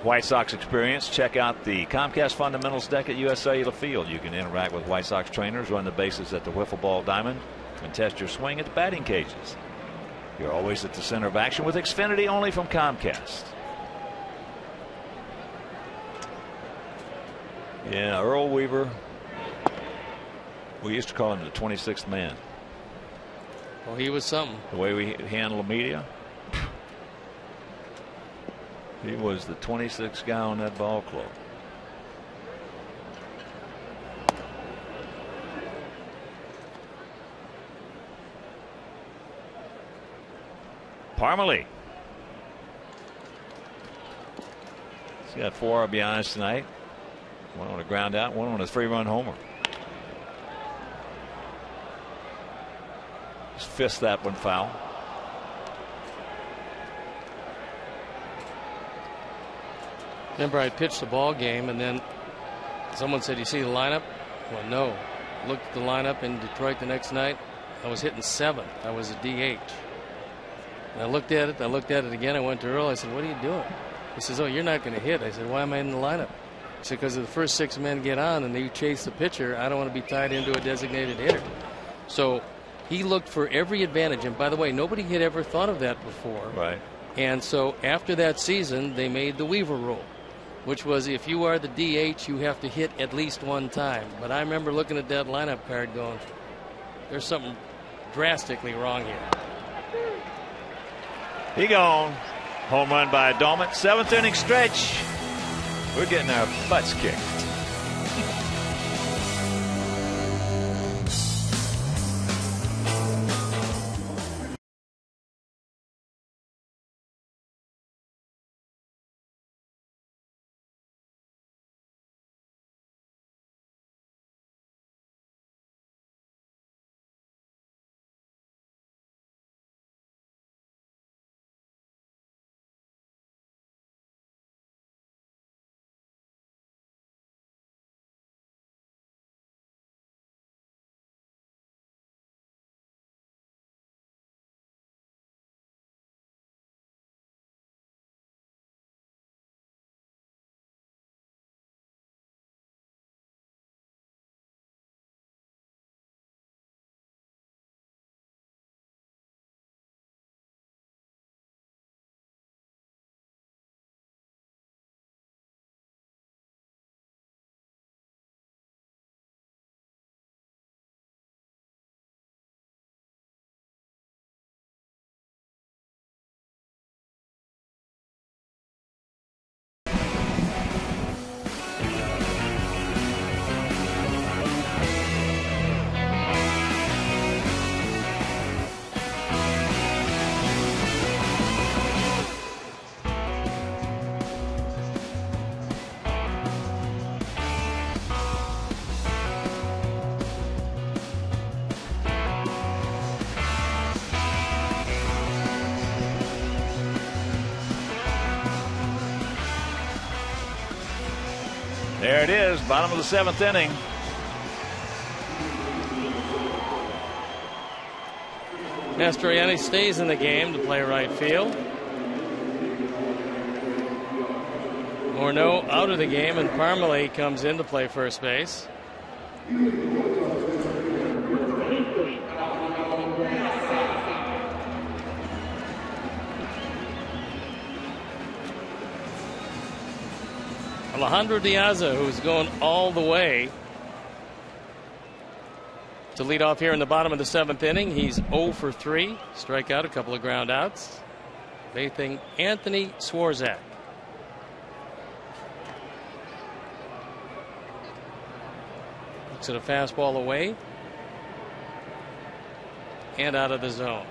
White Sox experience, check out the Comcast Fundamentals deck at US Cellular Field. You can interact with White Sox trainers, run the bases at the wiffle ball diamond, and test your swing at the batting cages. You're always at the center of action with Xfinity, only from Comcast. Yeah, Earl Weaver. We used to call him the 26th man. Well, he was something. The way we handle the media. He was the 26th guy on that ball club. Parmalee. He's got 4 RBIs tonight. One on a ground out, one on a 3-run homer. Just fist that one foul. Remember, I pitched the ball game, and then someone said, "You see the lineup?" Well, no. Looked at the lineup in Detroit the next night. I was hitting 7th. I was a DH. And I looked at it. I looked at it again. I went to Earl. I said, "What are you doing?" He says, "Oh, you're not going to hit." I said, "Why am I in the lineup?" He said, "Because if the first 6 men get on and they chase the pitcher, I don't want to be tied into a designated hitter." So he looked for every advantage. And by the way, nobody had ever thought of that before. Right. And so after that season, they made the Weaver rule, which was if you are the DH, you have to hit at least 1 time. But I remember looking at that lineup card going, there's something drastically wrong here. He gone. Home run by Doumit. 7th inning stretch. We're getting our butts kicked. There it is, bottom of the 7th inning. Mastroianni stays in the game to play right field. Morneau out of the game, and Parmalee comes in to play first base. Alejandro Diaza, who's going all the way to lead off here in the bottom of the 7th inning. He's 0 for 3, strikeout, a couple of ground outs. Facing Anthony Swarzak. Looks at a fastball away and out of the zone.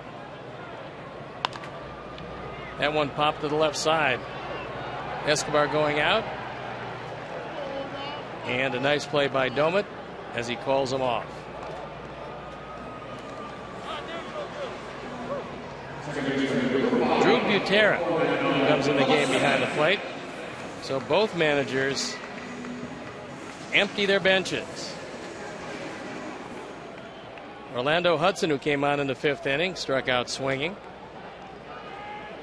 That one popped to the left side. Escobar going out. And a nice play by Doumit as he calls him off. Drew Butera comes in the game behind the plate. So both managers empty their benches. Orlando Hudson, who came on in the 5th inning, struck out swinging.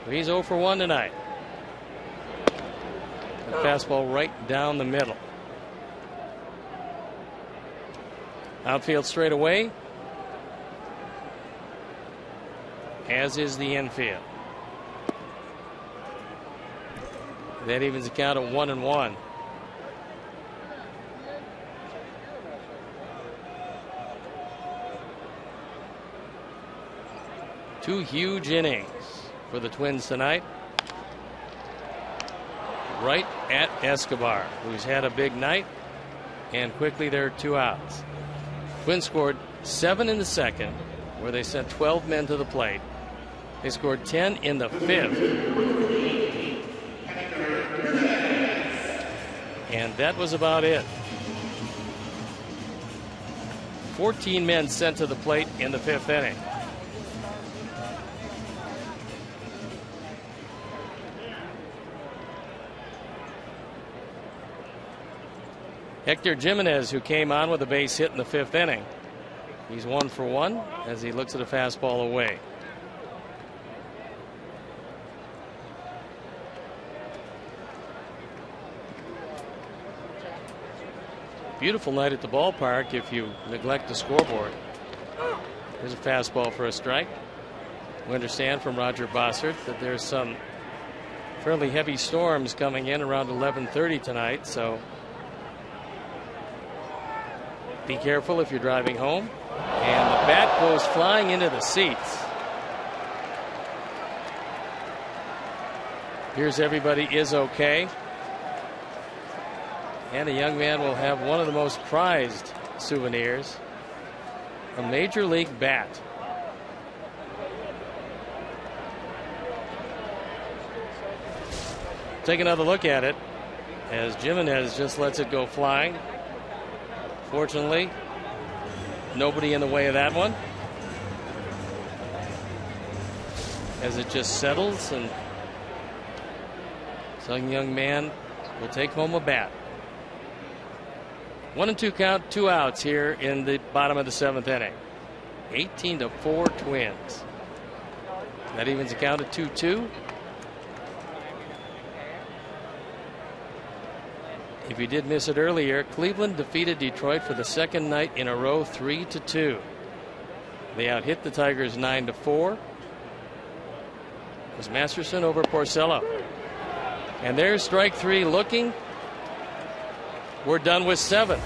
He's 0 for 1 tonight. A fastball right down the middle. Outfield straight away, as is the infield. That evens the count at 1-1. Two huge innings for the Twins tonight. Right at Escobar, who's had a big night, and quickly there are 2 outs. Twins scored 7 in the 2nd, where they sent 12 men to the plate. They scored 10 in the 5th. And that was about it. 14 men sent to the plate in the 5th inning. Hector Jimenez, who came on with a base hit in the 5th inning. He's 1 for 1 as he looks at a fastball away. Beautiful night at the ballpark if you neglect the scoreboard. There's a fastball for a strike. We understand from Roger Bossert that there's some fairly heavy storms coming in around 11:30 tonight, so be careful if you're driving home. And the bat goes flying into the seats. Here's everybody is okay. And a young man will have one of the most prized souvenirs, a Major League bat. Take another look at it as Jimenez just lets it go flying. Fortunately, nobody in the way of that one as it just settles, and some young man will take home a bat. 1-2 count, 2 outs here in the bottom of the 7th inning. 18-4 Twins. That evens the count at 2-2. If you did miss it earlier, Cleveland defeated Detroit for the second night in a row, 3-2. They out-hit the Tigers 9-4. It was Masterson over Porcello. And there's strike 3 looking. We're done with 7.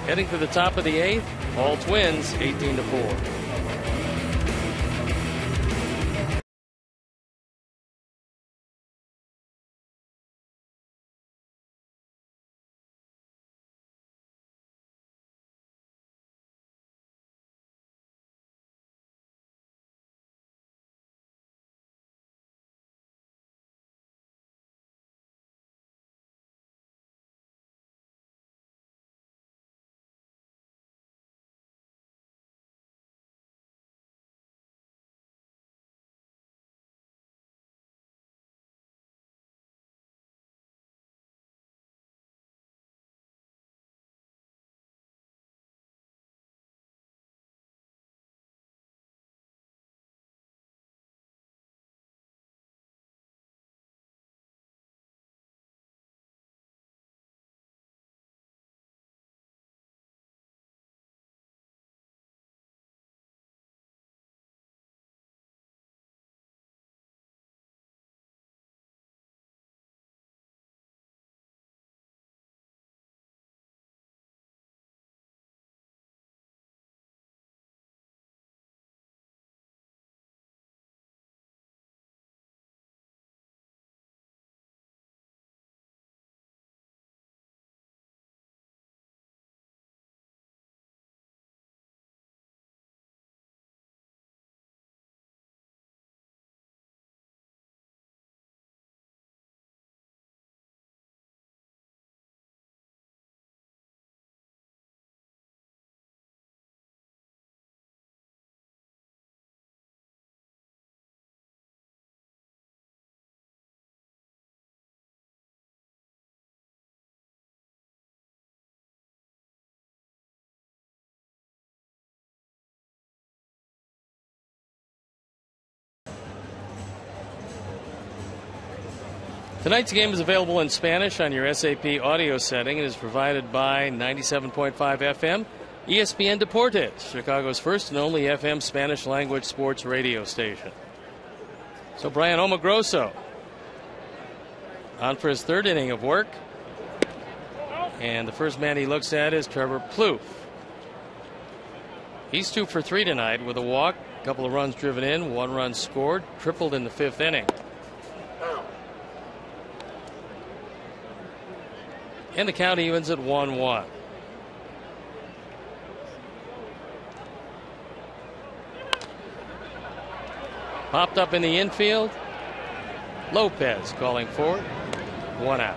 Heading to the top of the 8th. All Twins, 18-4. Tonight's game is available in Spanish on your SAP audio setting. It is provided by 97.5 FM, ESPN Deportes, Chicago's first and only FM Spanish language sports radio station. So Brian Omogrosso on for his 3rd inning of work. And the first man he looks at is Trevor Plouffe. He's 2 for 3 tonight with a walk, a couple of runs driven in, 1 run scored, tripled in the 5th inning. And the count evens at 1-1. Popped up in the infield. Lopez calling for it. 1 out.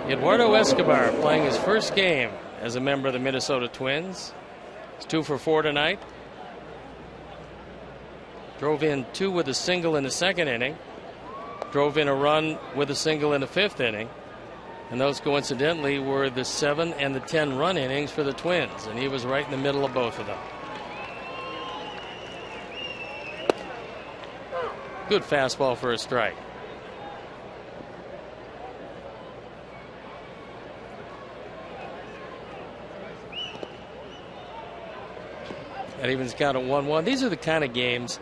Eduardo Escobar playing his first game as a member of the Minnesota Twins. He's 2 for 4 tonight. Drove in 2 with a single in the second inning. Drove in a run with a single in the 5th inning. And those coincidentally were the 7 and the 10 run innings for the Twins. And he was right in the middle of both of them. Good fastball for a strike. That evens count at 1-1. These are the kind of games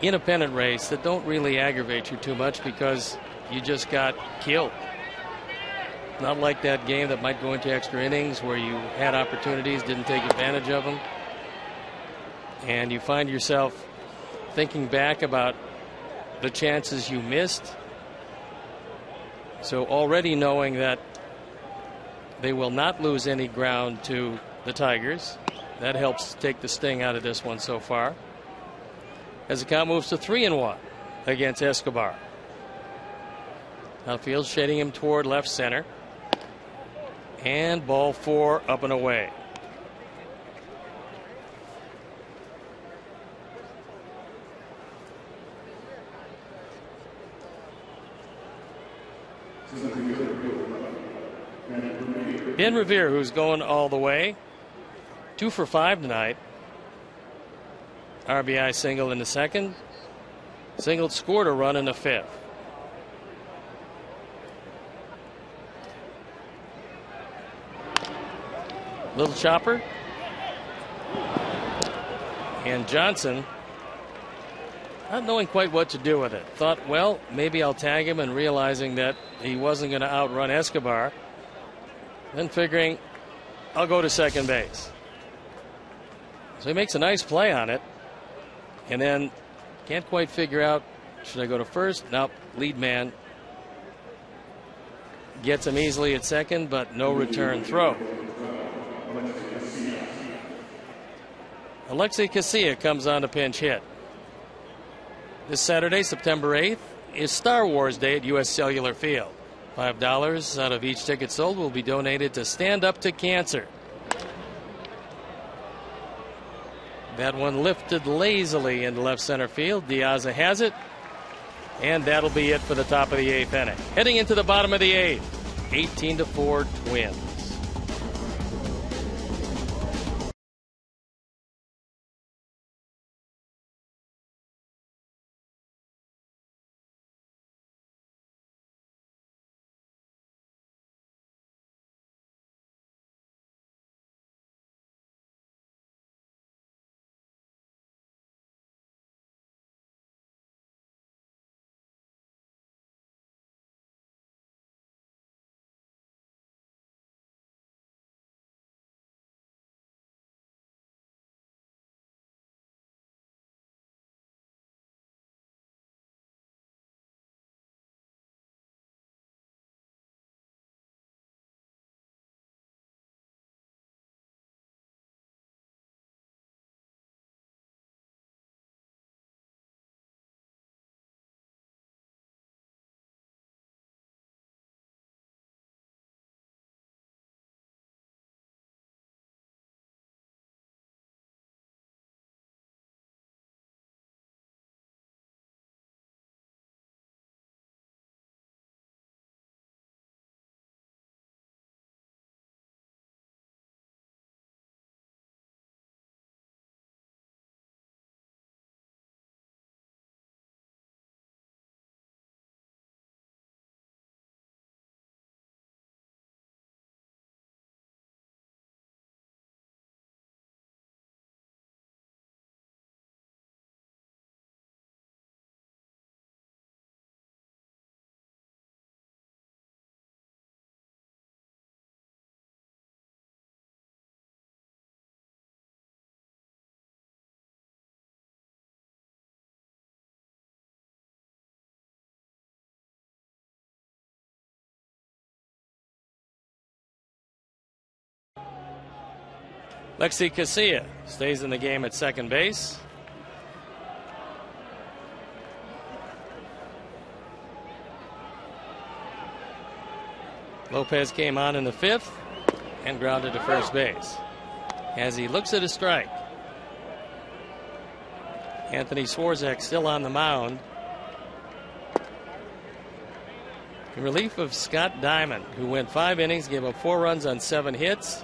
in a pennant race that don't really aggravate you too much because you just got killed. Not like that game that might go into extra innings where you had opportunities, didn't take advantage of them. And you find yourself thinking back about the chances you missed. So already knowing that they will not lose any ground to the Tigers, that helps take the sting out of this one so far. As the count moves to 3-1 against Escobar. Outfield shading him toward left center. And ball 4 up and away. Ben Revere, who's going all the way. 2 for 5 tonight. RBI single in the second. Singled, scored a run in the 5th. Little chopper. And Johnson, not knowing quite what to do with it, thought, well, maybe I'll tag him, and realizing that he wasn't going to outrun Escobar. Then figuring, I'll go to second base. So he makes a nice play on it. And then can't quite figure out, should I go to first? Nope, lead man gets him easily at second, but no return throw. Alexei Casilla comes on to pinch hit. This Saturday, September 8th, is Star Wars Day at U.S. Cellular Field. $5 out of each ticket sold will be donated to Stand Up to Cancer. That one lifted lazily into left center field. Diaz has it. And that'll be it for the top of the 8th inning. Heading into the bottom of the 8th, 18-4 Twins. Lexi Casilla stays in the game at second base. Lopez came on in the 5th and grounded to first base. As he looks at a strike, Anthony Swarzak still on the mound in relief of Scott Diamond, who went 5 innings, gave up 4 runs on 7 hits,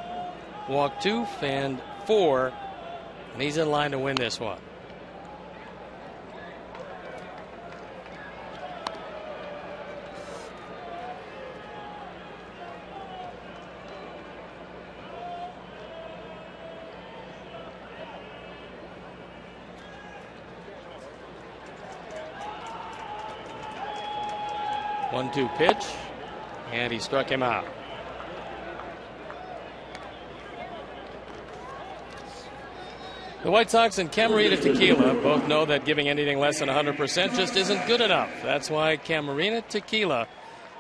walked 2, fanned 4, and he's in line to win this one. One-two pitch, and he struck him out. The White Sox and Camarena Tequila both know that giving anything less than 100% just isn't good enough. That's why Camarena Tequila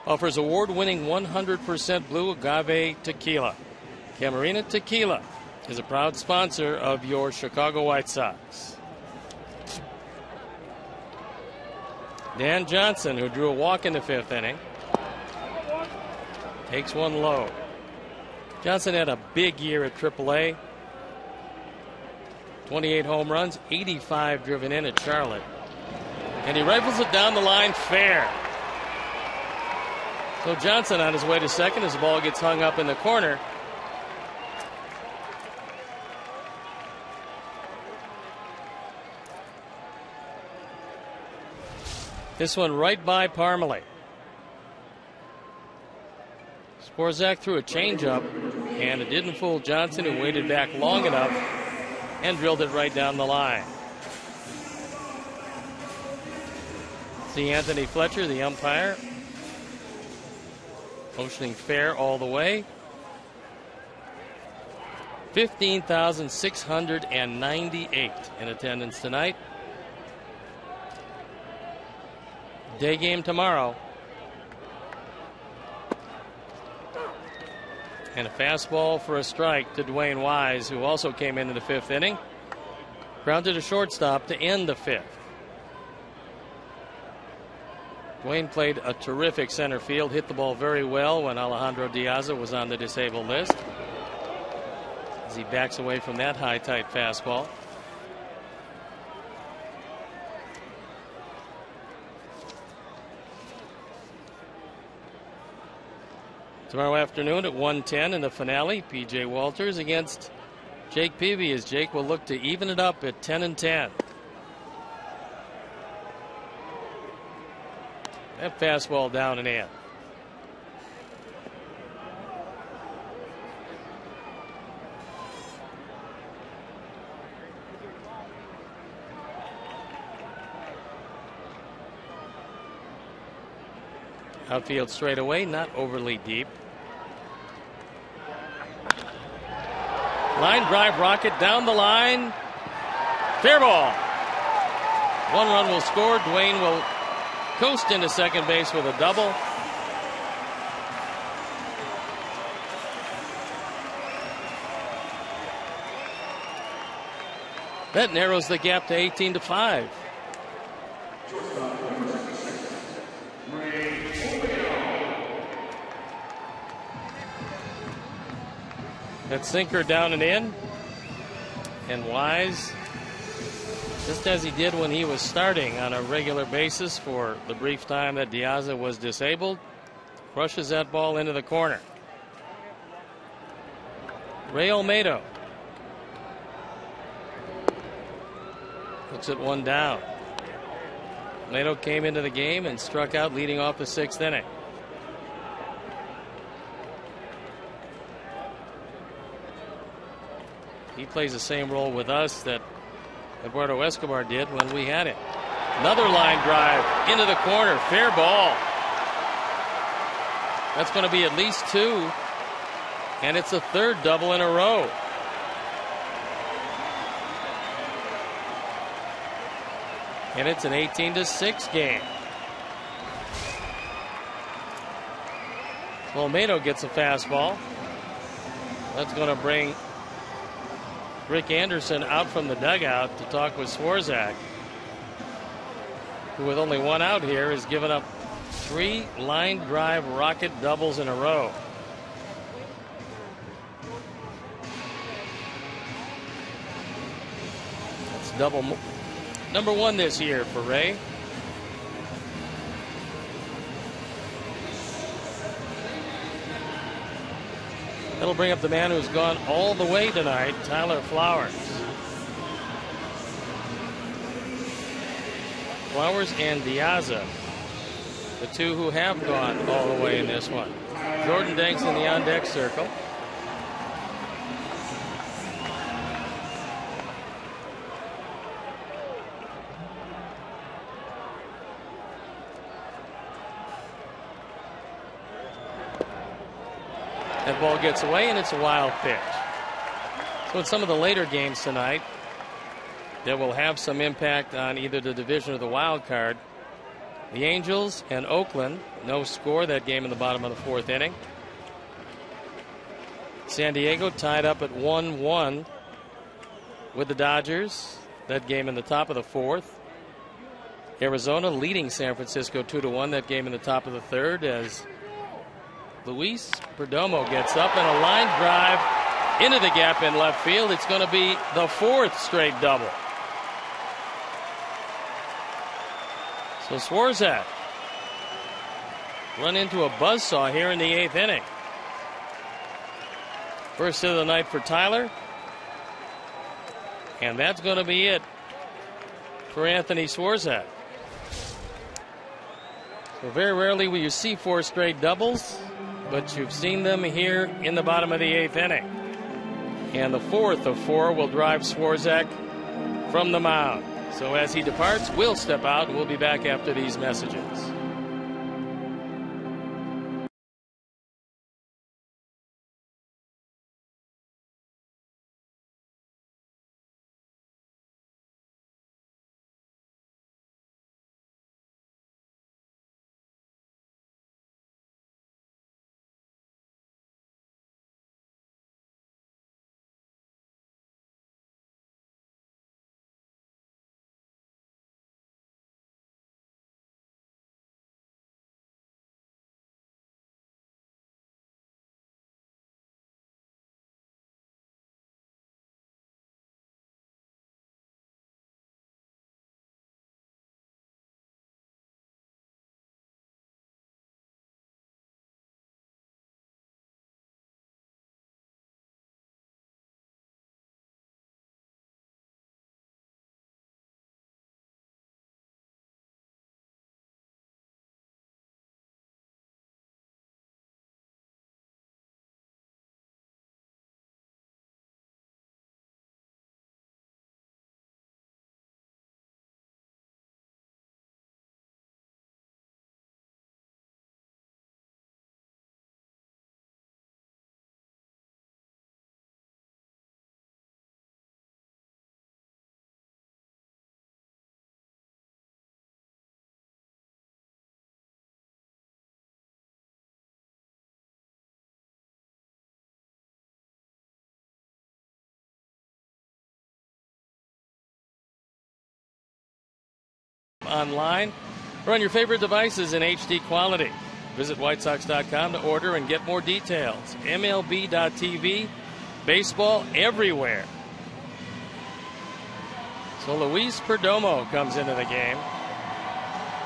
offers award-winning 100% blue agave tequila. Camarena Tequila is a proud sponsor of your Chicago White Sox. Dan Johnson, who drew a walk in the 5th inning, takes one low. Johnson had a big year at AAA. 28 home runs, 85 driven in at Charlotte. And he rifles it down the line fair. So Johnson on his way to second as the ball gets hung up in the corner. This one right by Parmalee. Swarzak threw a changeup, and it didn't fool Johnson, who waited back long enough and drilled it right down the line. See Anthony Fletcher, the umpire, motioning fair all the way. 15,698 in attendance tonight. Day game tomorrow. And a fastball for a strike to Dwayne Wise, who also came into the 5th inning. Grounded to shortstop to end the 5th. Dwayne played a terrific center field, hit the ball very well when Alejandro Diaz was on the disabled list. As he backs away from that high, tight fastball. Tomorrow afternoon at 1:10 in the finale, P.J. Walters against Jake Peavy, as Jake will look to even it up at 10-10. That fastball down and in. Outfield straightaway, not overly deep. Line drive rocket down the line. Fair ball. 1 run will score. Dwayne will coast into second base with a double. That narrows the gap to 18-5. That sinker down and in. And Wise, just as he did when he was starting on a regular basis for the brief time that Diaz was disabled, crushes that ball into the corner. Ray Olmedo looks at one down. Olmedo came into the game and struck out leading off the 6th inning. He plays the same role with us that Eduardo Escobar did when we had him. Another line drive into the corner. Fair ball. That's going to be at least 2. And it's a 3rd double in a row. And it's an 18-6 game. Olmedo gets a fastball. That's going to bring Rick Anderson out from the dugout to talk with Swarzak, who with only one out here has given up 3 line drive rocket doubles in a row. That's double number 1 this year for Ray. That'll bring up the man who's gone all the way tonight, Tyler Flowers. Flowers and Diaza, the two who have gone all the way in this one. Jordan Danks in the on-deck circle. That ball gets away, and it's a wild pitch. So in some of the later games tonight, that will have some impact on either the division or the wild card. The Angels and Oakland, no score that game in the bottom of the 4th inning. San Diego tied up at 1-1 with the Dodgers, that game in the top of the 4th. Arizona leading San Francisco 2-1, that game in the top of the 3rd, as Luis Perdomo gets up and a line drive into the gap in left field. It's going to be the 4th straight double. So Swarzak run into a buzzsaw here in the 8th inning. First hit of the night for Tyler. And that's going to be it for Anthony Swarzak. So very rarely will you see 4 straight doubles, but you've seen them here in the bottom of the 8th inning. And the 4th of 4 will drive Swarzak from the mound. So as he departs, we'll step out, and we'll be back after these messages. Online or on your favorite devices in HD quality. Visit WhiteSox.com to order and get more details. MLB.tv, baseball everywhere. So Luis Perdomo comes into the game.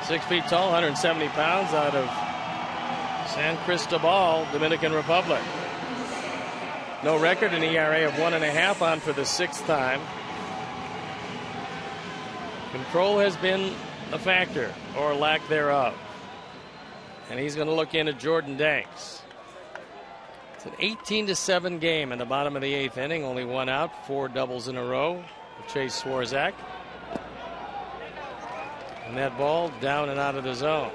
6 feet tall, 170 pounds, out of San Cristobal, Dominican Republic. No record, an ERA of 1.5, on for the 6th time. Control has been a factor, or lack thereof. And he's going to look in at Jordan Danks. It's an 18-7 game in the bottom of the 8th inning. Only 1 out, 4 doubles in a row for Chase Swarzak. And that ball down and out of the zone.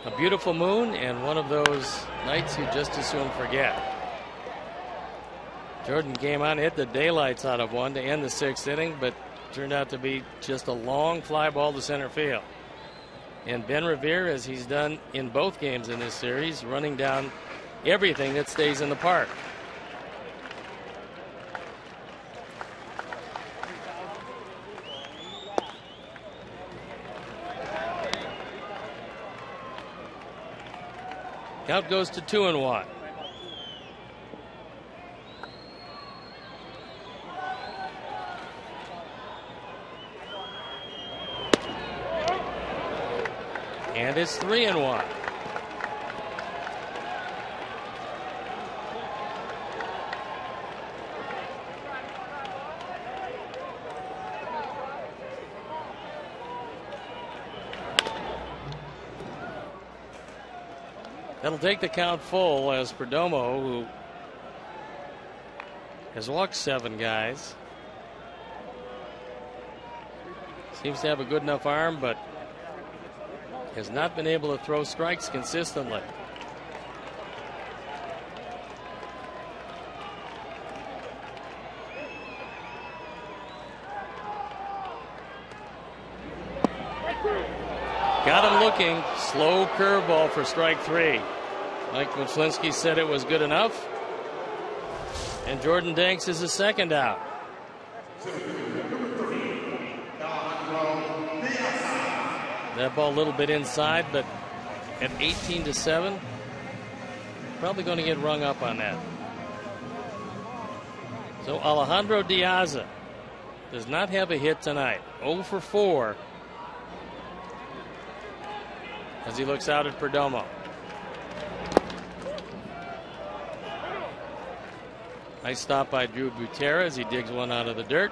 A beautiful moon and one of those nights you just as soon forget. Jordan came on, hit the daylights out of one to end the 6th inning, but turned out to be just a long fly ball to center field. And Ben Revere, as he's done in both games in this series, running down everything that stays in the park. Count goes to 2-1. And it's 3-1. That'll take the count full as Perdomo, who has walked 7 guys, seems to have a good enough arm, but has not been able to throw strikes consistently. Got him looking. Slow curveball for strike 3. Mike Wyslinski said it was good enough. And Jordan Danks is the second out. That ball a little bit inside, but at 18-7, probably going to get rung up on that. So Alejandro Diaz does not have a hit tonight. 0 for 4 as he looks out at Perdomo. Nice stop by Drew Butera as he digs one out of the dirt.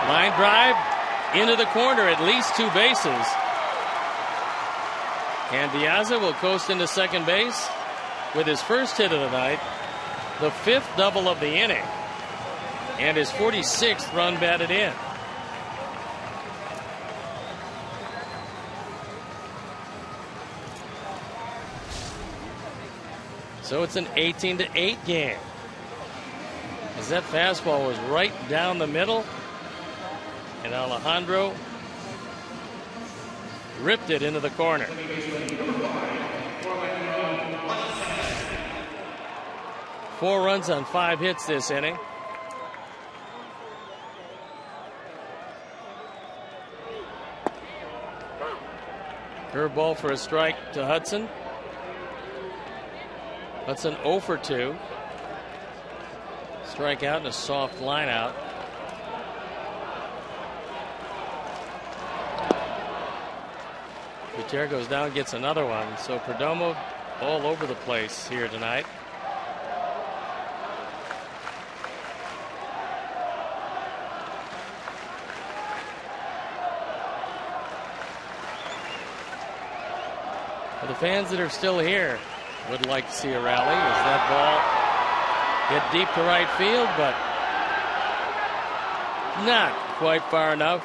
Line drive into the corner, at least 2 bases. And Diaz will coast into second base with his first hit of the night, the 5th double of the inning, and his 46th run batted in. So it's an 18-8 game, as that fastball was right down the middle, and Alejandro ripped it into the corner. Four runs on 5 hits this inning. Curveball for a strike to Hudson. Hudson 0 for 2. Strikeout and a soft line out. Gutierrez goes down, gets another one. So Perdomo all over the place here tonight. For the fans that are still here, would like to see a rally as that ball hit deep to right field, but not quite far enough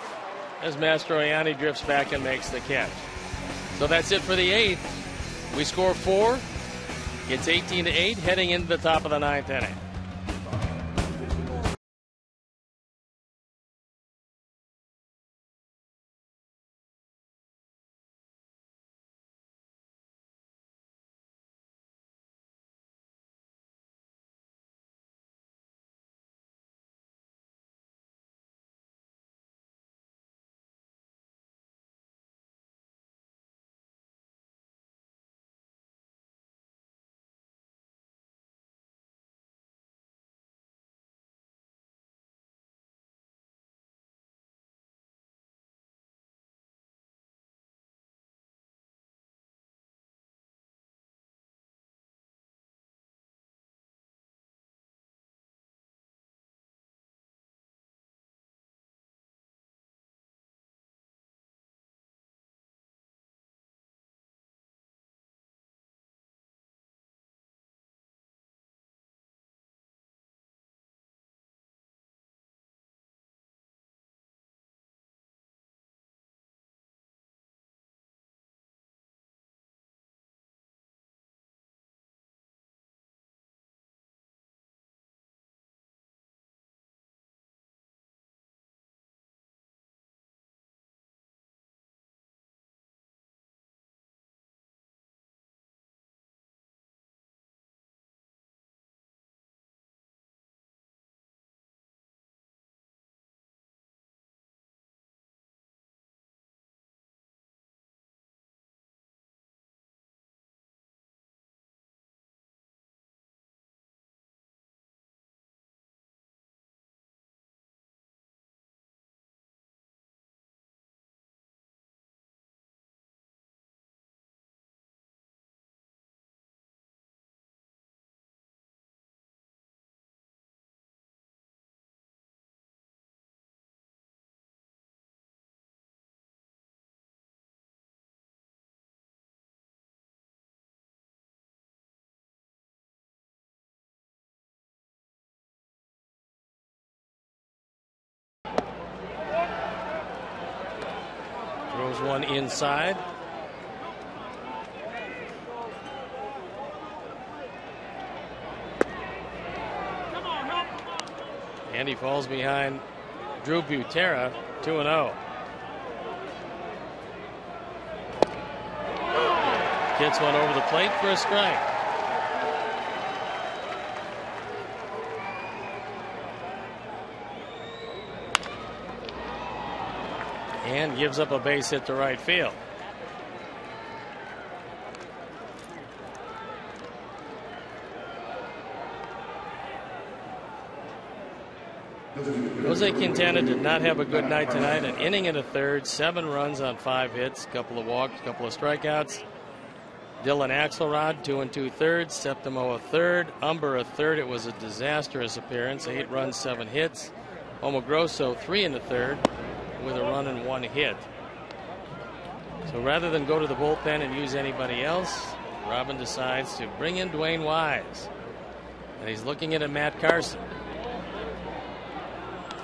as Mastroianni drifts back and makes the catch. So that's it for the 8th. We score 4. It's 18-8 heading into the top of the 9th inning. Throws one inside. And he falls behind Drew Butera, 2-0. Gets one over the plate for a strike. And gives up a base hit to right field. Jose Quintana did not have a good night tonight. An inning and a third, 7 runs on 5 hits, a couple of walks, a couple of strikeouts. Dylan Axelrod, 2 2/3, Septimo a third, Umber a third. It was a disastrous appearance, 8 runs, 7 hits. Omogrosso 3 1/3 with a run and 1 hit. So rather than go to the bullpen and use anybody else, Robin decides to bring in Dwayne Wise. And he's looking at Matt Carson.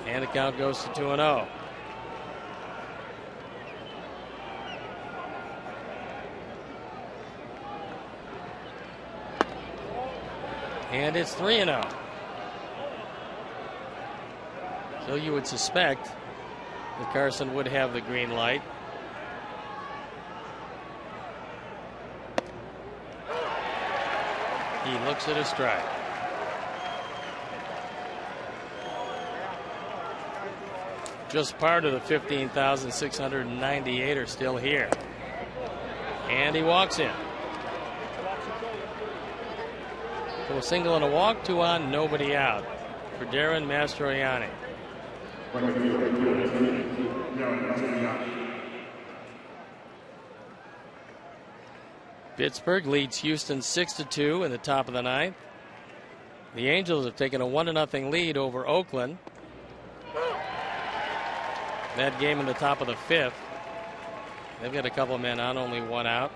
And the count goes to 2-0. And it's 3-0. So you would suspect that Carson would have the green light. He looks at a strike. Just part of the 15,698 are still here. And he walks in. So a single and a walk, 2 on, nobody out for Darren Mastroianni. Pittsburgh leads Houston 6-2 in the top of the 9th. The Angels have taken a 1-0 lead over Oakland. That game in the top of the 5th. They've got a couple men on, only 1 out.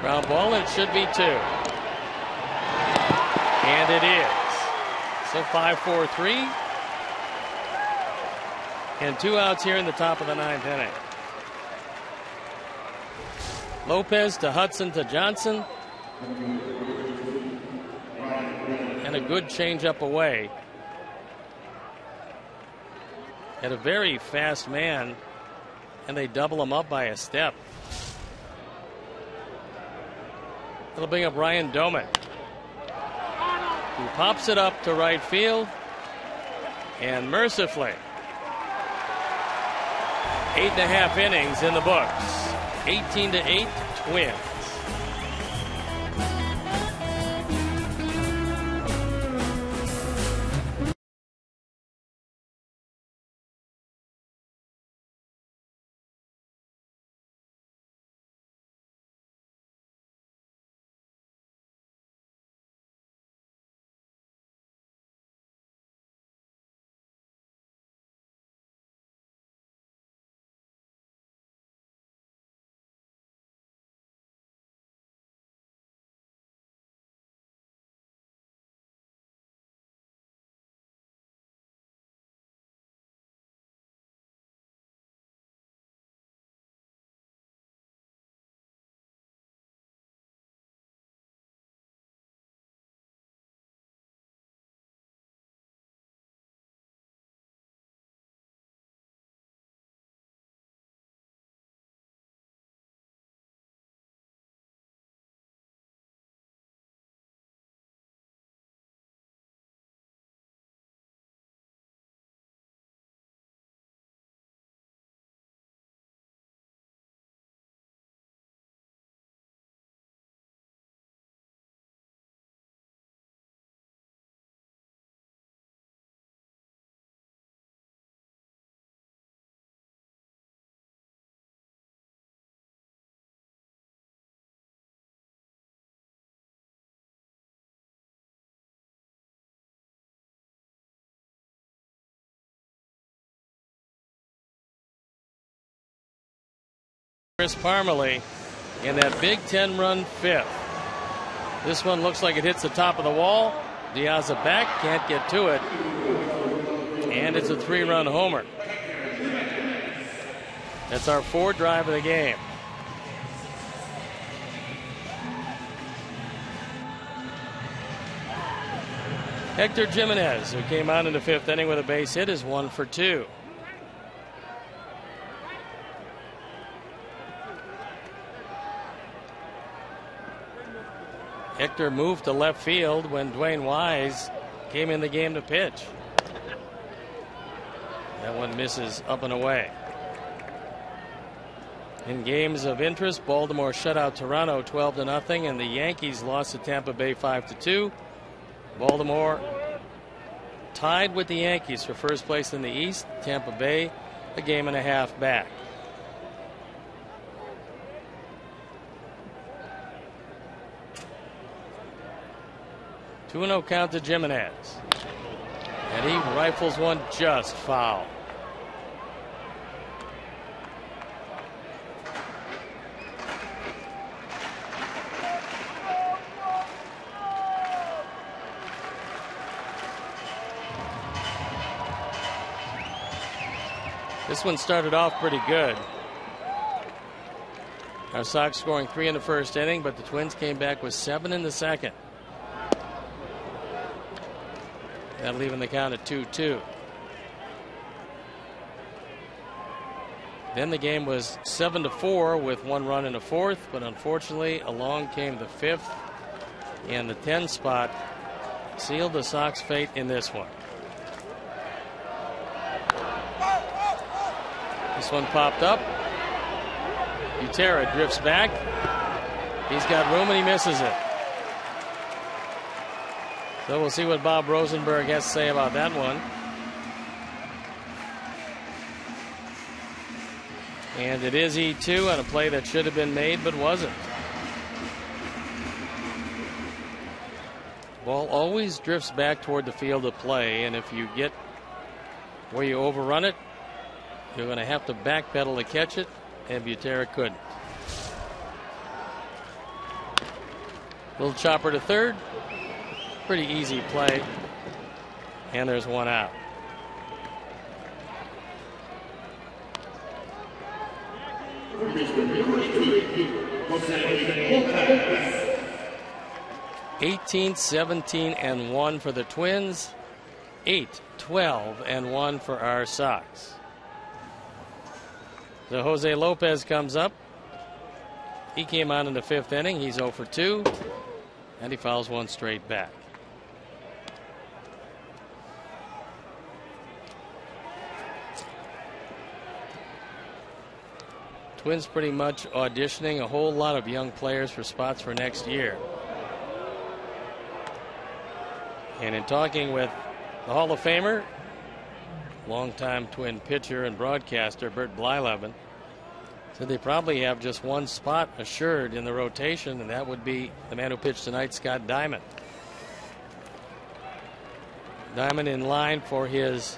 Ground ball, it should be 2. And it is. So 5-4-3. And 2 outs here in the top of the 9th inning. Lopez to Hudson to Johnson. And a good changeup away. Had a very fast man, and they double him up by a step. It'll bring up Ryan Doman, who pops it up to right field, and mercifully, 8.5 innings in the books. 18-8 Twins. Chris Parmelee in that big 10-run 5th. This one looks like it hits the top of the wall. Diaz back, can't get to it. And it's a 3-run homer. That's our 4th drive of the game. Hector Jimenez, who came on in the 5th inning with a base hit, is 1 for 2. Hector moved to left field when Dwayne Wise came in the game to pitch. That one misses up and away. In games of interest, Baltimore shut out Toronto 12-0, and the Yankees lost to Tampa Bay 5-2. Baltimore tied with the Yankees for first place in the East. Tampa Bay a game and a half back. Two 2-0 count to Jimenez. And he rifles one just foul. This one started off pretty good. Our Sox scoring 3 in the first inning, but the Twins came back with 7 in the second. That leaving the count at 2-2. Then the game was 7-4 with 1 run in the 4th, but unfortunately along came the 5th, and the 10 spot sealed the Sox fate in this one. This one popped up. Butera drifts back. He's got room and he misses it. So we'll see what Bob Rosenberg has to say about that one. And it is E2 on a play that should have been made but wasn't. Ball always drifts back toward the field of play, and if you get where you overrun it, you're going to have to backpedal to catch it, and Butera couldn't. Little chopper to third. Pretty easy play. And there's one out. (18, 17, and 1 for the Twins. 8, 12, and 1 for our Sox. So Jose Lopez comes up. He came on in the 5th inning. He's 0 for 2, and he fouls one straight back. Twins pretty much auditioning a whole lot of young players for spots for next year. And in talking with the Hall of Famer, longtime Twin pitcher and broadcaster Bert Blyleven, said they probably have just one spot assured in the rotation, and that would be the man who pitched tonight, Scott Diamond. Diamond in line for his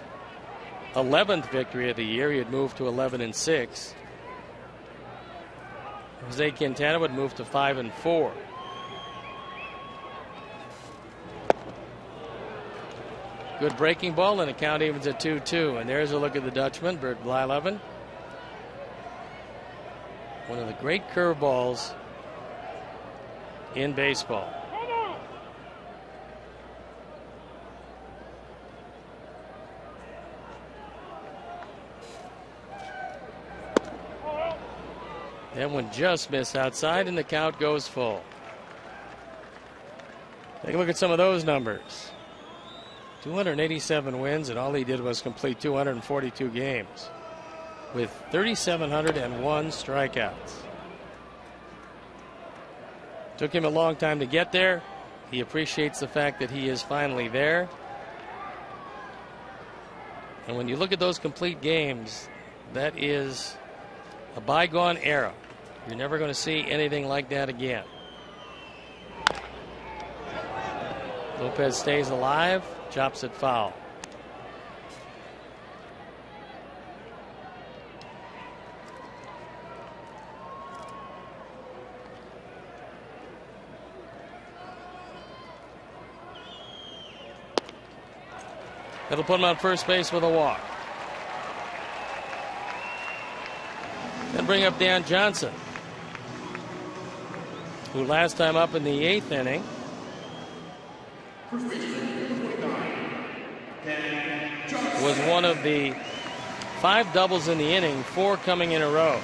11th victory of the year. He had moved to 11-6. Jose Quintana would move to 5-4. Good breaking ball, and the count evens at 2-2. And there's a look at the Dutchman, Bert Blyleven. One of the great curveballs in baseball. That one just missed outside, and the count goes full. Take a look at some of those numbers. 287 wins, and all he did was complete 242 games with 3,701 strikeouts. Took him a long time to get there. He appreciates the fact that he is finally there. And when you look at those complete games, that is a bygone era. You're never going to see anything like that again. Lopez stays alive, chops it foul. That'll put him on first base with a walk. Then bring up Dan Johnson, who last time up in the 8th inning was one of the 5 doubles in the inning, 4 coming in a row.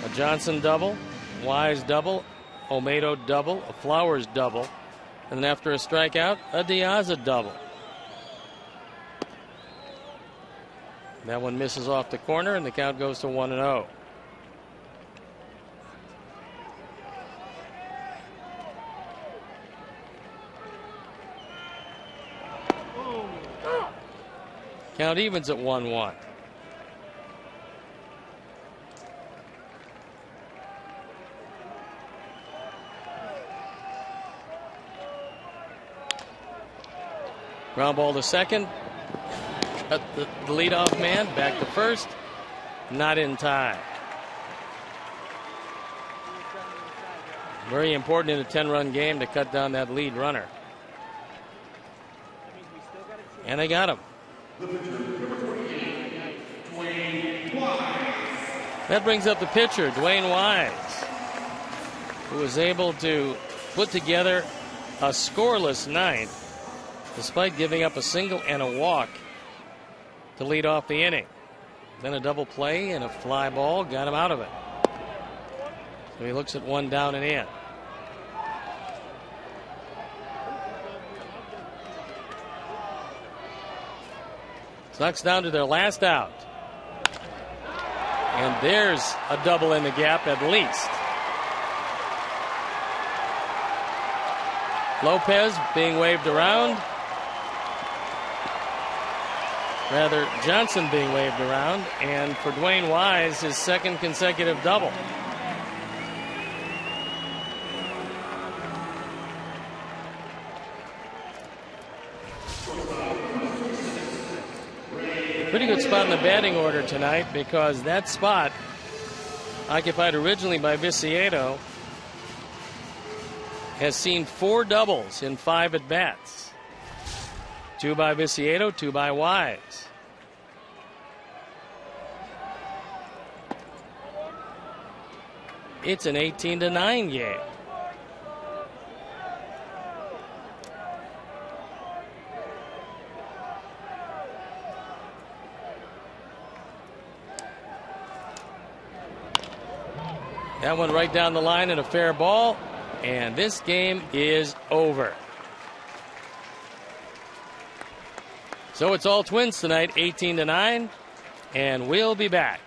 A Johnson double, Wise double, Olmedo double, a Flowers double, and then after a strikeout, a Diaz double. That one misses off the corner, and the count goes to 1-0. Count evens at 1-1. Ground ball to second. Cut the leadoff man back to first. Not in time. Very important in a 10-run game to cut down that lead runner. And they got him. That brings up the pitcher, Dwayne Wise, who was able to put together a scoreless ninth despite giving up a single and a walk to lead off the inning. Then a double play and a fly ball got him out of it. So he looks at 1 down and in. Sox down to their last out. And there's a double in the gap at least. Lopez being waved around. Rather, Johnson being waved around. And for Dwayne Wise, his 2nd consecutive double. Pretty good spot in the batting order tonight, because that spot, occupied originally by Viciedo, has seen 4 doubles in 5 at-bats. 2 by Viciedo, 2 by Wise. It's an 18-9 game. That one right down the line and a fair ball, and this game is over. So it's all Twins tonight, 18-9, and we'll be back.